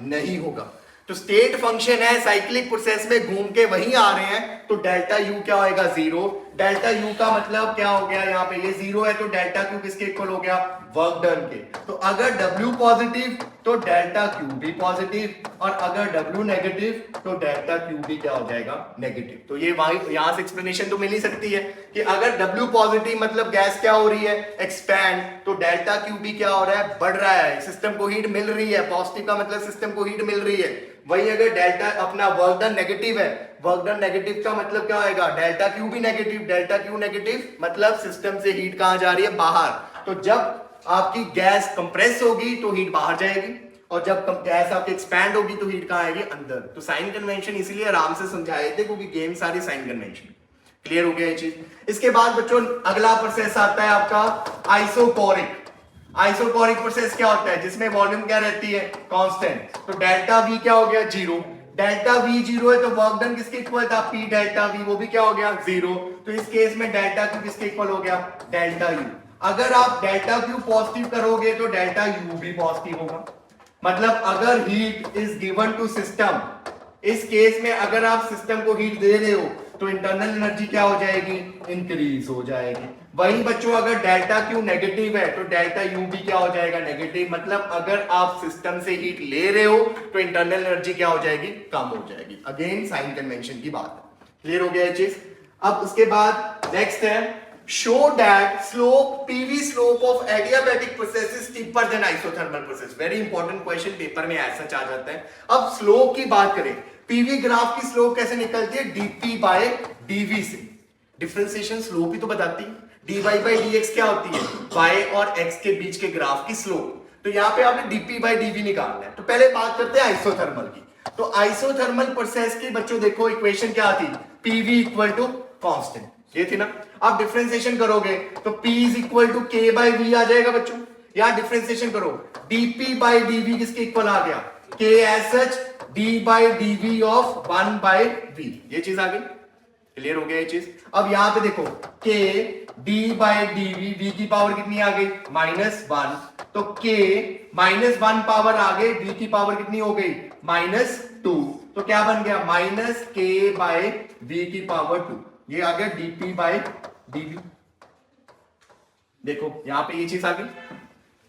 [SPEAKER 1] नहीं होगा। तो स्टेट फंक्शन है, साइक्लिक प्रोसेस में घूम के वहीं आ रहे हैं, तो डेल्टा यू क्या होएगा, 0। डेल्टा यू का मतलब क्या हो गया, यहाँ पे ये 0 है तो डेल्टा क्यू किसके इक्वल हो गया, वर्क डन के। तो अगर W पॉजिटिव तो डेल्टा क्यू भी पॉजिटिव, और अगर W नेगेटिव तो डेल्टा क्यू भी क्या हो जाएगा, नेगेटिव। तो ये यहां से एक्सप्लेनेशन तो मिल ही सकती है कि अगर W पॉजिटिव मतलब गैस क्या हो रही है, एक्सपैंड, तो डेल्टा क्यू भी क्या हो रहा है, बढ़ रहा है, सिस्टम को हीट मिल रही है। पॉजिटिव का मतलब सिस्टम को हीट मिल रही है। वही अगर डेल्टा अपना वर्क डन नेगेटिव है, वर्क डन नेगेटिव का मतलब क्या होएगा, डेल्टा क्यू भी नेगेटिव। डेल्टा क्यू नेगेटिव मतलब सिस्टम से हीट कहां जा रही है, बाहर। तो जब आपकी गैस कंप्रेस होगी तो हीट बाहर जाएगी, और जब गैस आपकी एक्सपैंड होगी तो हीट कहां आएगी, अंदर। तो साइन कन्वेंशन इसीलिए आराम से समझाए थे, क्योंकि गेम सारी साइन कन्वेंशन। क्लियर हो गया ये चीज। इसके बाद बच्चों अगला प्रोसेस आता है आपका आइसोकोरिक। आइसोकोरिक प्रोसेस क्या होता है, जिसमें वॉल्यूम क्या रहती है, कांस्टेंट। तो डेल्टा वी क्या हो गया, 0। डेल्टा वी 0 है तो वर्क डन किसके इक्वल था, पी डेल्टा वी, वो भी क्या हो गया, 0। तो इस केस में डेल्टा क्यू किसके इक्वल हो गया, डेल्टा यू। अगर आप डेल्टा क्यू पॉजिटिव करोगे तो डेल्टा यू भी पॉजिटिव होगा। मतलब अगर heat is given to system, इस केस में अगर आप सिस्टम को हीट दे रहे हो तो इंटरनल एनर्जी क्या हो जाएगी, इंक्रीज हो जाएगी। वहीं बच्चों अगर डेल्टा क्यू नेगेटिव है तो डेल्टा यू भी क्या हो जाएगा, नेगेटिव। मतलब अगर आप सिस्टम से हीट ले रहे हो तो इंटरनल एनर्जी क्या हो जाएगी, कम हो जाएगी। अगेन साइन कन्वेंशन की बात है। क्लियर हो गया ये चीज। अब उसके बाद नेक्स्ट है show that slope PV slope of adiabatic process is steeper than isothermal process। very important question, paper में ऐसा आ जाता है। अब स्लोप की बात करें, पीवी ग्राफ की स्लोप कैसे निकलती है, dp बाय dv से। डिफरेंशिएशन स्लोप ही तो बताती है। dy बाय dx क्या होती है, y और x के बीच के ग्राफ की स्लोप। तो यहाँ पे आपने dp बाय dv निकालना है। तो पहले बात करते हैं आइसोथर्मल की। तो आइसोथर्मल प्रोसेस की बच्चों देखो इक्वेशन क्या आती, pv इक्वल टू कांस्टेंट, ये थी ना। आप डिफरेंशिएशन करोगे तो P is equal to K by V आ जाएगा बच्चों। यहां डिफरेंशिएशन करो, dP बाई dV किसके इक्वल आ गया, K as such d by d V of 1 by V. ये चीज आ गई, क्लियर हो गया ये चीज। अब यहां पे देखो K d by d V, V की पावर कितनी आ गई -1, तो के -1 पावर आ गई, वी की पावर कितनी हो गई -2, तो क्या बन गया माइनस के बाय वी की पावर 2, ये आ गया डीपी बाय डीवी। देखो यहां पे ये चीज आ गई,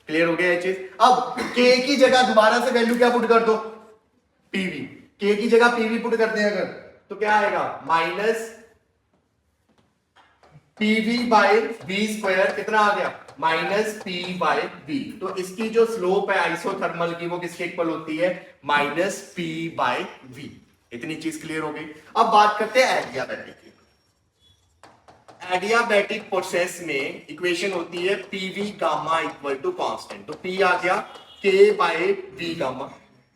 [SPEAKER 1] क्लियर हो गया ये चीज। अब के की जगह दोबारा से वैल्यू क्या पुट कर दो, पीवी, के की जगह पीवी पुट करते हैं अगर, तो क्या आएगा minus PV by V square, कितना आ गया माइनस पी बाय वी। तो इसकी जो स्लोप है आइसोथर्मल की वो किसके इक्वल होती है माइनस पी बाय वी। इतनी चीज क्लियर हो गई। अब बात करते हैं एडियाबैटिक की। एडियाबैटिक प्रोसेस में इक्वेशन होती है PV gamma equal to constant, तो पी आ गया के बाय वी गामा,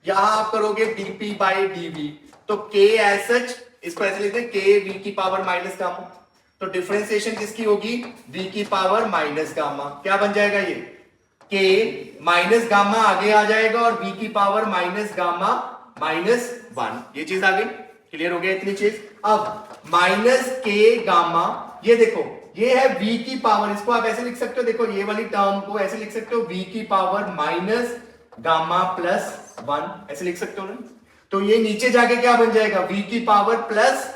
[SPEAKER 1] यहां आप करोगे डीपी बाय डीवी, तो के एज सच इसको ऐसे लिखते हैं के वी की पावर माइनस गामा, तो डिफरेंशिएशन किसकी होगी v की पावर माइनस गामा, क्या बन जाएगा ये k माइनस गामा आगे आ जाएगा और v की पावर माइनस गामा -1, ये चीज आ गई, क्लियर हो गया इतनी चीज। अब माइनस के गामा, ये देखो ये है v की पावर, इसको आप ऐसे लिख सकते हो, देखो ये वाली टर्म को ऐसे लिख सकते हो v की पावर माइनस गामा +1, ऐसे लिख सकते हो ना। तो ये नीचे जाके क्या बन जाएगा v की पावर प्लस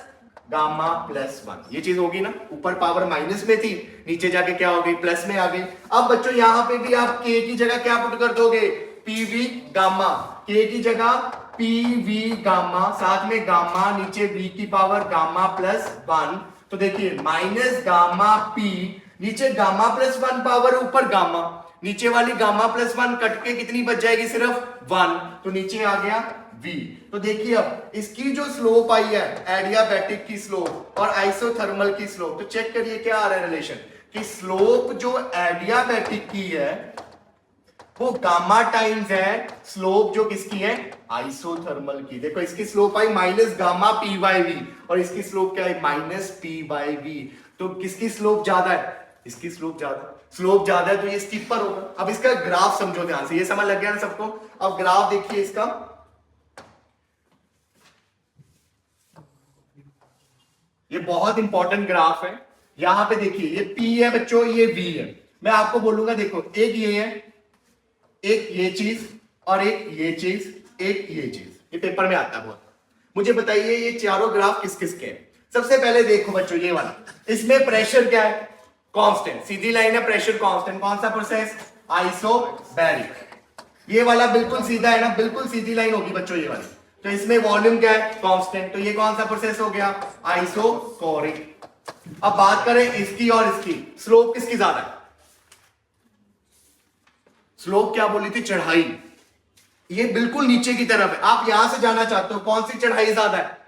[SPEAKER 1] गामा +1, ये चीज होगी ना, ऊपर पावर माइनस में थी, नीचे जाके क्या हो गई प्लस में आ गई। अब बच्चों यहां पे भी आप के की जगह क्या पुट कर दोगे पीवी गामा, के की जगह पीवी गामा, साथ में गामा, नीचे v की पावर गामा +1, तो देखिए माइनस गामा पी, नीचे गामा +1 पावर ऊपर गामा, नीचे वाली गामा +1 कट के कितनी बच जाएगी सिर्फ 1, तो नीचे आ गया v। तो देखिए अब इसकी जो स्लोप आई है एडियाबैटिक की स्लोप और आइसोथर्मल की स्लोप, तो चेक करिए क्या आ रहा है रिलेशन, कि स्लोप जो एडियाबैटिक की है वो गामा टाइम्स है स्लोप जो किसकी है आइसोथर्मल की। देखो इसकी स्लोप आई minus gamma P by V और इसकी स्लोप क्या है माइनस पी बाई वी, तो किसकी स्लोप ज्यादा है, इसकी स्लोप ज्यादा, स्लोप ज्यादा है तो ये स्टीपर होगा। अब इसका ग्राफ समझो ध्यान से, ये समझ लग गया ना सबको। अब ग्राफ देखिए इसका, ये बहुत इंपॉर्टेंट ग्राफ है। यहां पे देखिए ये P है बच्चों, ये V है। मैं आपको बोलूंगा देखो एक ये है, एक ये चीज और एक ये चीज, एक ये चीज, ये पेपर में आता है बहुत। मुझे बताइए ये चारों ग्राफ किस किस के हैं। सबसे पहले देखो बच्चों ये वाला, इसमें प्रेशर क्या है कांस्टेंट, सीधी लाइन है, प्रेशर कांस्टेंट, कौन सा प्रोसेस आइसोबैरिक। ये वाला बिल्कुल सीधा है ना, बिल्कुल सीधी लाइन होगी बच्चों ये वाली। तो इसमें वॉल्यूम क्या है कांस्टेंट, तो ये कौन सा प्रोसेस हो गया आइसोकोरिक। अब बात करें इसकी और इसकी, स्लोप किसकी ज्यादा है, स्लोप क्या बोली थी चढ़ाई, ये बिल्कुल नीचे की तरफ है। आप यहां से जाना चाहते हो, कौन सी चढ़ाई ज्यादा है,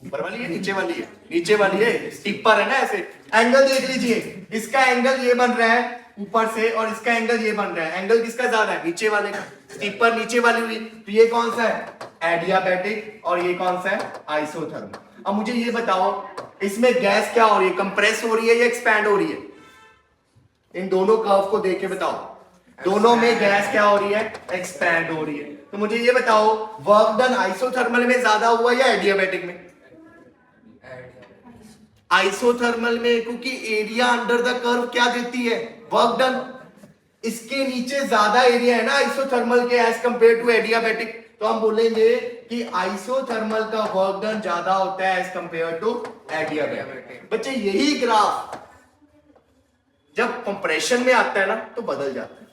[SPEAKER 1] ऊपर वाली है नीचे वाली है, नीचे वाली है, स्टीपर है ना। ऐसे एंगल देख लीजिए, इसका एंगल ये बन रहा है ऊपर से और इसका एंगल ये बन रहा है, एंगल किसका ज्यादा है नीचे वाले का, स्टीपर नीचे वाली हुई। तो ये कौन सा है एडियाबैटिक और ये कौन सा है आइसोथर्मल। अब मुझे ये बताओ इसमें गैस क्या हो रही है, कंप्रेस हो रही है या एक्सपैंड हो रही है, इन दोनों कर्व को देख के बताओ, दोनों में गैस क्या हो रही है एक्सपैंड हो रही है। तो मुझे ये बताओ वर्क डन आइसोथर्मल में ज्यादा हुआ या एडियाबैटिक में, आइसोथर्मल में, क्योंकि एरिया अंडर द कर्व क्या देती है वर्क डन, इसके नीचे ज्यादा एरिया है ना आइसोथर्मल के एज कंपेयर टू एडियाबैटिक, तो हम बोलेंगे कि आइसोथर्मल का वर्क डन ज्यादा होता है एज कंपेयर टू एडियाबैटिक। बच्चे यही ग्राफ जब कंप्रेशन में आता है ना तो बदल जाता है।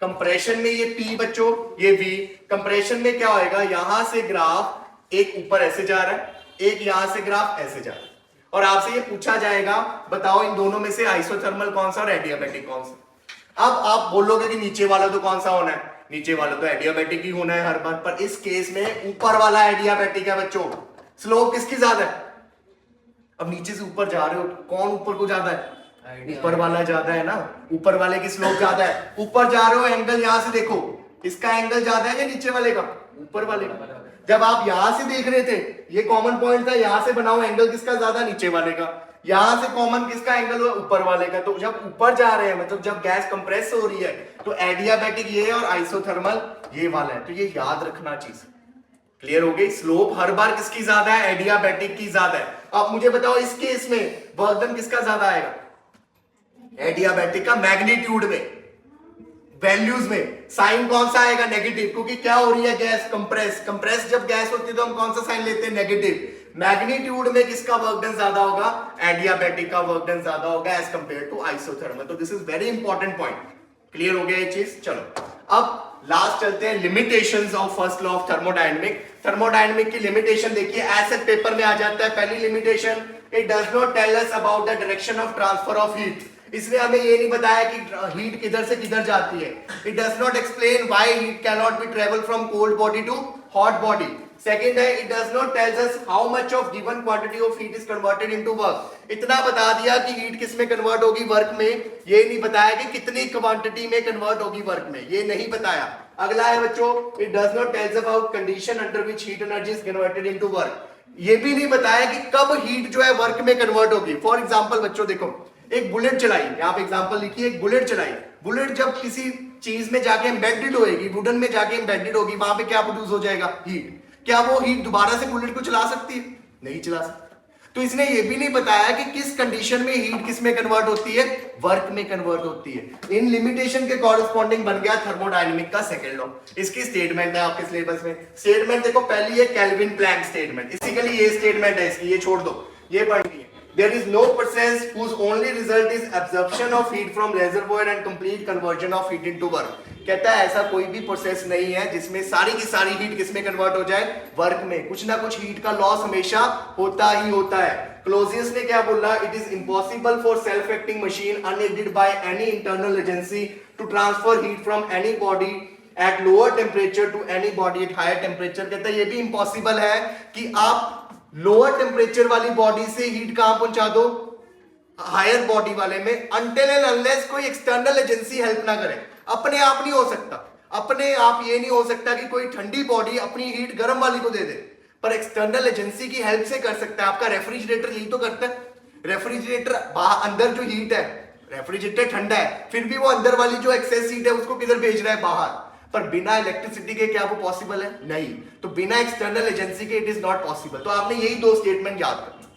[SPEAKER 1] कंप्रेशन में ये P बच्चों, ये V, कंप्रेशन में क्या होएगा, यहां से ग्राफ एक ऊपर ऐसे जा रहा है, एक यहां से ग्राफ ऐसे जा रहा है, और आपसे ये पूछा जाएगा बताओ इन दोनों में से आइसोथर्मल कौन सा और एडियाबैटिक कौन सा। अब आप बोलोगे कि नीचे वाला तो कौन सा होना है, नीचे वाला तो एडियाबैटिक ही होना है हर बार, पर इस केस में ऊपर वाला एडियाबैटिक है बच्चों। स्लोप किसकी ज्यादा है, अब नीचे से ऊपर जा रहे हो, कौन ऊपर को ज्यादा है, ऊपर वाला ज्यादा है ना, ऊपर वाले की स्लोप ज्यादा है। ऊपर जा रहे हो एंगल यहां से देखो, इसका एंगल ज्यादा है या नीचे वाले का, ऊपर वाले का। जब आप यहां से देख रहे थे ये कॉमन पॉइंट था, यहां से बनाओ एंगल किसका ज्यादा, नीचे वाले का। यहां से कॉमन किसका एंगल हुआ, ऊपर वाले का। तो जब ऊपर जा रहे हैं मतलब जब गैस कंप्रेस हो रही है तो एडियाबैटिक ये है और आइसोथर्मल ये वाला है। तो ये याद रखना चीज क्लियर हो गई। स्लोप हर बार किसकी ज्यादा है, एडियाबैटिक की ज्यादा है। अब मुझे बताओ इस केस में वर्क डन किसका ज्यादा आएगा, एडियाबैटिक का। मैग्नीट्यूड में वैल्यूज में साइन कौन सा आएगा, नेगेटिव, क्योंकि क्या हो रही है गैस कंप्रेस। कंप्रेस जब गैस होती है तो हम कौन सा साइन लेते हैं, नेगेटिव। मैग्नीट्यूड में किसका वर्क डन ज्यादा होगा, एडियाबैटिक का वर्क डन ज्यादा होगा एज कंपेयर टू आइसोथर्मल। तो this is very important point. Clear हो गया ये चीज। चलो अब लास्ट चलते हैं limitations of first law of thermodynamic. Thermodynamic की लिमिटेशन देखिए ऐसे पेपर में आ जाता है। पहली limitation, it does not tell us about the direction of transfer of heat. इसने हमें ये नहीं बताया कि हीट किधर से किधर जाती है। It does not explain why heat can not be travel from cold body to hot body. Second है, it does not tells us how much of given quantity of heat is converted into work. इतना बता दिया कि heat किस में convert होगी, work में। ये नहीं बताया कि कितनी क्वांटिटी में कन्वर्ट होगी वर्क में, ये नहीं बताया। अगला है बच्चों, it does not tells about condition under which heat energy is converted into work. ये भी नहीं बताया कि कब हीट जो है वर्क में कन्वर्ट होगी। फॉर एग्जांपल बच्चों देखो, एक बुलेट चलाई, यहाँ पे एग्जांपल लिखिए, एक बुलेट चलाई। बुलेट जब किसी चीज में जाके एम्बेडेड होएगी, वुडन में जाके एम्बेडेड होगी, वहां पे क्या प्रोड्यूस हो जाएगा, हीट। क्या वो हीट दोबारा से बुलेट को चला सकती है, नहीं चला सकती। तो इसने ये भी नहीं बताया कि किस कंडीशन में हीट किस में कन्वर्ट होती है, वर्क में कन्वर्ट होती है। इन लिमिटेशन के कॉरेस्पॉन्डिंग बन गया थर्मोडायनेमिक का सेकंड लॉ। इसकी स्टेटमेंट है आपके सिलेबस में। स्टेटमेंट देखो, पहली है केल्विन प्लैंक स्टेटमेंट। बेसिकली ये स्टेटमेंट है इसकी, ये छोड़ दो, ये पढ़नी है। There is no process whose only result is absorption of heat from reservoir and complete conversion of heat into work। कहता है ऐसा कोई भी प्रोसेस नहीं है जिसमें सारी की सारी हीट किसमें कन्वर्ट हो जाए, वर्क में। कुछ ना कुछ हीट का लॉस हमेशा होता ही होता है। क्लोजियस ने क्या बोला, it is impossible for self acting machine unaided by any internal agency to transfer heat from any body at lower temperature to any body at higher temperature. कहता है ये भी इम्पॉसिबल है कि आप लोअर टेम्परेचर वाली बॉडी से heat कहां पहुंचा दो, हायर बॉडी वाले में, अनटिल एंड अनलेस कोई एक्सटर्नल एजेंसी हेल्प ना करे। अपने आप नहीं हो सकता। अपने आप ये नहीं हो सकता कि कोई ठंडी बॉडी अपनी हीट गर्म वाली को दे दे, पर एक्सटर्नल एजेंसी की हेल्प से कर सकता है। आपका रेफ्रिजरेटर यही तो करता है। रेफ्रिजरेटर अंदर जो हीट है, रेफ्रिजरेटर ठंडा है, फिर भी वो अंदर वाली जो एक्सेस हीट है उसको किधर भेज रहा है, बाहर। पर बिना इलेक्ट्रिसिटी के क्या वो पॉसिबल है, नहीं। तो बिना एक्सटर्नल एजेंसी के इट इज नॉट पॉसिबल। तो आपने यही दो स्टेटमेंट याद करना।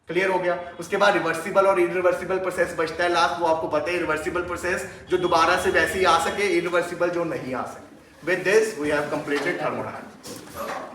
[SPEAKER 1] क्लियर हो गया। उसके बाद रिवर्सिबल और इरिवर्सिबल प्रोसेस बचता है लास्ट, वो आपको पता है। रिवर्सिबल प्रोसेस जो दोबारा से वैसे ही आ सके, इरिवर्सिबल जो नहीं आ सके। With this we have completed thermodynamics.